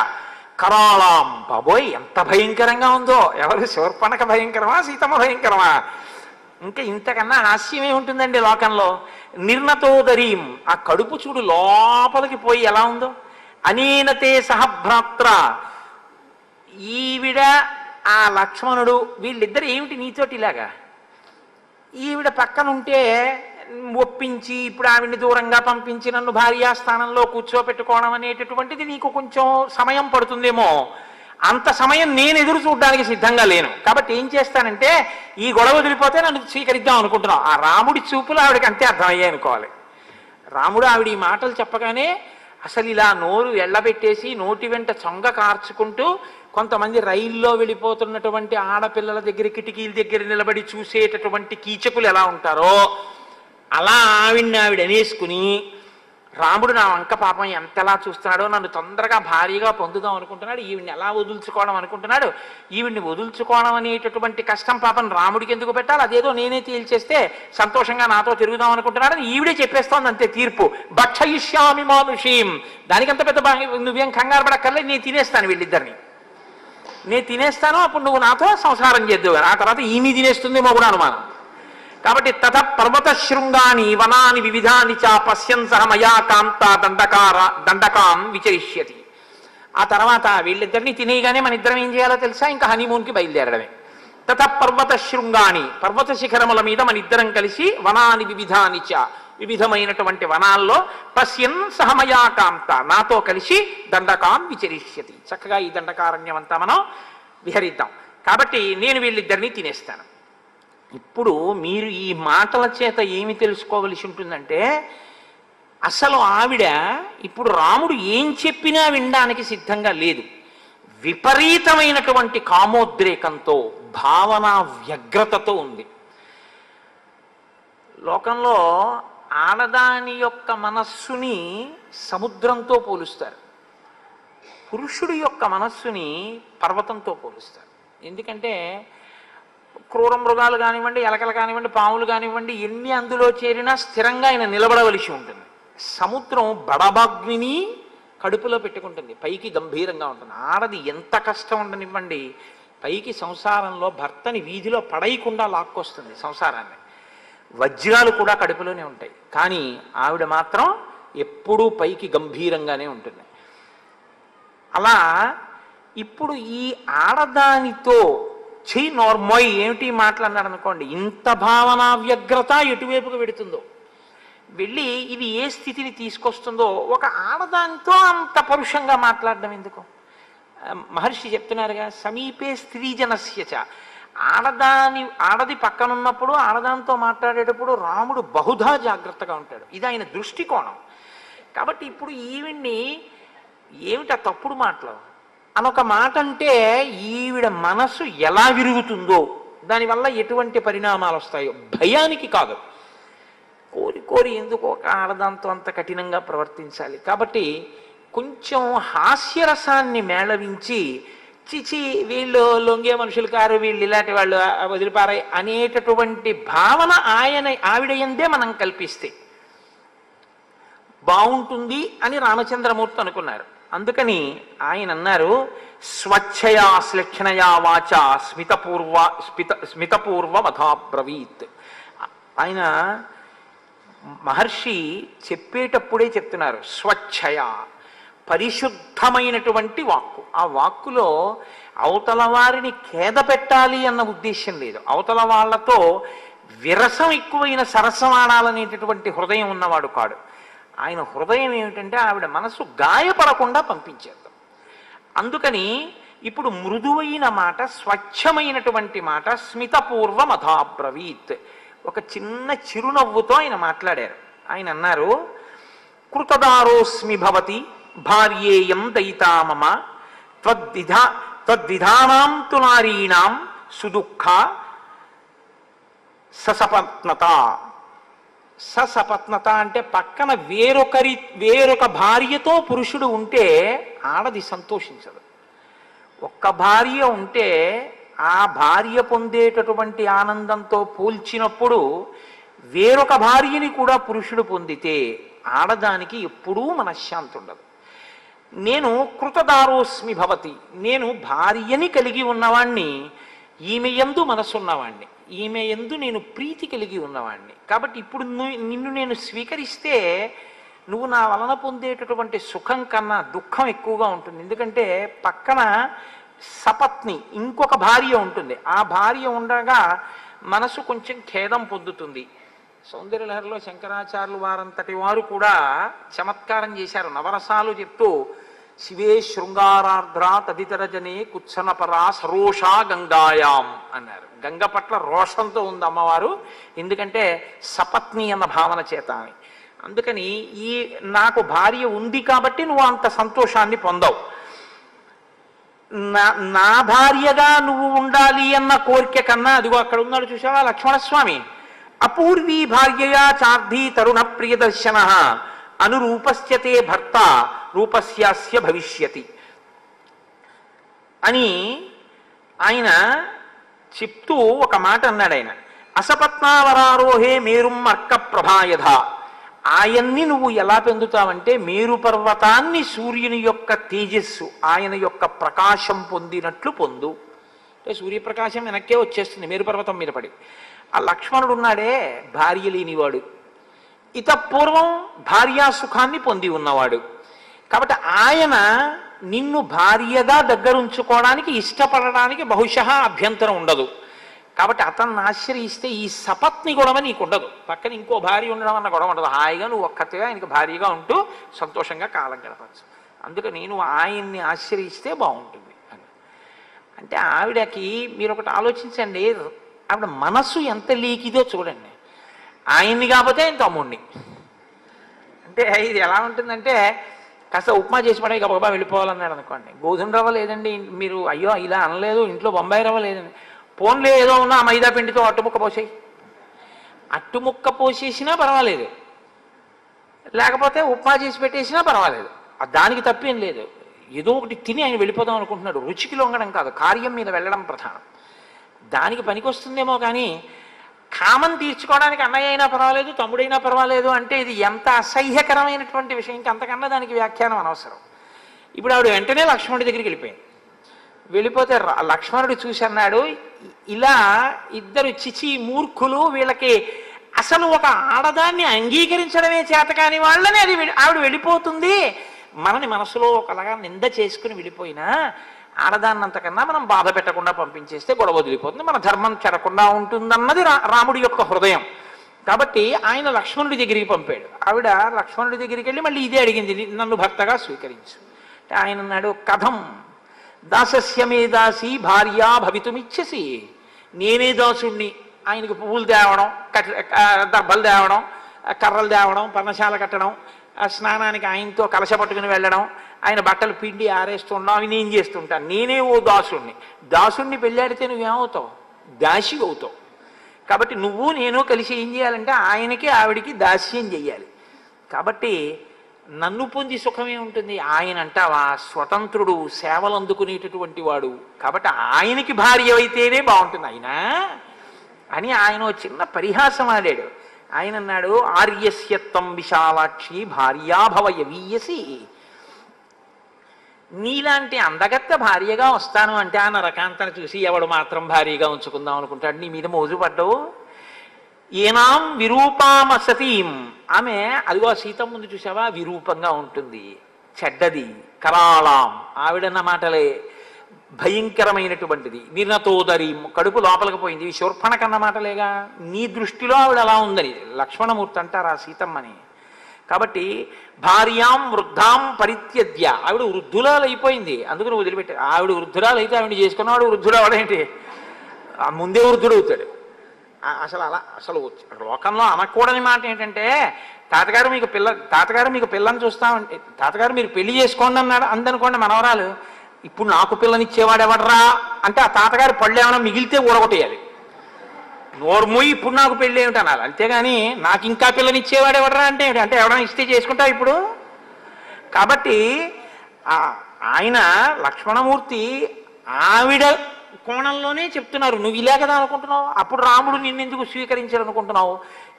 Speaker 1: కరాళాం, బాబోయ్ ఎంత భయంకరంగా ఉందో. ఎవరు శూర్పణఖ భయంకరమా, సీతమ్మ భయంకరమా? ఇంకా ఇంతకన్నా హాస్యమే ఉంటుందండి లోకంలో. నిర్ణతోదరీం, ఆ కడుపు చూడు లోపలికి పోయి ఎలా ఉందో. అనేనతే సహభ్రాత్ర, ఈవిడ ఆ లక్ష్మణుడు వీళ్ళిద్దరు ఏమిటి నీతోటి ఇలాగా? ఈవిడ పక్కనుంటే ఒప్పించి ఇప్పుడు ఆవిడ్ని దూరంగా పంపించి నన్ను భార్యాస్థానంలో కూర్చోపెట్టుకోవడం అనేటటువంటిది నీకు కొంచెం సమయం పడుతుందేమో. అంత సమయం నేను ఎదురు చూడడానికి సిద్ధంగా లేను. కాబట్టి ఏం చేస్తానంటే ఈ గొడవ వదిలిపోతే నన్ను స్వీకరిద్దాం అనుకుంటున్నాం. ఆ రాముడి చూపులు ఆవిడకి అంతే అర్థమయ్యాయి అనుకోవాలి. రాముడు ఆవిడ ఈ మాటలు చెప్పగానే అసలు ఇలా నోరు ఎళ్ళబెట్టేసి నోటి వెంట చొంగ కార్చుకుంటూ, కొంతమంది రైల్లో వెళ్ళిపోతున్నటువంటి ఆడపిల్లల దగ్గర కిటికీల దగ్గర నిలబడి చూసేటటువంటి కీచకులు ఎలా ఉంటారో అలా ఆవిడ అనేసుకుని, రాముడు నా వంక పాపం ఎంతలా చూస్తున్నాడో, నన్ను తొందరగా భారీగా పొందుదాం అనుకుంటున్నాడు, ఈవిడ్ని ఎలా వదుల్చుకోవడం అనుకుంటున్నాడు, ఈవిడ్ని వదుల్చుకోవడం అనేటటువంటి కష్టం పాపం రాముడికి ఎందుకు పెట్టాలి, అదేదో నేనే తేల్చేస్తే సంతోషంగా నాతో తిరుగుదాం అనుకుంటున్నాడు అని ఈవిడే చెప్పేస్తోంది అంతే తీర్పు. భక్షయిష్యామి మానుషీం, దానికంత పెద్ద నువ్వేం కంగారు పడక్కర్లేదు, నేను తినేస్తాను వీళ్ళిద్దరిని, నేను తినేస్తాను, అప్పుడు నువ్వు నాతో సంసారం చేద్దావు. ఆ తర్వాత ఈమె తినేస్తుందేమో కూడా అనుమానం. కాబట్టి తథ పర్వత శృంగాని వనాని వివిధాని చ పశ్యన్ సహ మయా కాంత దండకాం విచరిష్యతి. ఆ తర్వాత వీళ్ళిద్దరిని తినేయగానే మన ఇద్దరం ఏం చేయాలో తెలుసా? ఇంకా హనీమూన్కి బయలుదేరడమే. తథ పర్వత శృంగాని, పర్వత శిఖరముల మీద మన ఇద్దరం కలిసి వనాని వివిధాని చ, వివిధమైనటువంటి వనాల్లో పశ్యన్ సహ మయా కాంత, నాతో కలిసి దండకాం విచరిష్యతి, చక్కగా ఈ దండకారణ్యం అంతా మనం విహరిద్దాం. కాబట్టి నేను వీళ్ళిద్దరిని తినేస్తాను. ఇప్పుడు మీరు ఈ మాటల చేత ఏమి తెలుసుకోవలసి ఉంటుందంటే, అసలు ఆవిడ ఇప్పుడు రాముడు ఏం చెప్పినా వినడానికి సిద్ధంగా లేదు. విపరీతమైనటువంటి కామోద్రేకంతో, భావన వ్యగ్రతతో ఉంది. లోకంలో ఆడదాని యొక్క మనస్సుని సముద్రంతో పోలుస్తారు, పురుషుడి యొక్క మనస్సుని పర్వతంతో పోలుస్తారు. ఎందుకంటే క్రూర మృగాలు కానివ్వండి, ఎలకలు కానివ్వండి, పాములు కానివ్వండి, ఎన్ని అందులో చేరినా స్థిరంగా ఆయన నిలబడవలసి ఉంటుంది. సముద్రం బడబాగ్నిని కడుపులో పెట్టుకుంటుంది, పైకి గంభీరంగా ఉంటుంది. ఆడది ఎంత కష్టం ఉండనివ్వండి, పైకి సంసారంలో భర్తని వీధిలో పడేయకుండా లాక్కొస్తుంది సంసారాన్ని. వజ్రాలు కూడా కడుపులోనే ఉంటాయి, కానీ ఆవిడ మాత్రం ఎప్పుడూ పైకి గంభీరంగానే ఉంటుంది. అలా ఇప్పుడు ఈ ఆడదానితో నోర్మోయ్ ఏమిటి మాట్లాడినాడు అనుకోండి, ఇంత భావనా వ్యగ్రత ఎటువైపుకు పెడుతుందో, వెళ్ళి ఇది ఏ స్థితిని తీసుకొస్తుందో. ఒక ఆడదానితో అంత పరుషంగా మాట్లాడడం ఎందుకు? మహర్షి చెప్తున్నారుగా, సమీపే స్త్రీజనస్యచ. ఆడది పక్కనున్నప్పుడు ఆడదానితో మాట్లాడేటప్పుడు రాముడు బహుధా జాగ్రత్తగా ఉంటాడు. ఇది ఆయన దృష్టికోణం. కాబట్టి ఇప్పుడు ఈవిడ్ని ఏమిటా తప్పుడు మాటలు అనొక మాట అంటే ఈవిడ మనసు ఎలా విరుగుతుందో, దానివల్ల ఎటువంటి పరిణామాలు వస్తాయో భయానికి కాదు. కోరి కోరి ఎందుకు ఒక ఆడదాంతో అంత కఠినంగా ప్రవర్తించాలి? కాబట్టి కొంచెం హాస్యరసాన్ని మేళవించి, చిచి వీళ్ళు లొంగే మనుషులు కారు, వీళ్ళు ఇలాంటి వాళ్ళు వదిలిపారాయి అనేటటువంటి భావన ఆవిడ ఎందే మనం కల్పిస్తే బాగుంటుంది అని రామచంద్రమూర్తి అనుకున్నారు. అందుకని ఆయన అన్నారు, స్వచ్ఛయా శ్లక్షణయా వాచ స్మితపూర్వ మథాబ్రవీత్. ఆయన మహర్షి చెప్పేటప్పుడే చెప్తున్నారు, స్వచ్ఛయ, పరిశుద్ధమైనటువంటి వాక్కు. ఆ వాక్కులో అవతల వారిని ఖేద పెట్టాలి అన్న ఉద్దేశం లేదు. అవతల వాళ్లతో విరసం ఎక్కువైన సరసమాడాలనేటటువంటి హృదయం ఉన్నవాడు కాడు. ఆయన హృదయం ఏమిటంటే ఆవిడ మనసు గాయపడకుండా పంపించేద్దాం. అందుకని ఇప్పుడు మృదువైన మాట, స్వచ్ఛమైనటువంటి మాట, స్మితపూర్వ మథాబ్రవీత్, ఒక చిన్న చిరునవ్వుతో ఆయన మాట్లాడారు. ఆయన అన్నారు, కృతదారోస్మి భవతి భార్యేయం దయితా మమ త్వద్విధానాం తు నారీణాం సుదుఃఖ ససపత్నత. ససపత్నత అంటే పక్కన వేరొక భార్యతో పురుషుడు ఉంటే ఆడది సంతోషించదు. ఒక్క భార్య ఉంటే ఆ భార్య పొందేటటువంటి ఆనందంతో పోల్చినప్పుడు వేరొక భార్యని కూడా పురుషుడు పొందితే ఆడదానికి ఎప్పుడూ మనశ్శాంతి ఉండదు. నేను కృతదారోస్మి భవతి, నేను భార్యని కలిగి ఉన్నవాణ్ణి, ఈమె యందు మనసున్నవాణ్ణి, ఈమె యందు నేను ప్రీతి కలిగి ఉన్నవాణ్ణి. కాబట్టి ఇప్పుడు నిన్ను నేను స్వీకరిస్తే నువ్వు నా వలన పొందేటటువంటి సుఖం కన్నా దుఃఖం ఎక్కువగా ఉంటుంది. ఎందుకంటే పక్కన సపత్ని ఇంకొక భార్య ఉంటుంది. ఆ భార్య ఉండగా మనసు కొంచెం ఖేదం పొందుతుంది. సౌందర్యలహరిలో శంకరాచార్యులు వారంతటి వారు కూడా చమత్కారం చేశారు. నవరసాలు చెప్తూ, శివే శృంగారార్ద్ర తదితర జనే కుత్సనపరా సరోషా గంగాయాం అన్నారు. గంగ పట్ల రోషంతో ఉంది అమ్మవారు, ఎందుకంటే సపత్ని అన్న భావన చేత అని. అందుకని నాకు భార్య ఉంది కాబట్టి నువ్వు అంత సంతోషాన్ని పొందవు. నా భార్యగా నువ్వు ఉండాలి అన్న కోరిక కన్నా, అదిగో అక్కడ ఉన్నాడు చూసావా లక్ష్మణస్వామి, అపూర్వీ భార్యయా చార్ధీ తరుణ ప్రియదర్శన అనురూపస్యతే భర్త రూపస్యాస్య భవిష్యతి అని ఆయన చెప్తూ ఒక మాట అన్నాడు. ఆయన అసపత్నావరారోహే మేరుం అర్క ప్రభాయధ. ఆయన్ని నువ్వు ఎలా పొందుతావంటే మేరు పర్వతాన్ని సూర్యుని యొక్క తేజస్సు, ఆయన యొక్క ప్రకాశం పొందినట్లు పొందు. అంటే సూర్యప్రకాశం వెనక్కే వచ్చేస్తుంది మేరు పర్వతం మీద పడి. ఆ లక్ష్మణుడు ఉన్నాడే భార్య లేనివాడు, ఇతపూర్వం భార్యా సుఖాన్ని పొంది ఉన్నవాడు. కాబట్టి ఆయన నిన్ను భార్యగా దగ్గరుంచుకోవడానికి ఇష్టపడడానికి బహుశः అభ్యంతరం ఉండదు. కాబట్టి అతన్ని ఆశ్రయిస్తే ఈ సపత్ని గొడవ నీకు ఉండదు. పక్కన ఇంకో భార్య ఉండడం అన్న గొడవ ఉండదు. హాయిగా నువ్వు ఒక్కతిగా ఆయనకు భార్యగా ఉంటూ సంతోషంగా కాలం గడపచ్చు. అందుకని నువ్వు ఆయన్ని ఆశ్రయిస్తే బాగుంటుంది అని. అంటే ఆవిడకి మీరు ఒకటి ఆలోచించండి, ఆవిడ మనసు ఎంత లీకిదో చూడండి. ఆయన్ని కాకపోతే ఆయన తమ్ముడిని. అంటే ఇది ఎలా ఉంటుందంటే, కాస్త ఉప్మా చేసి పడే గబగబా వెళ్ళిపోవాలన్నాడు అనుకోండి. గోధుమ రవ్వ లేదండి, మీరు అయ్యో ఇలా అనలేదు, ఇంట్లో బొంబాయి రవ్వ లేదండి, పోన్లే ఏదో ఉన్నా మైదా పిండితో అట్టుముక్క పోసేయి. అట్టుముక్క పోసేసినా పర్వాలేదు, లేకపోతే ఉప్మా చేసి పెట్టేసినా పర్వాలేదు, దానికి తప్పేం లేదు. ఏదో ఒకటి తిని ఆయన వెళ్ళిపోదాం అనుకుంటున్నాడు. రుచికి లొంగడం కాదు, కార్యం మీద వెళ్ళడం ప్రధానం. దానికి పనికొస్తుందేమో కానీ కామం తీర్చుకోవడానికి అన్నయ్య అయినా పర్వాలేదు, తమ్ముడైనా పర్వాలేదు అంటే ఇది ఎంత అసహ్యకరమైనటువంటి విషయం. ఇంకంతకన్నా దానికి వ్యాఖ్యానం అనవసరం. ఇప్పుడు ఆవిడ వెంటనే లక్ష్మణుడి దగ్గరికి వెళ్ళిపోయింది. వెళ్ళిపోతే లక్ష్మణుడు చూసి అన్నాడు, ఇలా ఇద్దరు చిచి మూర్ఖులు, వీళ్ళకి అసలు ఒక ఆడదాన్ని అంగీకరించడమే చేత కాని వాళ్ళని అది ఆవిడ వెళ్ళిపోతుంది. మనని మనసులో ఒకలాగా నింద చేసుకుని వెళ్ళిపోయినా ఆడదాన్నంతకన్నా మనం బాధ పెట్టకుండా పంపించేస్తే గొడవ వదిలిపోతుంది, మన ధర్మం చెడకుండా ఉంటుందన్నది రాముడి యొక్క హృదయం. కాబట్టి ఆయన లక్ష్మణుడి దగ్గరికి పంపాడు. ఆవిడ లక్ష్మణుడి దగ్గరికి వెళ్ళి మళ్ళీ ఇదే అడిగింది, నన్ను భర్తగా స్వీకరించు. ఆయన అన్నాడు, కథం దాసస్యమే దాసి భార్యా భవితుమిచ్చసి. నేనే దాసుణ్ణి, ఆయనకు పువ్వులు తేవడం, దర్భలు తేవడం, కర్రలు తేవడం, పర్ణశాల కట్టడం, స్నానానికి ఆయనతో కలశ పట్టుకుని వెళ్ళడం, ఆయన బట్టలు పిండి ఆరేస్తుండడం, అవి నేను చేస్తుంటాను. నేనే ఓ దాసుణ్ణి. దాసుణ్ణి పెళ్ళాడితే నువ్వేమవుతావు? దాసి అవుతావు. కాబట్టి నువ్వు నేను కలిసి ఏం చేయాలంటే ఆయనకి ఆవిడికి దాస్యం చెయ్యాలి. కాబట్టి నన్ను పొంది సుఖమే ఉంటుంది. ఆయన అంటావా స్వతంత్రుడు, సేవలు అందుకునేటటువంటి వాడు, కాబట్టి ఆయనకి భార్య అయితేనే బాగుంటుంది ఆయన అని ఆయన చిన్న పరిహాసం ఆడాడు. ఆయన అన్నాడు, ఆర్యస్యత్వం విశాలాక్షి భార్యాభవ యవీయసి. నీలాంటి అందగత్త భార్యగా వస్తాను అంటే ఆ నరకాంతను చూసి ఎవడు మాత్రం భార్యగా ఉంచుకుందాం అనుకుంటాడు? నీ మీద మోజు పడ్డవు. ఏనాం విరూపామసతీం, ఆమె అదిగో సీతం ముందు చూసావా విరూపంగా ఉంటుంది, చెడ్డది. కరాళాం, ఆవిడన్న మాటలే భయంకరమైనటువంటిది. నిర్ణతోదరి, కడుపు లోపలికి పోయింది. శూర్పణకన్న మాటలేగా. నీ దృష్టిలో ఆవిడ అలా ఉందని లక్ష్మణమూర్తి అంటారా సీతమ్మని. కాబట్టి భార్యాం వృద్ధాం పరిత్యజ్య, ఆవిడ వృద్ధురాలు అయిపోయింది, అందుకని వదిలిపెట్టి. ఆవిడ వృద్ధురాలు అయితే ఆవిడ చేసుకున్నవాడు వృద్ధుడు అవడేంటి, ముందే వృద్ధుడు అవుతాడు. అసలు లోకంలో అనకూడని మాట ఏంటంటే, తాతగారు మీకు పిల్లని చూస్తామంటే, తాతగారు మీరు పెళ్లి చేసుకోండి అన్నాడు అందనుకోండి మనవరాలు, ఇప్పుడు నాకు పిల్లనిచ్చేవాడు ఎవడరా అంటే ఆ తాతగారు పళ్ళు ఏమైనా మిగిలితే ఊడగొట్టేయాలి. నోర్మూయి ఇప్పుడు నాకు పెళ్ళి ఏమిటి అనాలి, అంతేగాని నాకు ఇంకా పిల్లనిచ్చేవాడు ఎవడరా అంటే అంటే ఎవడన్నా ఇస్తే చేసుకుంటా ఇప్పుడు. కాబట్టి ఆయన లక్ష్మణమూర్తి ఆవిడ కోణంలోనే చెప్తున్నారు, నువ్వు ఇలా కదా అనుకుంటున్నావు, అప్పుడు రాముడు నిన్నెందుకు స్వీకరించాలనుకుంటున్నావు.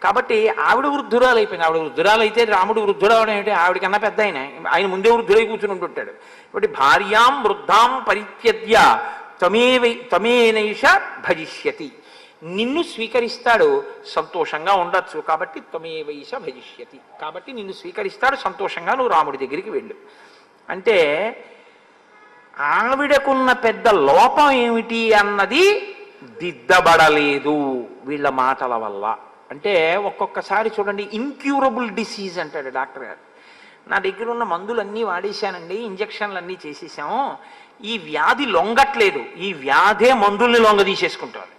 Speaker 1: కాబట్టి ఆవిడ వృద్ధురాలు అయిపోయింది. ఆవిడ వృద్ధురాలు అయితే రాముడు వృద్ధుడవడం ఏమిటి, ఆవిడకన్నా పెద్ద ఆయన ముందే వృద్ధుడై కూర్చుని ఉంటుంటాడు. కాబట్టి భార్యాం వృద్ధాం పరిత్యజ్య త్వమేనైష భజిష్యతి, నిన్ను స్వీకరిస్తాడు, సంతోషంగా ఉండొచ్చు. కాబట్టి త్వమేవైష భజిష్యతి, కాబట్టి నిన్ను స్వీకరిస్తాడు, సంతోషంగా నువ్వు రాముడి దగ్గరికి వెళ్ళు అంటే ఆవిడకున్న పెద్ద లోపం ఏమిటి అన్నది దిద్దబడలేదు వీళ్ళ మాటల వల్ల. అంటే ఒక్కొక్కసారి చూడండి, ఇన్క్యూరబుల్ డిసీజ్ అంటాడు డాక్టర్ గారు. నా దగ్గర ఉన్న మందులన్నీ వాడేశానండి, ఇంజక్షన్లు అన్నీ చేసేసాము, ఈ వ్యాధి లొంగట్లేదు, ఈ వ్యాధే మందుల్ని లొంగ తీసేసుకుంటారు.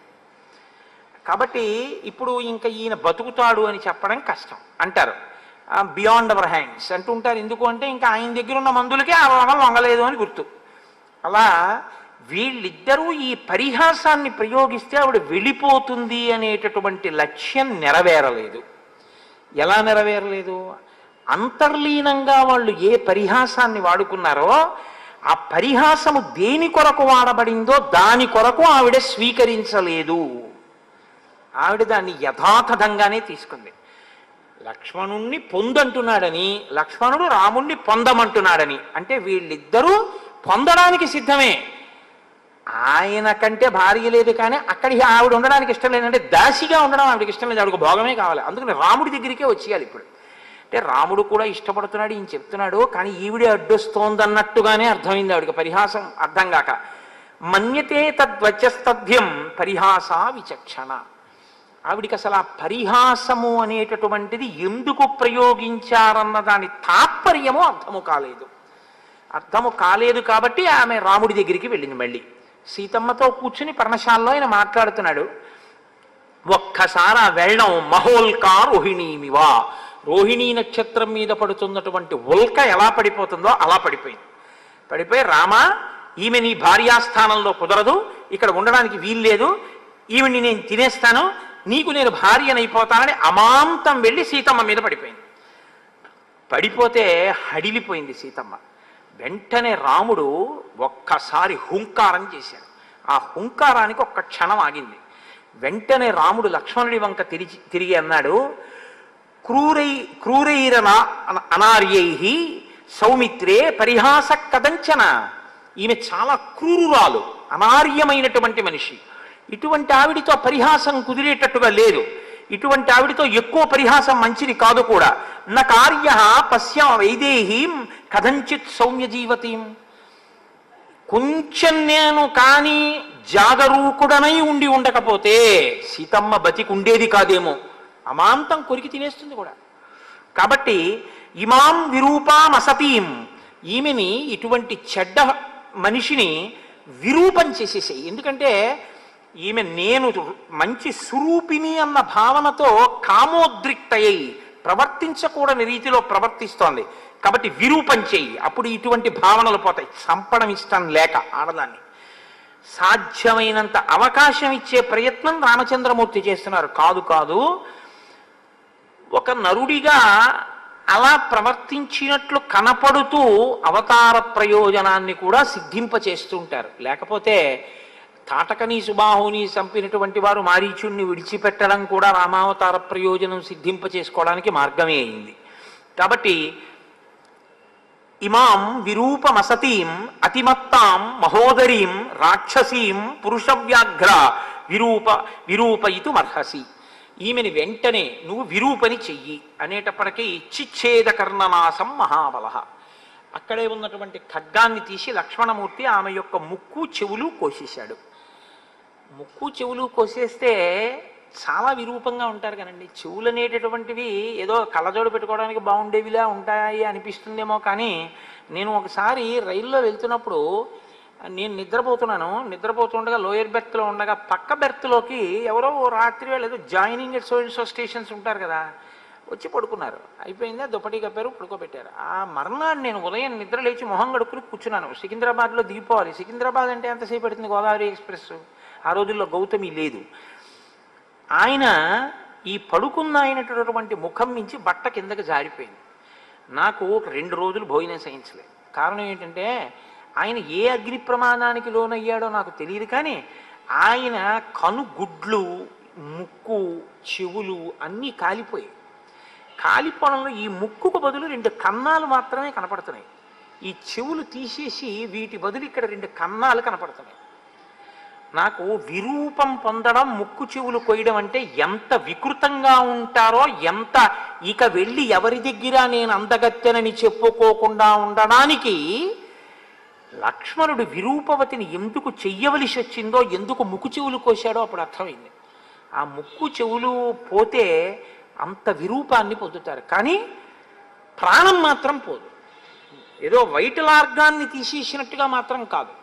Speaker 1: కాబట్టి ఇప్పుడు ఇంకా ఈయన బతుకుతాడు అని చెప్పడం కష్టం అంటారు. బియాండ్ అవర్ హ్యాండ్స్ అంటుంటారు. ఎందుకు అంటే ఇంకా ఆయన దగ్గర ఉన్న మందులకే ఆ రోగం లొంగలేదు అని గుర్తు. అలా వీళ్ళిద్దరూ ఈ పరిహాసాన్ని ప్రయోగిస్తే ఆవిడ వెళ్ళిపోతుంది అనేటటువంటి లక్ష్యం నెరవేరలేదు. ఎలా నెరవేరలేదు? అంతర్లీనంగా వాళ్ళు ఏ పరిహాసాన్ని వాడుకున్నారో ఆ పరిహాసము దేని కొరకు వాడబడిందో దాని కొరకు ఆవిడ స్వీకరించలేదు. ఆవిడ దాన్ని యథాతథంగానే తీసుకుంది. లక్ష్మణుణ్ణి పొందంటున్నాడని, లక్ష్మణుడు రాముణ్ణి పొందమంటున్నాడని అంటే వీళ్ళిద్దరూ పొందడానికి సిద్ధమే. ఆయన కంటే భార్య లేదు, కానీ అక్కడికి ఆవిడ ఉండడానికి ఇష్టం లేదంటే దాసిగా ఉండడం ఆవిడకి ఇష్టం లేదు, ఆవిడకు భోగమే కావాలి. అందుకని రాముడి దగ్గరికే వచ్చేయాలి ఇప్పుడు. అంటే రాముడు కూడా ఇష్టపడుతున్నాడు, ఈయన చెప్తున్నాడు, కానీ ఈవిడే అడ్డొస్తోందన్నట్టుగానే అర్థమైంది ఆవిడకి. పరిహాసం అర్థం కాక మన్యతే తద్వచస్తభ్యం పరిహాస విచక్షణ. ఆవిడికి అసలు ఆ పరిహాసము అనేటటువంటిది ఎందుకు ప్రయోగించారన్న దాని తాత్పర్యము అర్థము కాలేదు. కాబట్టి ఆమె రాముడి దగ్గరికి వెళ్ళింది. మళ్ళీ సీతమ్మతో కూర్చుని పర్ణశాలలో ఆయన మాట్లాడుతున్నాడు. ఒక్కసారి ఆ వెళ్ళం మహోల్కా రోహిణీమివా, రోహిణీ నక్షత్రం మీద పడుతున్నటువంటి ఉల్క ఎలా పడిపోతుందో అలా పడిపోయి రామా, ఈమె నీ భార్యాస్థానంలో కుదరదు, ఇక్కడ ఉండడానికి వీల్లేదు, ఈమెని నేను తినేస్తాను, నీకు నేను భార్యనైపోతానని అమాంతం వెళ్ళి సీతమ్మ మీద పడిపోతే హడిలిపోయింది సీతమ్మ. వెంటనే రాముడు ఒక్కసారి హుంకారం చేశాడు. ఆ హుంకారానికి ఒక్క క్షణం ఆగింది. వెంటనే రాముడు లక్ష్మణుడి వంక తిరిగి అన్నాడు, క్రూరైరన అనార్యై సౌమిత్రే పరిహాస కదంచన. ఈమె చాలా క్రూరురాలు, అనార్యమైనటువంటి మనిషి. ఇటువంటి ఆవిడితో పరిహాసం కుదిరేటట్టుగా లేదు. ఇటువంటి ఆవిడితో ఎక్కువ పరిహాసం మంచిది కాదు కూడా. నా కార్య పశ్య వైదేహీం కథంచిత్ సౌమ్యజీవతీం. కొంచెం నేను కానీ జాగరూకుడనై ఉండకపోతే సీతమ్మ బతికుండేది కాదేమో, అమాంతం కొరికి తినేస్తుంది కూడా. కాబట్టి ఇమాం విరూపాం అసతీం, ఈమెని ఇటువంటి చెడ్డ మనిషిని విరూపం చేసేసాయి. ఎందుకంటే ఈమె నేను మంచి స్వరూపిణి అన్న భావనతో కామోద్రిక్తయ్యి ప్రవర్తించకూడని రీతిలో ప్రవర్తిస్తోంది. కాబట్టి విరూపం చెయ్యి, అప్పుడు ఇటువంటి భావనలు పోతాయి. చంపడం ఇష్టం లేక ఆడదాన్ని సాధ్యమైనంత అవకాశం ఇచ్చే ప్రయత్నం రామచంద్రమూర్తి చేస్తున్నారు. కాదు ఒక నరుడిగా అలా ప్రవర్తించినట్లు కనపడుతూ అవతార ప్రయోజనాన్ని కూడా సిద్ధింపచేస్తుంటారు. లేకపోతే తాటకని సుబాహుని చంపినటువంటి వారు మారీచుణ్ణి విడిచిపెట్టడం కూడా రామావతార ప్రయోజనం సిద్ధింపచేసుకోవడానికి మార్గమే అయింది. కాబట్టి ఇమాం విరూపమసతీం అతిమత్తాం మహోదరీం రాక్షసీం పురుషవ్యాఘ్ర విరూపయితుమర్హసి. ఈమెని వెంటనే నువ్వు విరూపని చెయ్యి అనేటప్పటికీ చిచ్ఛేద కర్ణనాశం మహాబల. అక్కడే ఉన్నటువంటి ఖడ్గాన్ని తీసి లక్ష్మణమూర్తి ఆమె యొక్క ముక్కు చెవులు కోసేశాడు. ముక్కు చెవులు కోసేస్తే చాలా విరూపంగా ఉంటారు కదండి. చెవులు అనేటటువంటివి ఏదో కళ్ళజోడు పెట్టుకోవడానికి బాగుండేవిలా ఉంటాయి అనిపిస్తుందేమో, కానీ నేను ఒకసారి రైల్లో వెళ్తున్నప్పుడు నేను నిద్రపోతుండగా లోయర్ బెర్త్లో ఉండగా పక్క బెర్త్లోకి ఎవరో రాత్రి వేళ ఏదో జాయినింగ్ ఎట్ సో స్టేషన్స్ ఉంటారు కదా, వచ్చి పడుకున్నారు. అయిపోయిందా, దుప్పటి కప్పారు, పడుకోబెట్టారు. ఆ మర్నాడు నేను ఉదయం నిద్ర లేచి మొహం కడుక్కుని కూర్చున్నాను. సికింద్రాబాద్లో దిగిపోవాలి. సికింద్రాబాద్ అంటే ఎంతసేపు పడుతుంది? గోదావరి ఎక్స్ప్రెస్. ఆ రోజుల్లో గౌతమి లేదు. ఆయన ఈ పడుకున్న అయినటువంటి ముఖం నుంచి బట్ట కిందకి జారిపోయింది. నాకు ఒక 2 రోజులు భోజనం సహించలేదు. కారణం ఏంటంటే ఆయన ఏ అగ్ని ప్రమాదానికి లోనయ్యాడో నాకు తెలియదు, కానీ ఆయన కనుగుడ్లు, ముక్కు, చెవులు అన్నీ కాలిపోయాయి. కాలిపోవడంలో ఈ ముక్కుకు బదులు 2 కన్నాలు మాత్రమే కనపడుతున్నాయి. ఈ చెవులు తీసేసి వీటి బదులు ఇక్కడ 2 కన్నాలు కనపడుతున్నాయి. నాకు విరూపం పొందడం, ముక్కు చెవులు కొయ్యడం అంటే ఎంత వికృతంగా ఉంటారో, ఎంత ఇక వెళ్ళి ఎవరి దగ్గర నేను అందగత్తెనని చెప్పుకోకుండా ఉండడానికి లక్ష్మణుడు విరూపవతిని ఎందుకు చెయ్యవలసి వచ్చిందో, ఎందుకు ముక్కు చెవులు కోశాడో అప్పుడు అర్థమైంది. ఆ ముక్కు చెవులు పోతే అంత విరూపాన్ని పొందుతారు, కానీ ప్రాణం మాత్రం పోదు. ఏదో వైటల్ ఆర్గాన్ని తీసేసినట్టుగా మాత్రం కాదు.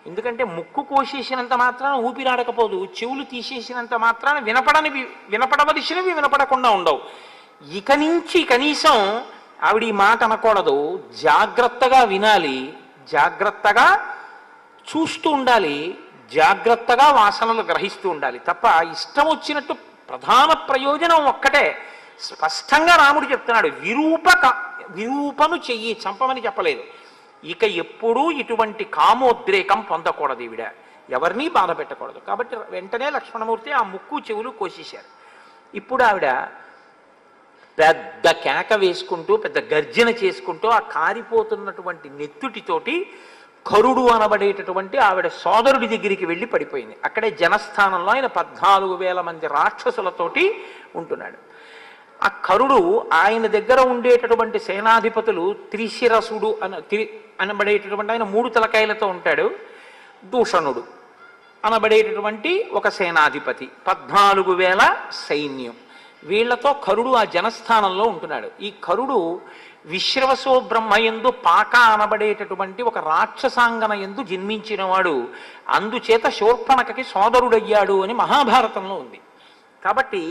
Speaker 1: ఎందుకంటే ముక్కు కోసేసినంత మాత్రాన ఊపిరాడకపోదు, చెవులు తీసేసినంత మాత్రాన వినపడవలసినవి వినపడకుండా ఉండవు. ఇక నుంచి కనీసం ఆవిడ ఈ మాట అనకూడదు, జాగ్రత్తగా వినాలి, జాగ్రత్తగా చూస్తూ ఉండాలి, జాగ్రత్తగా వాసనలు గ్రహిస్తూ ఉండాలి తప్ప ఇష్టం వచ్చినట్టు. ప్రధాన ప్రయోజనం ఒక్కటే, స్పష్టంగా రాముడు చెప్తున్నాడు, విరూపను చెయ్యి, చంపమని చెప్పలేదు. ఇక ఎప్పుడూ ఇటువంటి కామోద్రేకం పొందకూడదు, ఈవిడ ఎవరినీ బాధ పెట్టకూడదు. కాబట్టి వెంటనే లక్ష్మణమూర్తి ఆ ముక్కు చెవులు కోసేశారు. ఇప్పుడు ఆవిడ పెద్ద కేక వేసుకుంటూ, పెద్ద గర్జన చేసుకుంటూ ఆ కారిపోతున్నటువంటి నెత్తుటితోటి కరుడు అనబడేటటువంటి ఆవిడ సోదరుడి దగ్గరికి వెళ్ళి పడిపోయింది. అక్కడే జనస్థానంలో ఆయన 14,000 మంది రాక్షసులతోటి ఉంటున్నాడు. ఆ కరుడు ఆయన దగ్గర ఉండేటటువంటి సేనాధిపతులు త్రిశిరసుడు అనబడేటటువంటి ఆయన 3 తలకాయలతో ఉంటాడు. దూషణుడు అనబడేటటువంటి ఒక సేనాధిపతి, 14,000 సైన్యం. వీళ్లతో కరుడు ఆ జనస్థానంలో ఉంటున్నాడు. ఈ కరుడు విశ్రవసో బ్రహ్మయందు పాక అనబడేటటువంటి ఒక రాక్షసాంగన ఎందు జన్మించినవాడు. అందుచేత శూర్పణఖకి సోదరుడయ్యాడు అని మహాభారతంలో ఉంది. కాబట్టి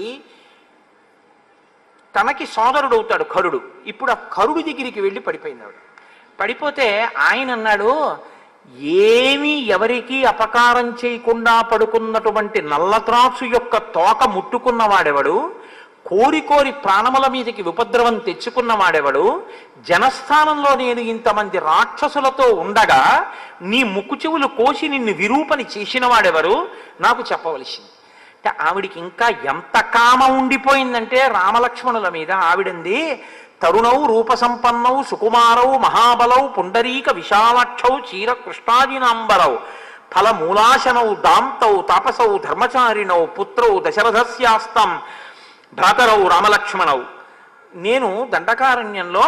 Speaker 1: తనకి సోదరుడవుతాడు కరుడు. ఇప్పుడు ఆ కరుడు దగ్గరికి వెళ్ళి పడిపోయింది ఆవిడ. పడిపోతే ఆయన అన్నాడు, ఏమీ ఎవరికీ అపకారం చేయకుండా పడుకున్నటువంటి నల్లత్రాసు యొక్క తోక ముట్టుకున్నవాడెవడు, కోరి ప్రాణముల మీదకి ఉపద్రవం తెచ్చుకున్నవాడెవడు, జనస్థానంలో నేను ఇంతమంది రాక్షసులతో ఉండగా నీ ముక్కు చెవులు కోసి నిన్ను విరూపని చేసిన వాడెవరు, నాకు చెప్పవలసింది. అంటే ఆవిడికి ఇంకా ఎంత కామ ఉండిపోయిందంటే రామలక్ష్మణుల మీద. ఆవిడంది తరుణౌ రూపసంపన్నౌ సుకుమారౌ మహాబలౌ పుండరీక విశాలక్షౌ చీర కృష్ణాజినాంబరౌ ఫలమూలాశనౌ దాంతౌ తాపసౌ ధర్మచారిణౌ పుత్రౌ దశరథస్యాస్తం భ్రాతరౌ రామలక్ష్మణౌ. నేను దండకారణ్యంలో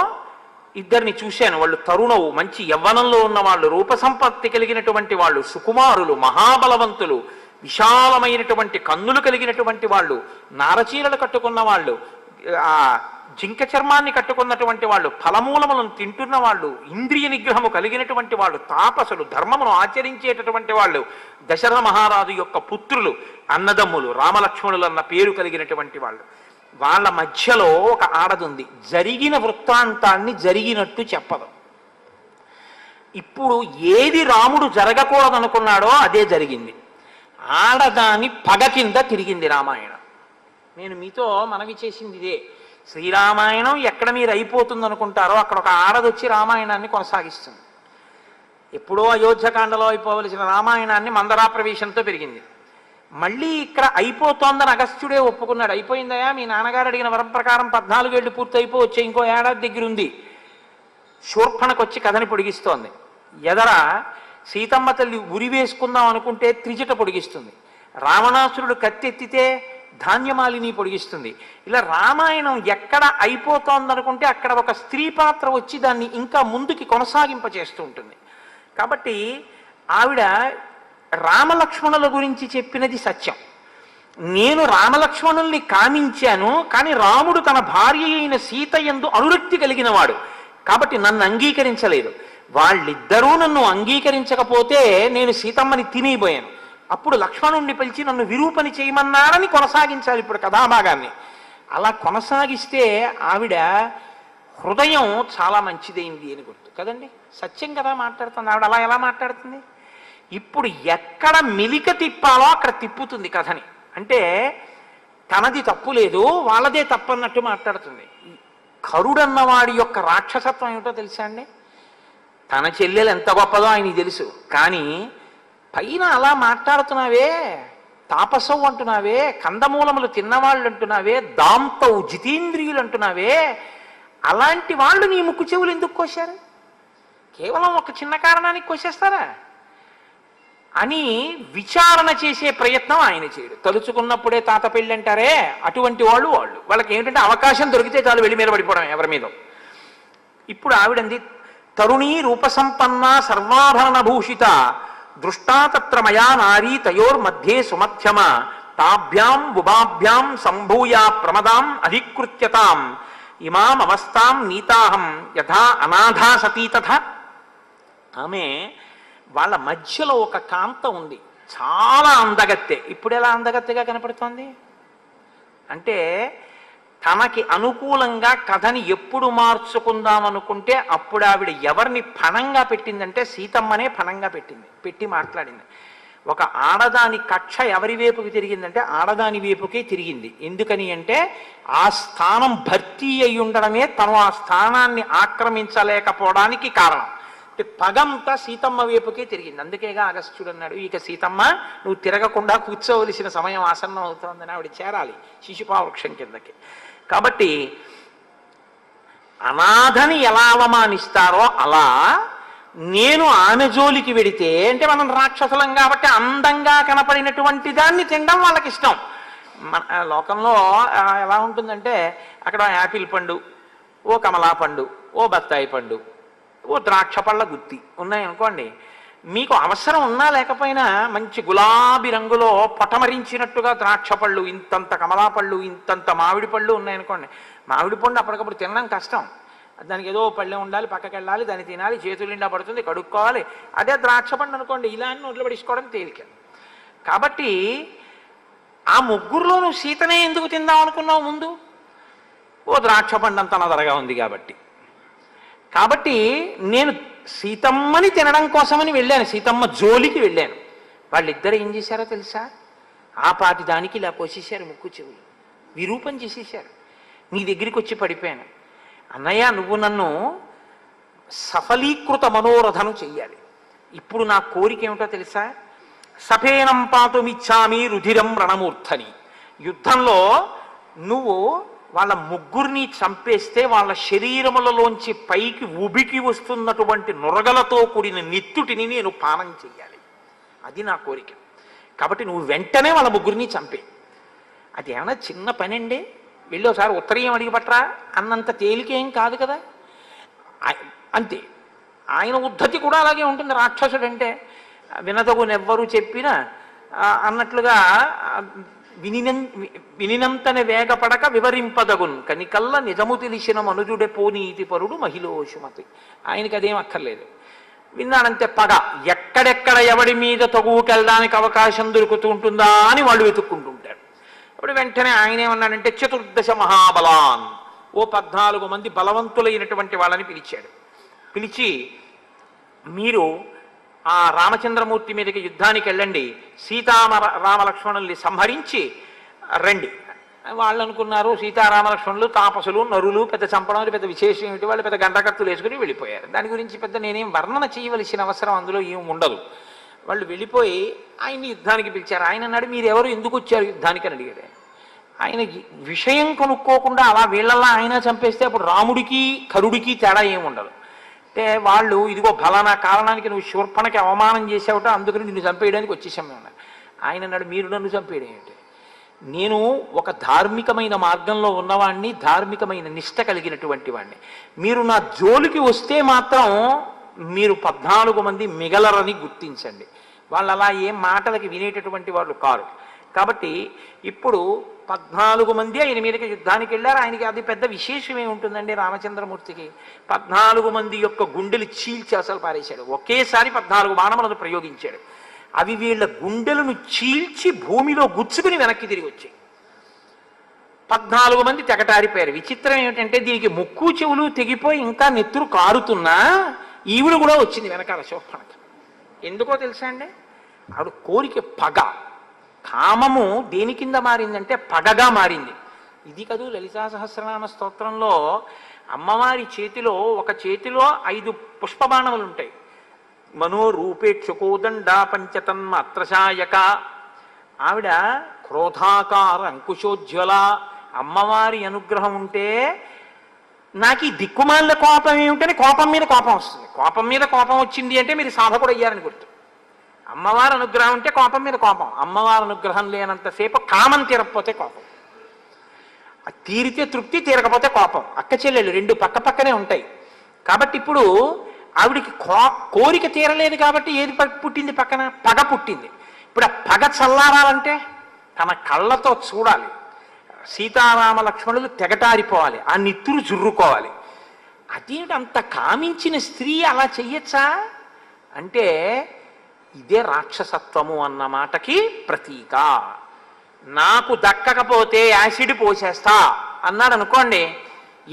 Speaker 1: ఇద్దరిని చూశాను. వాళ్ళు తరుణవు, మంచి యవ్వనంలో ఉన్నవాళ్ళు, రూపసంపత్తి కలిగినటువంటి వాళ్ళు, సుకుమారులు, మహాబలవంతులు, విశాలమైనటువంటి కన్నులు కలిగినటువంటి వాళ్ళు, నారచీరలు కట్టుకున్న వాళ్ళు, ఆ జింక చర్మాన్ని కట్టుకున్నటువంటి వాళ్ళు, ఫలమూలములను తింటున్న వాళ్ళు, ఇంద్రియ నిగ్రహము కలిగినటువంటి వాళ్ళు, తాపసులు, ధర్మమును ఆచరించేటటువంటి వాళ్ళు, దశరథ మహారాజు యొక్క పుత్రులు, అన్నదమ్ములు, రామలక్ష్మణులు అన్న పేరు కలిగినటువంటి వాళ్ళు. వాళ్ళ మధ్యలో ఒక ఆడదుంది. జరిగిన వృత్తాంతాన్ని జరిగినట్టు చెప్పదు. ఇప్పుడు ఏది రాముడు జరగకూడదనుకున్నాడో అదే జరిగింది. ఆడదాని పగ కింద తిరిగింది రామాయణం. నేను మీతో మనవి చేసింది ఇదే. శ్రీరామాయణం ఎక్కడ మీరు అయిపోతుంది అనుకుంటారో అక్కడ ఒక ఆడదొచ్చి రామాయణాన్ని కొనసాగిస్తుంది. ఎప్పుడో అయోధ్యకాండలో అయిపోవలసిన రామాయణాన్ని మందరా ప్రవేశంతో పెరిగింది. మళ్ళీ ఇక్కడ అయిపోతోందని అగస్త్యుడే ఒప్పుకున్నాడు. అయిపోయిందయా, మీ నాన్నగారు అడిగిన వరం ప్రకారం 14 ఏళ్ళు పూర్తి అయిపోవచ్చే, ఇంకో ఏడాది దగ్గర ఉంది. శూర్పణకొచ్చి కథని పొడిగిస్తోంది. ఎదర సీతమ్మ తల్లి ఉరి వేసుకుందాం అనుకుంటే త్రిజట పొడిగిస్తుంది. రావణాసురుడు కత్తెత్తితే ధాన్యమాలిని పొడిగిస్తుంది. ఇలా రామాయణం ఎక్కడ అయిపోతోందనుకుంటే అక్కడ ఒక స్త్రీ పాత్ర వచ్చి దాన్ని ఇంకా ముందుకి కొనసాగింపచేస్తూ ఉంటుంది. కాబట్టి ఆవిడ రామలక్ష్మణుల గురించి చెప్పినది సత్యం. నేను రామలక్ష్మణుల్ని కామించాను, కానీ రాముడు తన భార్య అయిన సీత యందు అనురక్తి కలిగిన వాడు కాబట్టి నన్ను అంగీకరించలేదు. వాళ్ళిద్దరూ నన్ను అంగీకరించకపోతే నేను సీతమ్మని తినిపోయాను. అప్పుడు లక్ష్మణుణ్ణి పిలిచి నన్ను విరూపని చేయమన్నారని కొనసాగించాలి ఇప్పుడు కథాభాగాన్ని. అలా కొనసాగిస్తే ఆవిడ హృదయం చాలా మంచిదైంది అని గుర్తు కదండి. సత్యం కదా మాట్లాడుతుంది ఆవిడ. అలా ఎలా మాట్లాడుతుంది? ఇప్పుడు ఎక్కడ మెలిక తిప్పాలో అక్కడ తిప్పుతుంది కథని. అంటే తనది తప్పు లేదు, వాళ్ళదే తప్పన్నట్టు మాట్లాడుతుంది. కరుడన్నవాడి యొక్క రాక్షసత్వం ఏమిటో తెలుసా అండి? తన చెల్లెలు ఎంత గొప్పదో ఆయనకి తెలుసు, కానీ పైన అలా మాట్లాడుతున్నావే, తాపసవు అంటున్నావే, కందమూలములు తిన్నవాళ్ళు అంటున్నావే, దాంతవు జితేంద్రియులు అంటున్నావే, అలాంటి వాళ్ళు నీ ముక్కు చెవులు ఎందుకు కోశారు? కేవలం ఒక చిన్న కారణానికి కోసేస్తారా అని విచారణ చేసే ప్రయత్నం ఆయన చేయడు. తలుచుకున్నప్పుడే తాత పెళ్ళి అంటారే, అటువంటి వాళ్ళకి ఏంటంటే అవకాశం దొరికితే చాలు వెళ్ళి మీద పడిపోవడం ఎవరి మీద. ఇప్పుడు ఆవిడంది తరుణీ రూపసంపన్న సర్వాభరణ భూషిత దృష్టా తత్ర మయా నారీ తయోర్మధ్యే సుమధ్యమ తాభ్యాం బుభాభ్యాం సంభూయ ప్రమదాం అధికృత్యతాం ఇమాం అవస్థాం నీతాహం యథా అనాథా సతీ తథా. ఆమె వాళ్ళ మధ్యలో ఒక కాంత ఉంది, చాలా అందగత్తె. ఇప్పుడు ఎలా అందగత్తెగా కనపడుతోంది అంటే తనకి అనుకూలంగా కథని ఎప్పుడు మార్చుకుందాం అనుకుంటే అప్పుడు ఆవిడ ఎవరిని పణంగా పెట్టిందంటే సీతమ్మనే పణంగా పెట్టి మాట్లాడింది. ఒక ఆడదాని కక్ష ఎవరి వైపుకి తిరిగిందంటే ఆడదాని వైపుకే తిరిగింది. ఎందుకని అంటే ఆ స్థానం భర్తీ అయి ఉండడమే తను ఆ స్థానాన్ని ఆక్రమించలేకపోవడానికి కారణం. పగంతా సీతమ్మ వైపుకే తిరిగింది. అందుకేగా అగస్త్యుడు అన్నాడు, ఇక సీతమ్మ నువ్వు తిరగకుండా కూర్చోవలసిన సమయం ఆసన్నం అవుతోందని. ఆవిడ చేరాలి శిశుపావృక్షం కిందకి. కాబట్టి అనాథని ఎలా అవమానిస్తారో అలా నేను ఆమె జోలికి వెడితే, అంటే మనం రాక్షసులం కాబట్టి అందంగా కనపడినటువంటి దాన్ని తినడం వాళ్ళకి ఇష్టం. మన లోకంలో ఎలా ఉంటుందంటే అక్కడ యాపిల్ పండు, ఓ కమలా పండు, ఓ బత్తాయి పండు, ఓ ద్రాక్ష పళ్ళ గుత్తి ఉన్నాయనుకోండి, మీకు అవసరం ఉన్నా లేకపోయినా మంచి గులాబీ రంగులో పొటమరించినట్టుగా ద్రాక్ష పళ్ళు, ఇంతంత కమలా పళ్ళు, ఇంతంత మామిడి పళ్ళు ఉన్నాయనుకోండి. మామిడి పండు అప్పటికప్పుడు తినడం కష్టం, దానికి ఏదో పళ్ళెం ఉండాలి, పక్కకి వెళ్ళాలి, దాన్ని తినాలి, చేతులు నిండా పడుతుంది, కడుక్కోవాలి. అదే ద్రాక్ష పండు అనుకోండి, ఇలా అని నోట్లో పడిసుకోవడం తేలిక. కాబట్టి ఆ ముగ్గురులో నువ్వు సీతనే ఎందుకు తిందాం అనుకున్నావు ముందు? ఓ ద్రాక్ష పండు అంత నదరగా ఉంది కాబట్టి నేను సీతమ్మని తినడం కోసమని వెళ్ళాను, సీతమ్మ జోలికి వెళ్ళాను. వాళ్ళిద్దరు ఏం చేశారో తెలుసా? ఆ పాటి దానికి ఇలా కోసేశారు ముక్కు చెవులు, విరూపం చేసేశారు. నీ దగ్గరికి వచ్చి పడిపోయాను. అన్నయ్య, నువ్వు నన్ను సఫలీకృత మనోరథను చెయ్యాలి. ఇప్పుడు నా కోరిక ఏమిటో తెలుసా? సఫేనం పాతుమిచ్చామి రుధిరం రణమూర్ధని. యుద్ధంలో నువ్వు వాళ్ళ ముగ్గురిని చంపేస్తే వాళ్ళ శరీరములలోంచి పైకి ఉబికి వస్తున్నటువంటి నురగలతో కూడిన నెత్తుటిని నేను పానం చెయ్యాలి. అది నా కోరిక. కాబట్టి నువ్వు వెంటనే వాళ్ళ ముగ్గురిని చంపే. అది ఏమన్నా చిన్న పని అండి, వెళ్ళి ఒకసారి ఉత్తరీయం అడిగి పట్టరా అన్నంత తేలికేం కాదు కదా. అంతే, ఆయన ఉద్ధతి కూడా అలాగే ఉంటుంది. రాక్షసుడు అంటే వినదగునెవ్వరు చెప్పినా అన్నట్లుగా వినినంతనే వేగపడక వివరింపదగున్ కనికల్ల నిజము తెలిసిన మనుజుడే పోనీతి పరుడు మహిళోషుమతి. ఆయనకి అదేం అక్కర్లేదు, విన్నాడంతే. పగ ఎక్కడెక్కడ ఎవడి మీద తగువుకెళ్ళడానికి అవకాశం దొరుకుతూ ఉంటుందా అని వాళ్ళు వెతుక్కుంటుంటారు. అప్పుడు వెంటనే ఆయన ఏమన్నాడంటే 14 మహాబలాన్, ఓ 14 మంది బలవంతులైనటువంటి వాళ్ళని పిలిచాడు. పిలిచి మీరు ఆ రామచంద్రమూర్తి మీదకి యుద్ధానికి వెళ్ళండి, రామలక్ష్మణుల్ని సంహరించి రండి. వాళ్ళు అనుకున్నారు సీతారామలక్ష్మణులు తాపసులు నరులు, పెద్ద చంపడం పెద్ద విశేషం ఏమిటి, వాళ్ళు పెద్ద గంటకత్తులు వేసుకుని వెళ్ళిపోయారు. దాని గురించి పెద్ద నేనేం వర్ణన చేయవలసిన అవసరం అందులో ఏం ఉండదు. వాళ్ళు వెళ్ళిపోయి ఆయన్ని యుద్ధానికి పిలిచారు. ఆయన అన్నాడు మీరు ఎవరు, ఎందుకు వచ్చారు యుద్ధానికి అని అడిగాడు. ఆయన విషయం కనుక్కోకుండా అలా వీళ్ళల్లా ఆయన చంపేస్తే అప్పుడు రాముడికి కరుడికి తేడా ఏమి ఉండదు. అంటే వాళ్ళు ఇదిగో ఫలానా కారణానికి నువ్వు శూర్పణకి అవమానం చేసావుట, అందుకని నిన్ను చంపేయడానికి వచ్చేసాం మేము. ఆయన అన్నాడు మీరు నన్ను చంపేయడం ఏమిటి, నేను ఒక ధార్మికమైన మార్గంలో ఉన్నవాడిని, ధార్మికమైన నిష్ట కలిగినటువంటి వాడిని. మీరు నా జోలికి వస్తే మాత్రం మీరు 14 మంది మిగలరని గుర్తించండి. వాళ్ళు అలా ఏం మాటలకి వినేటటువంటి వాళ్ళు కారు. కాబట్టి ఇప్పుడు 14 మంది ఆయన మీదకి యుద్ధానికి వెళ్ళారు. ఆయనకి అది పెద్ద విశేషం ఏముంటుందండి రామచంద్రమూర్తికి. 14 మంది యొక్క గుండెలు చీల్చి అసలు పారేశాడు. ఒకేసారి 14 బాణములను ప్రయోగించాడు. అవి వీళ్ళ గుండెలను చీల్చి భూమిలో గుచ్చుకుని వెనక్కి తిరిగి వచ్చాయి. 14 మంది తెగటారిపోయారు. విచిత్రం ఏమిటంటే దీనికి ముక్కు చెవులు తెగిపోయి ఇంకా నెత్తురు కారుతున్నా ఈవిడ కూడా వచ్చింది వెనకాల శోభనకి. ఎందుకో తెలుసా అండి, ఆవిడ కోరిక పగ, కామము దేని కింద మారిందంటే పగగా మారింది. ఇది కదూ లలితా సహస్రనామ స్తోత్రంలో అమ్మవారి చేతిలో ఒక చేతిలో 5 పుష్పబాణములు ఉంటాయి. మనోరూపేక్షకోదండ పంచతన్మాత్రశాయక. ఆవిడ క్రోధాకార అంకుశోజ్వల. అమ్మవారి అనుగ్రహం ఉంటే నాకు ఈ దిక్కుమాల కోపం ఏమిటని కోపం మీద కోపం వస్తుంది. కోపం మీద కోపం వచ్చింది అంటే మీరు సాధకుడు అయ్యారని గుర్తు. అమ్మవారి అనుగ్రహం ఉంటే కోపం మీద కోపం, అమ్మవారి అనుగ్రహం లేనంతసేపు కామం తీరకపోతే కోపం, తీరితే తృప్తి, తీరకపోతే కోపం. అక్క చెల్లెళ్ళు 2 పక్క పక్కనే ఉంటాయి. కాబట్టి ఇప్పుడు ఆవిడికి కోరిక తీరలేదు కాబట్టి ఏది పుట్టింది, పక్కన పగ పుట్టింది. ఇప్పుడు ఆ పగ చల్లారాలంటే తన కళ్ళతో చూడాలి, సీతారామ లక్ష్మణులు తెగటారిపోవాలి, ఆ నిత్తురు జుర్రుకోవాలి. అదేంటి అంత కామించిన స్త్రీ అలా చెయ్యొచ్చా అంటే ఇదే రాక్షసత్వము అన్న మాటకి ప్రతీక. నాకు దక్కకపోతే యాసిడ్ పోసేస్తా అన్నాడు అనుకోండి,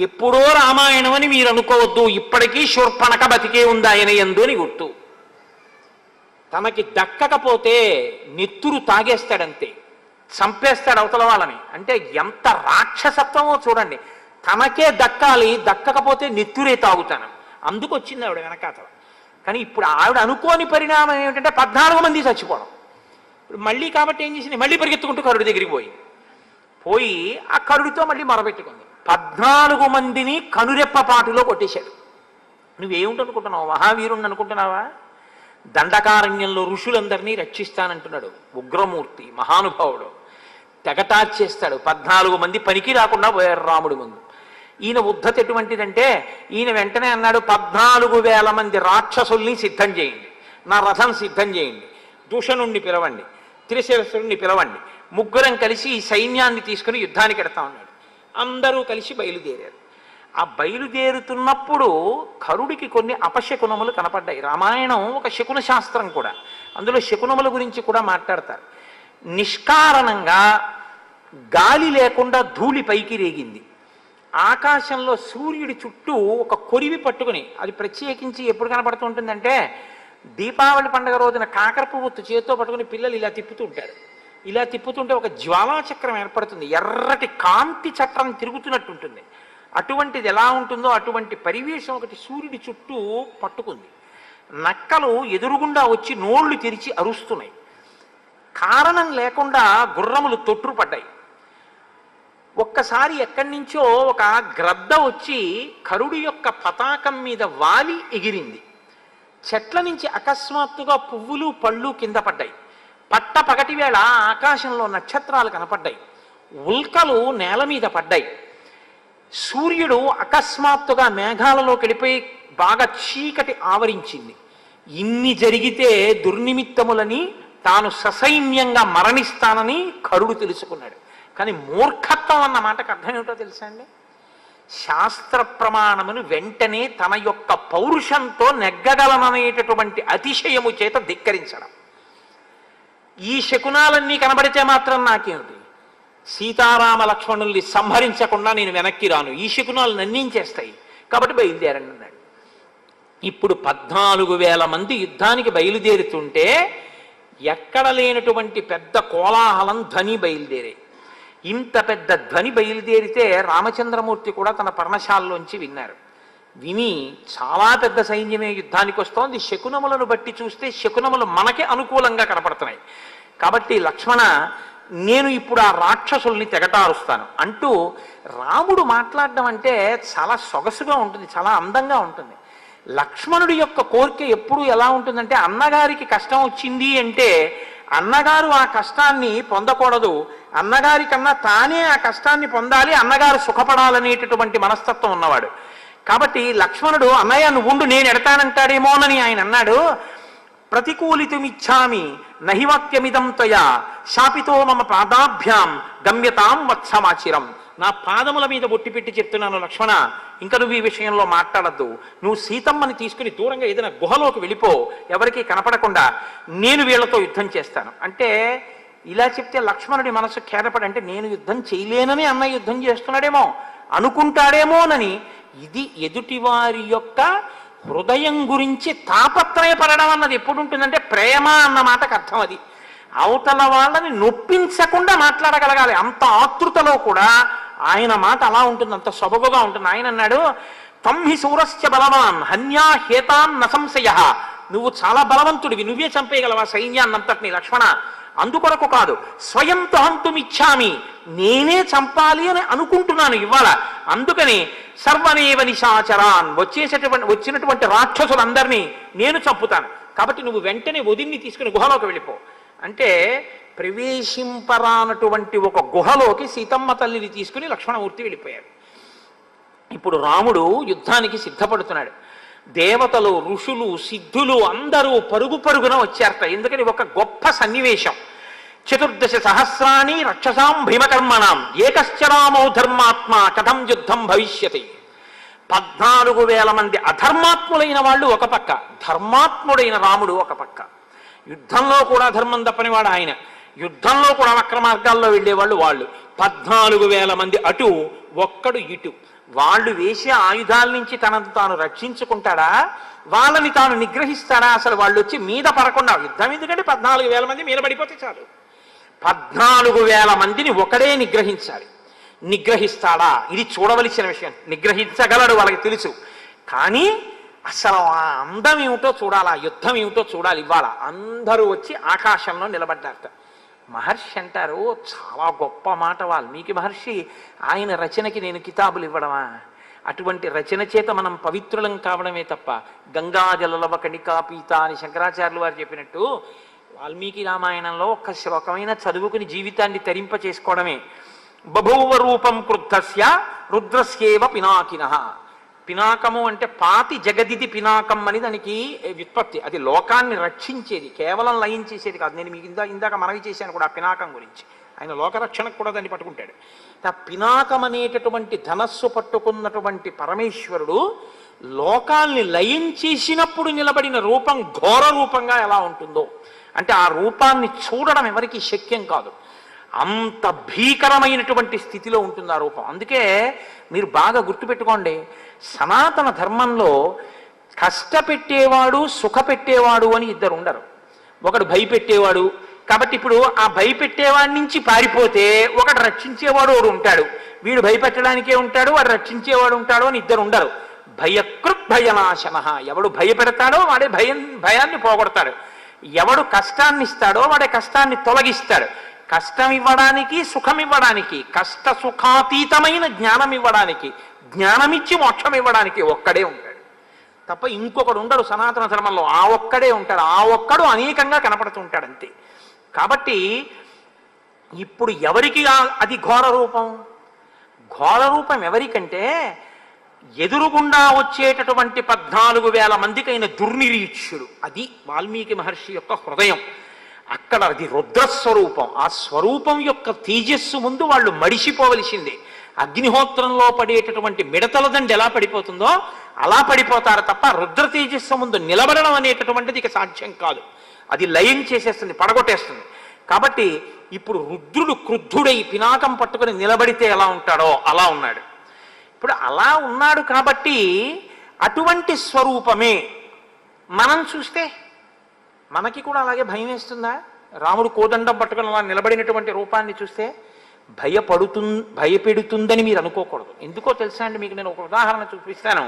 Speaker 1: ఎప్పుడో రామాయణం అని మీరు అనుకోవద్దు, ఇప్పటికీ శూర్పణక బతికే ఉంది ఆయన యందు అని గుర్తు. తనకి దక్కకపోతే నెత్తురు తాగేస్తాడంతే, చంపేస్తాడు అవతల వాళ్ళని. అంటే ఎంత రాక్షసత్వమో చూడండి. తనకే దక్కాలి, దక్కకపోతే నెత్తురే తాగుతాను. అందుకు వచ్చింది ఆవిడ వెనకాతల. కానీ ఇప్పుడు ఆవిడ అనుకోని పరిణామం ఏమిటంటే 14 మంది చచ్చిపోవడం. ఇప్పుడు మళ్ళీ కాబట్టి ఏం చేసింది, మళ్ళీ పరిగెత్తుకుంటూ కరుడి దగ్గరికి పోయి ఆ కరుడితో మళ్ళీ మొరబెట్టుకుంది. 14 మందిని కనురెప్పపాటులో కొట్టేశాడు. నువ్వేమిటనుకుంటున్నావు, మహావీరుణ్ణి అనుకుంటున్నావా? దండకారణ్యంలో ఋషులందరినీ రక్షిస్తానంటున్నాడు. ఉగ్రమూర్తి, మహానుభావుడు, తెగటార్చేస్తాడు. 14 మంది పనికి రాకుండా పోయారు రాముడి ముందు. ఈయన ఉద్ధత ఎటువంటిదంటే ఈయన వెంటనే అన్నాడు 14,000 మంది రాక్షసుల్ని సిద్ధం చేయండి, నా రథం సిద్ధం చేయండి, దూషణుణ్ణి పిలవండి, త్రిశిరసుడిని పిలవండి, ముగ్గురం కలిసి ఈ సైన్యాన్ని తీసుకుని యుద్ధానికి ఎడతా ఉన్నాడు. అందరూ కలిసి బయలుదేరారు. ఆ బయలుదేరుతున్నప్పుడు కరుడికి కొన్ని అపశకునములు కనపడ్డాయి. రామాయణం ఒక శకున శాస్త్రం కూడా, అందులో శకునముల గురించి కూడా మాట్లాడతారు. నిష్కారణంగా గాలి లేకుండా ధూళి పైకి రేగింది. ఆకాశంలో సూర్యుడి చుట్టూ ఒక కొరివి పట్టుకుని, అది ప్రత్యేకించి ఎప్పుడు కనపడుతూ ఉంటుందంటే దీపావళి పండుగ రోజున కాకర పువ్వు చేతితో పట్టుకుని పిల్లలు ఇలా తిప్పుతూ ఉంటారు. ఇలా తిప్పుతుంటే ఒక జ్వాలాచక్రం ఏర్పడుతుంది, ఎర్రటి కాంతి చక్రం తిరుగుతున్నట్టు ఉంటుంది. అటువంటిది ఎలా ఉంటుందో అటువంటి పరివేశం ఒకటి సూర్యుడి చుట్టూ పట్టుకుంది. నక్కలు ఎదురుగుండా వచ్చి నోళ్లు తెరిచి అరుస్తున్నాయి. కారణం లేకుండా గుర్రములు తొట్టుపడ్డాయి. ఒక్కసారి ఎక్కడి నుంచో ఒక గ్రద్ద వచ్చి కరుడు యొక్క పతాకం మీద వాలి ఎగిరింది. చెట్ల నుంచి అకస్మాత్తుగా పువ్వులు పళ్ళు కింద పడ్డాయి. పట్ట పగటి వేళ ఆకాశంలో నక్షత్రాలు కనపడ్డాయి. ఉల్కలు నేల మీద పడ్డాయి. సూర్యుడు అకస్మాత్తుగా మేఘాలలో వెళ్ళిపోయి బాగా చీకటి ఆవరించింది. ఇన్ని జరిగితే దుర్నిమిత్తములని తాను ససైన్యంగా మరణిస్తానని కరుడు తెలుసుకున్నాడు. కానీ మూర్ఖత్వం అన్న మాటకు అర్థం ఏమిటో తెలుసా అండి? శాస్త్ర ప్రమాణమును వెంటనే తన యొక్క పౌరుషంతో నెగ్గగలననేటటువంటి అతిశయము చేత ధిక్కరించడం. ఈ శకునాలన్నీ కనబడితే మాత్రం నాకేమిటి, సీతారామ లక్ష్మణుల్ని సంహరించకుండా నేను వెనక్కి రాను, ఈ శకునాలు నన్నించేస్తాయి, కాబట్టి బయలుదేరండి అన్నాడు. ఇప్పుడు 14,000 మంది యుద్ధానికి బయలుదేరుతుంటే ఎక్కడ లేనటువంటి పెద్ద కోలాహలం ధ్వని బయలుదేరే. ఇంత పెద్ద ధ్వని బయలుదేరితే రామచంద్రమూర్తి కూడా తన పర్ణశాలలోంచి విన్నారు. విని చాలా పెద్ద సైన్యమే యుద్ధానికి వస్తోంది. శకునములను బట్టి చూస్తే శకునములు మనకి అనుకూలంగా కనపడుతున్నాయి. కాబట్టి లక్ష్మణ, నేను ఇప్పుడు ఆ రాక్షసుల్ని తెగటారుస్తాను అంటూ రాముడు మాట్లాడడం అంటే చాలా సొగసుగా ఉంటుంది, చాలా అందంగా ఉంటుంది. లక్ష్మణుడి యొక్క కోరిక ఎప్పుడు ఎలా ఉంటుందంటే, అన్నగారికి కష్టం వచ్చింది అంటే అన్నగారు ఆ కష్టాన్ని పొందకూడదు, అన్నగారి కన్నా తానే ఆ కష్టాన్ని పొందాలి, అన్నగారు సుఖపడాలనేటటువంటి మనస్తత్వం ఉన్నవాడు. కాబట్టి లక్ష్మణుడు అన్నయ్య నువ్వు ఉండు, నేను ఎడతానంటాడేమోనని ఆయన అన్నాడు. ప్రతికూలితుమిచ్చామి నహివాక్యమిదం త్వయా శాపితో మమ పాదాభ్యాం గమ్యతాం వత్సమాచిరం. నా పాదముల మీద బొట్టి పెట్టి చెప్తున్నాను లక్ష్మణ, ఇంకా నువ్వు ఈ విషయంలో మాట్లాడద్దు. నువ్వు సీతమ్మని తీసుకుని దూరంగా ఏదైనా గుహలోకి వెళ్ళిపో, ఎవరికీ కనపడకుండా, నేను వీళ్లతో యుద్ధం చేస్తాను అంటే. ఇలా చెప్తే లక్ష్మణుడి మనసు ఖేదపడి, అంటే నేను యుద్ధం చేయలేనని అన్న యుద్ధం చేస్తున్నాడేమో అనుకుంటాడేమోనని. ఇది ఎదుటివారి యొక్క హృదయం గురించి తాపత్రయపడడం అన్నది ఎప్పుడు ఉంటుందంటే ప్రేమ అన్న మాటకు అర్థం అది. అవతల వాళ్ళని నొప్పించకుండా మాట్లాడగలగాలి. అంత ఆతృతలో కూడా ఆయన మాట అలా ఉంటుంది, అంత సొబగుగా ఉంటుంది. ఆయన అన్నాడు, తంహి శూరస్య బలవాన్ హన్యా హేతాన్ న సంశయ. నువ్వు చాలా బలవంతుడివి, నువ్వే చంపేయగలవా సైన్యాన్నంతటిని లక్ష్మణ, అందుకొరకు కాదు, స్వయంతో హంతుమిచ్చామి, నేనే చంపాలి అని అనుకుంటున్నాను ఇవాళ. అందుకని సర్వనేవ నిశాచరాన్, వచ్చినటువంటి రాక్షసులందరినీ నేను చంపుతాను. కాబట్టి నువ్వు వెంటనే వదిన్ని తీసుకుని గుహలోకి వెళ్ళిపో అంటే. ప్రవేశింపరానటువంటి ఒక గుహలోకి సీతమ్మ తల్లిని తీసుకుని లక్ష్మణమూర్తి వెళ్ళిపోయాడు. ఇప్పుడు రాముడు యుద్ధానికి సిద్ధపడుతున్నాడు. దేవతలు, ఋషులు, సిద్ధులు అందరూ పరుగు పరుగున వచ్చారట. ఎందుకని ఒక గొప్ప సన్నివేశం. 14 సహస్రాణి రక్షసాం భీమకర్మణాం ఏకశ్చరామో ధర్మాత్మ కథం యుద్ధం భవిష్యతి. 14,000 మంది అధర్మాత్ములైన వాళ్ళు ఒక పక్క, ధర్మాత్ముడైన రాముడు ఒక పక్క. యుద్ధంలో కూడా ధర్మం తప్పనివాడు ఆయన, యుద్ధంలో కూడా వక్ర మార్గాల్లో వెళ్ళేవాళ్ళు వాళ్ళు. 14,000 మంది అటు, ఒక్కడు ఇటు. వాళ్ళు వేసే ఆయుధాల నుంచి తనను తాను రక్షించుకుంటాడా, వాళ్ళని తాను నిగ్రహిస్తాడా? అసలు వాళ్ళు వచ్చి మీద పడకుండా యుద్ధం ఎందుకంటే 14,000 మంది మీద పడిపోతే చాలు. 14,000 మందిని ఒకడే నిగ్రహించాలి. నిగ్రహిస్తాడా? ఇది చూడవలసిన విషయం. నిగ్రహించగలడు, వాళ్ళకి తెలుసు. కానీ అసలు ఆ అందం ఏమిటో చూడాలి, ఆ యుద్ధం ఏమిటో చూడాలి. ఇవాళ అందరూ వచ్చి ఆకాశంలో నిలబడ్డారట. మహర్షి అంటారు, చాలా గొప్ప మాట వాల్మీకి మహర్షి, ఆయన రచనకి నేను కితాబులు ఇవ్వడమా? అటువంటి రచన చేత మనం పవిత్రులం కావడమే తప్ప గంగాజలలవ కణికా పీత అని శంకరాచార్యులు వారు చెప్పినట్టు వాల్మీకి రామాయణంలో ఒక్క శ్లోకమైన చదువుకుని జీవితాన్ని తరింప చేసుకోవడమే. బభూవ రూపం క్రుద్ధస్య రుద్రస్యేవ పినాకినః. పినాకము అంటే పాతి జగదిది పినాకం అని దానికి వ్యుత్పత్తి. అది లోకాన్ని రక్షించేది, కేవలం లయం చేసేది కాదు. నేను మీకు ఇందాక మనవి చేశాను కూడా ఆ పినాకం గురించి. ఆయన లోకరక్షణకు కూడా దాన్ని పట్టుకుంటాడు. ఆ పినాకం అనేటటువంటి ధనస్సు పట్టుకున్నటువంటి పరమేశ్వరుడు లోకాల్ని లయం చేసినప్పుడు నిలబడిన రూపం ఘోర రూపంగా ఎలా ఉంటుందో అంటే ఆ రూపాన్ని చూడడం ఎవరికి శక్యం కాదు. అంత భీకరమైనటువంటి స్థితిలో ఉంటుంది ఆ రూపం. అందుకే మీరు బాగా గుర్తుపెట్టుకోండి, సనాతన ధర్మంలో కష్టపెట్టేవాడు సుఖపెట్టేవాడు అని ఇద్దరు ఉండరు. ఒకడు భయపెట్టేవాడు, కాబట్టి ఇప్పుడు ఆ భయపెట్టేవాడి నుంచి పారిపోతే ఒకడు రక్షించేవాడు ఒకడు ఉంటాడు. వీడు భయపెట్టడానికే ఉంటాడు, వాడు రక్షించేవాడు ఉంటాడు అని ఇద్దరు ఉండరు. భయకృత్ భయనాశన, ఎవడు భయపెడతాడో వాడే భయాన్ని పోగొడతాడు. ఎవడు కష్టాన్ని ఇస్తాడో వాడే కష్టాన్ని తొలగిస్తాడు. కష్టం ఇవ్వడానికి, సుఖం ఇవ్వడానికి, కష్ట సుఖాతీతమైన జ్ఞానం ఇవ్వడానికి, జ్ఞానమిచ్చి మోక్షం ఇవ్వడానికి ఒక్కడే ఉంటాడు తప్ప ఇంకొకడు ఉండడు సనాతన ధర్మంలో. ఆ ఒక్కడే ఉంటాడు. ఆ ఒక్కడు అనేకంగా కనపడుతుంటాడు అంతే. కాబట్టి ఇప్పుడు ఎవరికి అది ఘోర రూపం? ఘోర రూపం ఎవరికంటే ఎదురుగుండా వచ్చేటటువంటి 14,000 మందికైన దుర్నిరీక్షుడు. అది వాల్మీకి మహర్షి యొక్క హృదయం. అక్కడ అది రుద్రస్వరూపం. ఆ స్వరూపం యొక్క తేజస్సు ముందు వాళ్ళు మడిసిపోవలసిందే. అగ్నిహోత్రంలో పడేటటువంటి మిడతల దండి ఎలా పడిపోతుందో అలా పడిపోతారు తప్ప రుద్ర తేజస్సు ముందు నిలబడడం అనేటటువంటిది ఇక సాధ్యం కాదు. అది లయం చేసేస్తుంది, పడగొట్టేస్తుంది. కాబట్టి ఇప్పుడు రుద్రుడు క్రుద్ధుడై పినాకం పట్టుకుని నిలబడితే ఎలా ఉంటాడో అలా ఉన్నాడు. ఇప్పుడు అలా ఉన్నాడు కాబట్టి అటువంటి స్వరూపమే మనం చూస్తే మనకి కూడా అలాగే భయం వేస్తుందా? రాముడు కోదండం పట్టుకుని అలా నిలబడినటువంటి రూపాన్ని చూస్తే భయపెడుతుందని మీరు అనుకోకూడదు. ఎందుకో తెలుసా అండి? మీకు నేను ఒక ఉదాహరణ చూపిస్తాను.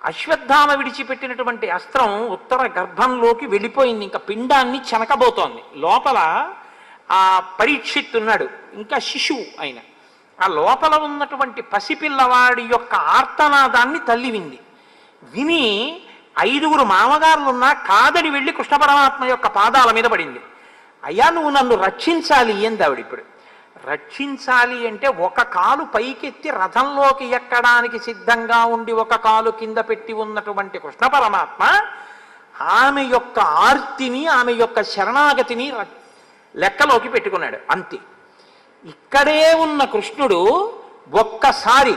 Speaker 1: అశ్వత్థామ విడిచిపెట్టినటువంటి అస్త్రం ఉత్తర గర్భంలోకి వెళ్ళిపోయింది, ఇంకా పిండాన్ని చెనకబోతోంది. లోపల ఆ పరీక్షిత్ ఉన్నాడు, ఇంకా శిశువు ఆయన. ఆ లోపల ఉన్నటువంటి పసిపిల్లవాడి యొక్క ఆర్తనాదాన్ని తల్లి వింది. విని 5గురు మామగారులున్నా కాదడి వెళ్ళి కృష్ణ పరమాత్మ యొక్క పాదాల మీద పడింది. అయ్యా నువ్వు నన్ను రక్షించాలి ఏంది ఆవిడ. ఇప్పుడు రక్షించాలి అంటే ఒక కాలు పైకెత్తి రథంలోకి ఎక్కడానికి సిద్ధంగా ఉండి ఒక కాలు కింద పెట్టి ఉన్నటువంటి కృష్ణ పరమాత్మ ఆమె యొక్క ఆర్తిని, ఆమె యొక్క శరణాగతిని లెక్కలోకి పెట్టుకున్నాడు అంతే. ఇక్కడే ఉన్న కృష్ణుడు ఒక్కసారి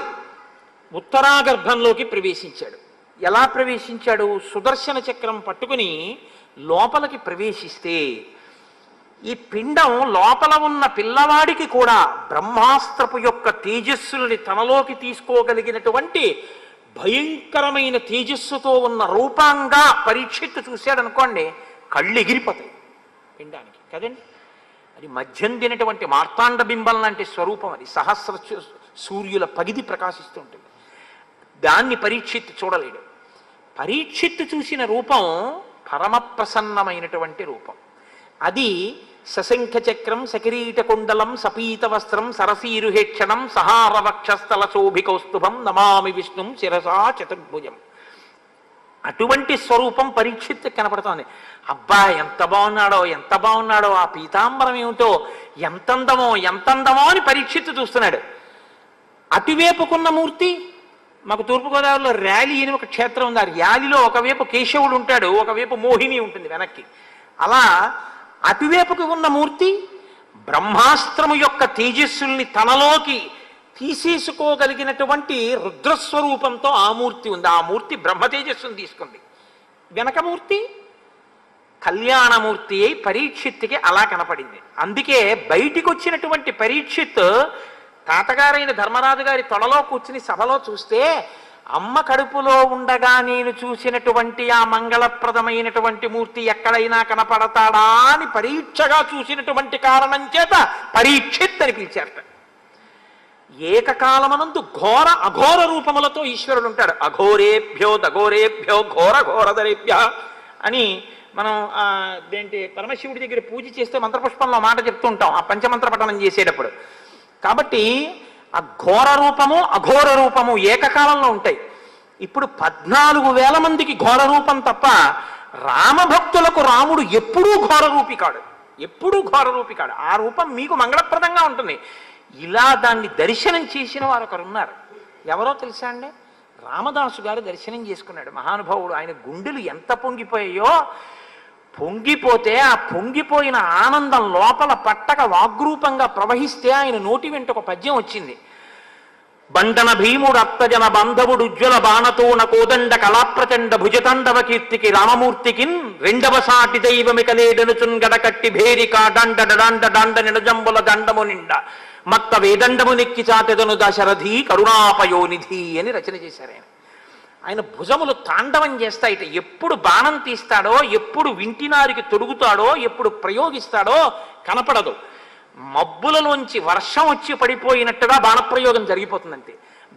Speaker 1: ఉత్తరాగర్భంలోకి ప్రవేశించాడు. ఎలా ప్రవేశించాడు? సుదర్శన చక్రం పట్టుకుని లోపలికి ప్రవేశిస్తే ఈ పిండం లోపల ఉన్న పిల్లవాడికి కూడా బ్రహ్మాస్త్రపు యొక్క తేజస్సులని తనలోకి తీసుకోగలిగినటువంటి భయంకరమైన తేజస్సుతో ఉన్న రూపంగా పరీక్షిత్తు చూశాడనుకోండి, కళ్ళు ఎగిరిపోతాయి పిండానికి కదండి. అది మధ్యం తినటువంటి మార్తాండ బింబం లాంటి స్వరూపం. అది సహస్ర సూర్యుల పగిది ప్రకాశిస్తుంటుంది. దాన్ని పరీక్షిత్తు చూడలేడు. పరీక్షిత్తు చూసిన రూపం పరమ ప్రసన్నమైనటువంటి రూపం. అది సశంఖ చక్రం, సకిరీట కుండలం, సపీత వస్త్రం, సరసీరుహేక్షణం, సహార వక్షస్థల శోభికౌస్తుభం, నమామి విష్ణుం శిరసా చతుర్భుజం. అటువంటి స్వరూపం పరీక్షిత్తు కనపడుతోంది. అబ్బా ఎంత బాగున్నాడో, ఎంత బాగున్నాడో, ఆ పీతాంబరం ఏమిటో, ఎంతందమో ఎంతందమో అని పరీక్షిత్తు చూస్తున్నాడు. అటువైపుకున్న మూర్తి, మాకు తూర్పుగోదావరిలో ర్యాలీ అని ఒక క్షేత్రం ఉంది. ఆ ర్యాలీలో ఒకవైపు కేశవుడు ఉంటాడు, ఒకవైపు మోహిని ఉంటుంది వెనక్కి. అలా అటువైపుకి ఉన్న మూర్తి బ్రహ్మాస్త్రము యొక్క తేజస్సుల్ని తనలోకి తీసేసుకోగలిగినటువంటి రుద్రస్వరూపంతో ఆ మూర్తి ఉంది. ఆ మూర్తి బ్రహ్మ తేజస్సును తీసుకుంది. వెనకమూర్తి కళ్యాణమూర్తి అయి పరీక్షిత్తుకి అలా కనపడింది. అందుకే బయటికి వచ్చినటువంటి పరీక్షిత్ తాతగారైన ధర్మరాజు గారి తొడలో కూర్చుని సభలో చూస్తే అమ్మ కడుపులో ఉండగా నేను చూసినటువంటి ఆ మంగళప్రదమైనటువంటి మూర్తి ఎక్కడైనా కనపడతాడా అని పరీక్షగా చూసినటువంటి కారణం చేత పరీక్షిత్ అని పిలిచారట. ఏకకాలమనందు ఘోర అఘోర రూపములతో ఈశ్వరుడు ఉంటాడు. అఘోరేభ్యో దఘోరేభ్యో ఘోర ఘోరధరేభ్య అని మనం దేంటి పరమశివుడి దగ్గర పూజ చేస్తే మంత్రపుష్పంలో మాట చెప్తూ ఉంటాం ఆ పంచమంత్ర పఠనం చేసేటప్పుడు. కాబట్టి ఆ ఘోర రూపము అఘోర రూపము ఏకకాలంలో ఉంటాయి. ఇప్పుడు 14,000 మందికి ఘోర రూపం తప్ప రామభక్తులకు రాముడు ఎప్పుడూ ఘోర రూపి కాడు, ఎప్పుడూ ఘోర రూపి కాడు. ఆ రూపం మీకు మంగళప్రదంగా ఉంటుంది. ఇలా దాన్ని దర్శనం చేసిన వారు ఒకరు ఉన్నారు. ఎవరో తెలుసా అండి? రామదాసు గారు దర్శనం చేసుకున్నాడు. మహానుభావుడు. ఆయన గుండెలు ఎంత పొంగిపోయాయో, పొంగిపోతే ఆ పొంగిపోయిన ఆనందం లోపల పట్టక వాగ్రూపంగా ప్రవహిస్తే ఆయన నోటి వెంట ఒక పద్యం వచ్చింది. బండన భీముడు అత్తజన బాంధవుడు ఉజ్వల బాణతోన కోదండ కళాప్రచండ భుజతాండవ కీర్తికి రామమూర్తికిన్ రెండవ సాటి దైవమికలేడనుచున్ గడకట్టి భేరిక దండ డాండ డాండ నిడజంబుల దండము నిండ మత్త వేదండము నెక్కి చాటెదను దశరథి కరుణాపయోనిధి అని రచన చేశారు ఆయన. ఆయన భుజములు తాండవం చేస్తాయిట. ఎప్పుడు బాణం తీస్తాడో, ఎప్పుడు వింటినారికి తొడుగుతాడో, ఎప్పుడు ప్రయోగిస్తాడో కనపడదు. మబ్బులలోంచి వర్షం వచ్చి పడిపోయినట్టుగా బాణప్రయోగం జరిగిపోతుందంతే.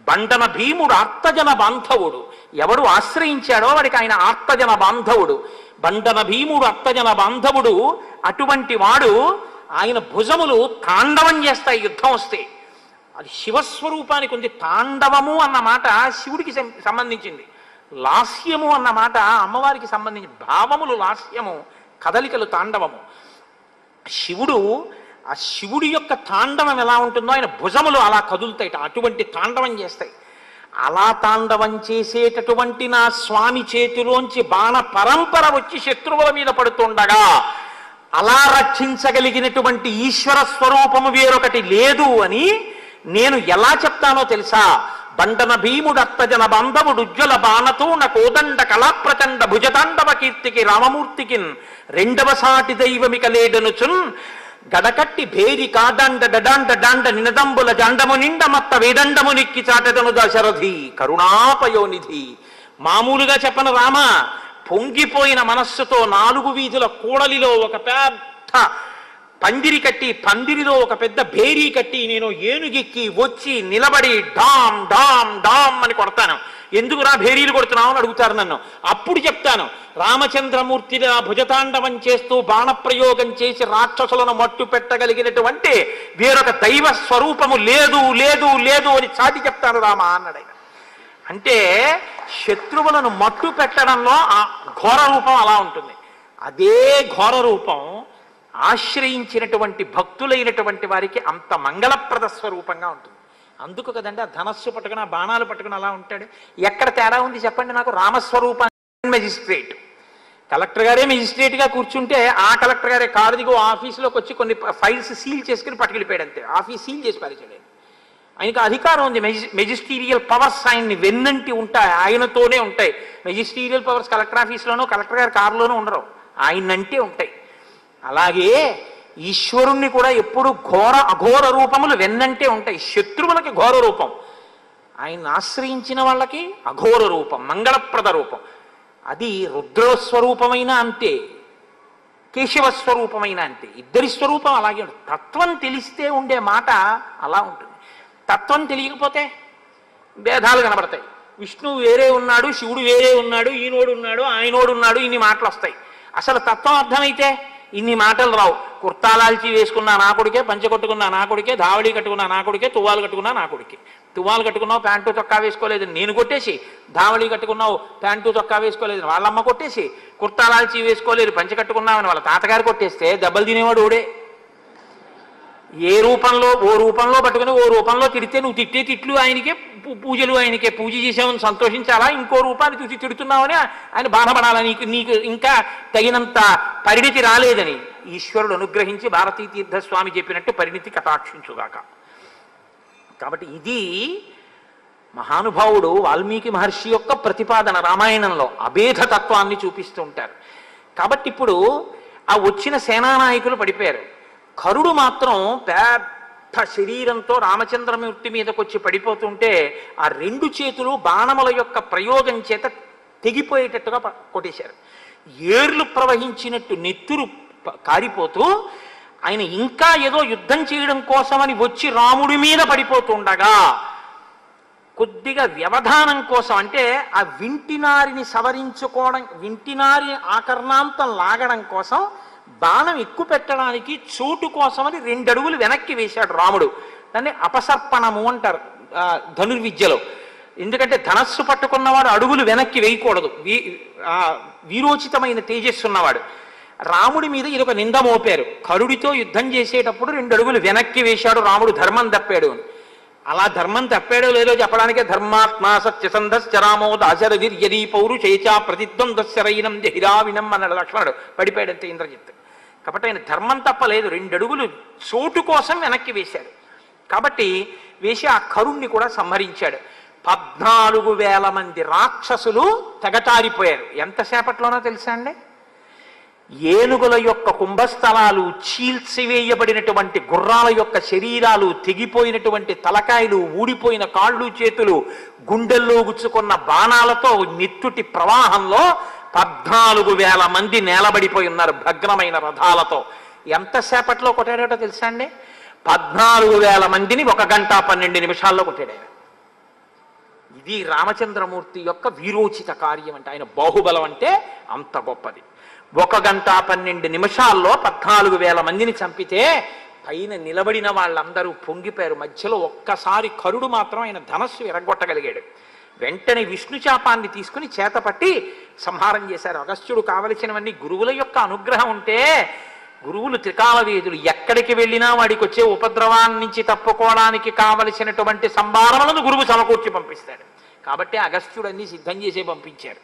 Speaker 1: బండన భీముడు ఆర్తజన బాంధవుడు. ఎవడు ఆశ్రయించాడో వాడికి ఆయన ఆర్తజన బాంధవుడు. బండన భీముడు ఆర్తజన బాంధవుడు. అటువంటి వాడు ఆయన భుజములు తాండవం చేస్తాయి యుద్ధం వస్తే. అది శివస్వరూపానికి ఉంది. తాండవము అన్న మాట శివుడికి సంబంధించింది, లాస్యము అన్న మాట అమ్మవారికి సంబంధించింది. భావములు లాస్యము, కదలికలు తాండవము. శివుడు, ఆ శివుడి యొక్క తాండవం ఎలా ఉంటుందో ఆయన భుజములు అలా కదులుతాయి, అటువంటి తాండవం చేస్తాయి. అలా తాండవం చేసేటటువంటి నా స్వామి చేతిలోంచి బాణ పరంపర వచ్చి శత్రువుల మీద పడుతుండగా అలా రక్షించగలిగినటువంటి ఈశ్వర స్వరూపము వేరొకటి లేదు అని నేను ఎలా చెప్తానో తెలుసా? బండన భీముడు అత్తజన బాంధవుడు ఉజ్వల బాణతోన కోదండ కళాప్రచండ భుజతాండవ కీర్తికి రామమూర్తికిన్ రెండవ సాటి దైవమిక లేడనుచున్ గడకట్టి భేరి కాదండ డడాండ డాండ నినదంబుల జండము నిండ మత్త వేదండము నిక్కి చాటదను దశరథి కరుణాపయోనిధి. మామూలుగా చెప్పను రామ, పొంగిపోయిన మనస్సుతో 4 వీధుల కూడలిలో ఒక పెద్ద పందిరి కట్టి, పందిరిలో ఒక పెద్ద భేరీ కట్టి నేను ఏనుగెక్కి వచ్చి నిలబడి డామ్ డామ్ డామ్ అని కొడతాను. ఎందుకురా భేరీలు కొడుతున్నావు అని అడుగుతారు నన్ను. అప్పుడు చెప్తాను, రామచంద్రమూర్తి భుజతాండవం చేస్తూ బాణప్రయోగం చేసి రాక్షసులను మట్టు పెట్టగలిగినటువంటి వేరొక దైవ స్వరూపము లేదు లేదు లేదు అని చాటి చెప్తాను రామ అన్నాడు ఆయన. అంటే శత్రువులను మట్టు పెట్టడంలో ఆ ఘోర రూపం అలా ఉంటుంది. అదే ఘోర రూపం ఆశ్రయించినటువంటి భక్తులైనటువంటి వారికి అంత మంగళప్రద స్వరూపంగా ఉంటుంది. అందుకు కదండి ఆ ధనస్సు పట్టుకుని ఆ బాణాలు పట్టుకుని అలా ఉంటాడు. ఎక్కడ తేడా ఉంది చెప్పండి నాకు? రామస్వరూపాన్ని మెజిస్ట్రేట్, కలెక్టర్ గారే మెజిస్ట్రేట్గా కూర్చుంటే ఆ కలెక్టర్ గారే కారు దిగు ఆఫీసులోకి వచ్చి కొన్ని ఫైల్స్ సీల్ చేసుకుని పట్టుకెళ్ళిపోయాడు అంతే. ఆఫీస్ సీల్ చేసి పారేసాడు. ఆయనకు అధికారం ఉంది, మెజిస్టీరియల్ పవర్స్ ఆయన్ని వెన్నంటి ఉంటాయి, ఆయనతోనే ఉంటాయి. మెజిస్టీరియల్ పవర్స్ కలెక్టర్ ఆఫీస్లోనూ కలెక్టర్ గారి కారులోనూ ఉండరు, ఆయనంటే ఉంటాయి. అలాగే ఈశ్వరుణ్ణి కూడా ఎప్పుడు అఘోర రూపములు వెన్నంటే ఉంటాయి. శత్రువులకి ఘోర రూపం, ఆయన్ని ఆశ్రయించిన వాళ్ళకి అఘోర రూపం, మంగళప్రద రూపం. అది రుద్రస్వరూపమైన అంతే, కేశవస్వరూపమైన అంతే. ఇద్దరి స్వరూపం అలాగే ఉంటుంది. తత్వం తెలిస్తే ఉండే మాట అలా ఉంటుంది. తత్వం తెలియకపోతే భేదాలు కనబడతాయి. విష్ణువు వేరే ఉన్నాడు, శివుడు వేరే ఉన్నాడు, ఈనోడు ఉన్నాడు, ఆయనోడు ఉన్నాడు, ఇన్ని మాటలు వస్తాయి. అసలు తత్వం అర్థమైతే ఇన్ని మాటలు రావు. కుర్తాలాల్చి వేసుకున్నా నా కొడుకే, పంచె కొట్టుకున్నా నా కొడుకే, ధావళి కట్టుకున్నా నా కొడుకే, తువ్వాలు కట్టుకున్నా నా కొడుకే. తువ్వాలు కట్టుకున్నావు ప్యాంటు చొక్కా వేసుకోలేదని నేను కొట్టేసి, ధావళి కట్టుకున్నావు ప్యాంటు చొక్కా వేసుకోలేదని వాళ్ళమ్మ కొట్టేసి, కుర్తాలాల్చి వేసుకోలేదు పంచె కట్టుకున్నామని వాళ్ళ తాతగారు కొట్టేస్తే దెబ్బలు తినేవాడు ఓడే. ఏ రూపంలో ఓ రూపంలో పట్టుకుని ఓ రూపంలో తిడితే నువ్వు తిట్టే తిట్లు ఆయనకే, పూజలు ఆయనకే. పూజ చేసామని సంతోషించాలా, ఇంకో రూపాన్ని చూసి తిడుతున్నావని ఆయన బాధపడాలా? నీకు ఇంకా తగినంత పరిణితి రాలేదని ఈశ్వరుడు అనుగ్రహించి భారతీ తీర్థస్వామి చెప్పినట్టు పరిణితి కటాక్షించుగాక. కాబట్టి ఇది మహానుభావుడు వాల్మీకి మహర్షి యొక్క ప్రతిపాదన. రామాయణంలో అభేద తత్వాన్ని చూపిస్తూ ఉంటారు. కాబట్టి ఇప్పుడు ఆ వచ్చిన సేనానాయకులు పడిపోయారు. కరుడు మాత్రం పెద్ద శరీరంతో రామచంద్రమూర్తి మీదకి వచ్చి పడిపోతుంటే ఆ 2 చేతులు బాణముల యొక్క ప్రయోగం చేత తెగిపోయేటట్టుగా కొట్టేశారు. ఏర్లు ప్రవహించినట్టు నెత్తురు కారిపోతూ ఆయన ఇంకా ఏదో యుద్ధం చేయడం కోసమని వచ్చి రాముడి మీద పడిపోతుండగా కొద్దిగా వ్యవధానం కోసం, అంటే ఆ వింటినారిని సవరించుకోవడం, వింటినారి ఆకర్ణాంతం లాగడం కోసం బాణం ఎక్కువ పెట్టడానికి చోటు కోసమని 2 అడుగులు వెనక్కి వేశాడు రాముడు. దాన్ని అపసర్పణము అంటారు ధనుర్విద్యలో. ఎందుకంటే ధనస్సు పట్టుకున్నవాడు అడుగులు వెనక్కి వేయకూడదు, వీరోచితమైన తేజస్సు ఉన్నవాడు. రాముడి మీద ఇదొక నింద మోపారు. కరుడితో యుద్ధం చేసేటప్పుడు 2 అడుగులు వెనక్కి వేశాడు రాముడు, ధర్మం తప్పాడు అని. అలా ధర్మం తప్పాడో లేదో చెప్పడానికే ధర్మాత్మా సత్యసంధశ్చరామో దాశరథిర్యదీ పౌరుషేచా ప్రతిద్వంద్వశరైనం జహిరావినం అన్నాడు లక్ష్మణుడు. పడిపోయాడంతే ఇంద్రజిత్. కాబట్టి ఆయన ధర్మం తప్పలేదు, 2 అడుగులు చోటు కోసం వెనక్కి వేశాడు. కాబట్టి వేసి ఆ కరుణ్ణి కూడా సంహరించాడు. 14,000 మంది రాక్షసులు తెగటారిపోయారు. ఎంతసేపట్లోనో తెలుసా అండి? ఏనుగుల యొక్క కుంభస్థలాలు, చీల్చివేయబడినటువంటి గుర్రాల యొక్క శరీరాలు, తెగిపోయినటువంటి తలకాయలు, ఊడిపోయిన కాళ్ళు చేతులు, గుండెల్లో గుచ్చుకున్న బాణాలతో నెత్తుటి ప్రవాహంలో 14,000 మంది నేలబడిపోయి ఉన్నారు భగ్నమైన రథాలతో. ఎంతసేపట్లో కొట్టాడో తెలుసా అండి? 14,000 మందిని 1 గంట 12 నిమిషాల్లో కొట్టాడు. ఇది రామచంద్రమూర్తి యొక్క వీరోచిత కార్యం అంటే, ఆయన బాహుబలం అంటే అంత గొప్పది. 1 గంట 12 నిమిషాల్లో 14,000 మందిని చంపితే పైన నిలబడిన వాళ్ళందరూ పొంగిపోయారు. మధ్యలో ఒక్కసారి కరుడు మాత్రం ఆయన ధనస్సు ఎరగొట్టగలిగాడు. వెంటనే విష్ణుచాపాన్ని తీసుకుని చేతపట్టి సంహారం చేశారు. అగస్త్యుడు కావలసినవన్నీ గురువుల యొక్క అనుగ్రహం ఉంటే, గురువులు త్రికాలవేదులు, ఎక్కడికి వెళ్ళినా వాడికి వచ్చే ఉపద్రవాన్ని నుంచి తప్పుకోవడానికి కావలసినటువంటి సంభారములను గురువు సమకూర్చి పంపిస్తాడు. కాబట్టి అగస్త్యుడు అన్ని సిద్ధం చేసే పంపించారు.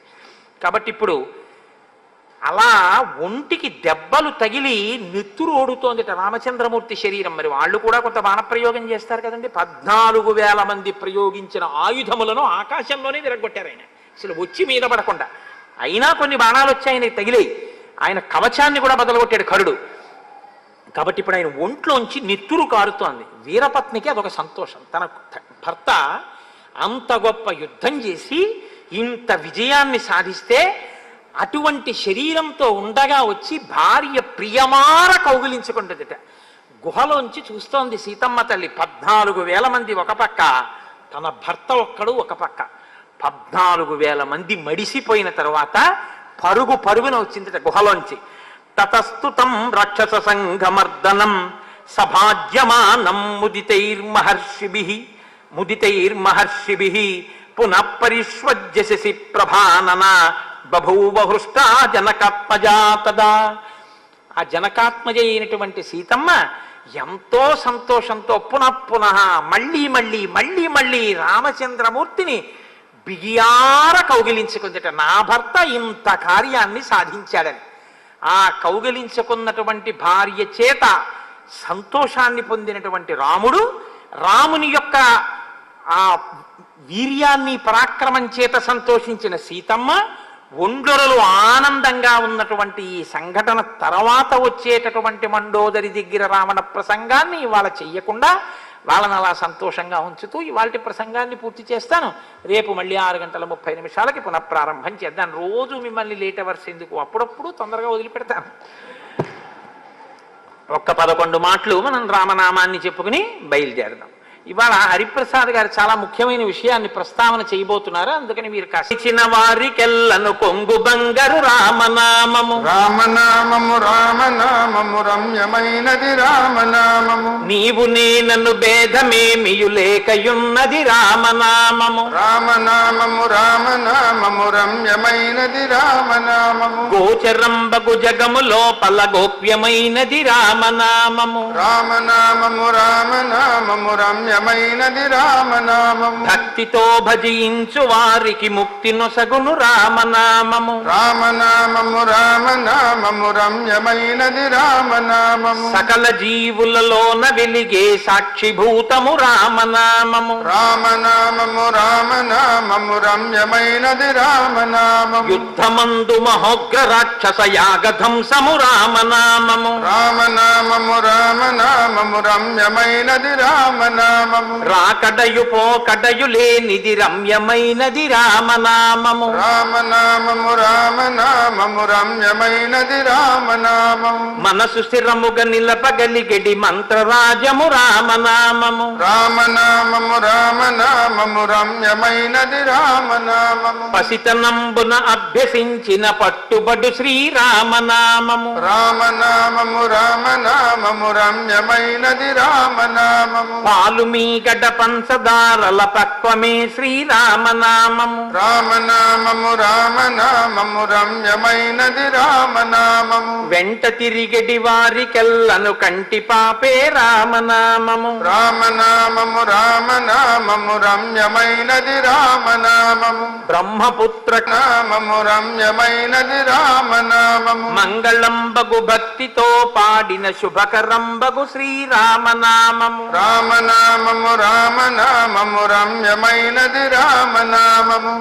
Speaker 1: కాబట్టి ఇప్పుడు అలా ఒంటికి దెబ్బలు తగిలి నెత్తురు ఓడుతోందిట రామచంద్రమూర్తి శరీరం. మరి వాళ్ళు కూడా కొంత బాణప్రయోగం చేస్తారు కదండి. 14,000 మంది ప్రయోగించిన ఆయుధములను ఆకాశంలోనే విరగొట్టారు ఆయన, అసలు వచ్చి మీద పడకుండా. అయినా కొన్ని బాణాలు వచ్చి ఆయనకి తగిలాయి. ఆయన కవచాన్ని కూడా బదలగొట్టాడు కరుడు. కాబట్టి ఇప్పుడు ఆయన ఒంట్లోంచి నెత్తురు కారుతోంది. వీరపత్నికి అదొక సంతోషం. తన భర్త అంత గొప్ప యుద్ధం చేసి ఇంత విజయాన్ని సాధిస్తే అటువంటి శరీరంతో ఉండగా వచ్చి భార్య ప్రియమార కౌగిలించుకుంటుందిట. గుహలోంచి చూస్తోంది సీతమ్మ తల్లి. 14,000 మంది ఒక పక్క, తన భర్త ఒక్కడు ఒక పక్క. 14,000 మంది మడిసిపోయిన తరువాత పరుగున వచ్చిందిట గుహలోంచి. తతస్తుతం రాక్షస సంఘమర్దనం సభాజ్యమానం ముదితైర్మహర్షిభిః పునః పరిష్వజ్య శశి ప్రభానన బభూవ హృష్టా జనకాత్మజా తదా. ఆ జనకాత్మజ అయినటువంటి సీతమ్మ ఎంతో సంతోషంతో పునః మళ్ళీ రామచంద్రమూర్తిని బిగియార కౌగిలించుకుందిట. నా భర్త ఇంత కార్యాన్ని సాధించాడని. ఆ కౌగిలించుకున్నటువంటి భార్య చేత సంతోషాన్ని పొందినటువంటి రాముని యొక్క ఆ వీర్యాన్ని పరాక్రమం చేత సంతోషించిన సీతమ్మ ఒండ్రలు ఆనందంగా ఉన్నటువంటి ఈ సంఘటన తర్వాత వచ్చేటటువంటి మండోదరి దగ్గర రావణ ప్రసంగాన్ని ఇవాళ చెయ్యకుండా వాళ్ళని అలా సంతోషంగా ఉంచుతూ ఇవాళ ప్రసంగాన్ని పూర్తి చేస్తాను. రేపు మళ్ళీ 6:30 పునఃప్రారంభం చేద్దాం. రోజు మిమ్మల్ని లేట్ అవర్స్ ఎందుకు, అప్పుడప్పుడు తొందరగా వదిలిపెడతాను. ఒక్క 11 మాటలు మనం రామనామాన్ని చెప్పుకుని బయలుదేరదాం. ఇవాళ హరిప్రసాద్ గారు చాలా ముఖ్యమైన విషయాన్ని ప్రస్తావన చేయబోతున్నారు. అందుకని మీరు కాసిన వారికెల్లను కొంగు బంగారు రామనామము రమ్యమైనది రామనామము. నీవు నేనను భేదమేమియు లేకయున్నది రామనామము రమ్యమైనది రామనామము. గోచరంబగు జగము లోపల గోప్యమైనది రామనామము రమ్యమైనది రామనామము. భక్తితో భజించు వారికి ముక్తి నొసగును రామనామము రమ్యమైనది రామనామము. సకల జీవులలోన వెలిగే సాక్షిభూతము రామనామము రమ్యమైనది రామనామము. యుద్ధమందు మహోగ్ర రాక్షస యాగధంసము రామనామము రమ్యమైనది రామనామము. రాకడయు పోకడయు లేనిది రమ్యమైనది రామనామము రమ్యమైనది రామనామము. మనసు స్థిరముగా నిలపగలిగెడి మంత్రరాజము రామనామము రమ్యమైనది రామనామము. పసితనంబున అభ్యసించిన పట్టుబడు శ్రీరామనామము రమ్యమైనది రామనామము. పాలు మీ గడ్డ పంచదారల పక్వమే శ్రీరామనామము రమ్యమైనది రామనామము. వెంట తిరిగడి వారికెల్లను కంటి పాపే రామనామము రమ్యమైనది రామనామము. బ్రహ్మపుత్ర నామము రమ్యమైనది రామనామము. మంగళంబగు భక్తితో పాడిన శుభకరంబగు శ్రీరామనామము రమ్యమైనది రామనామము.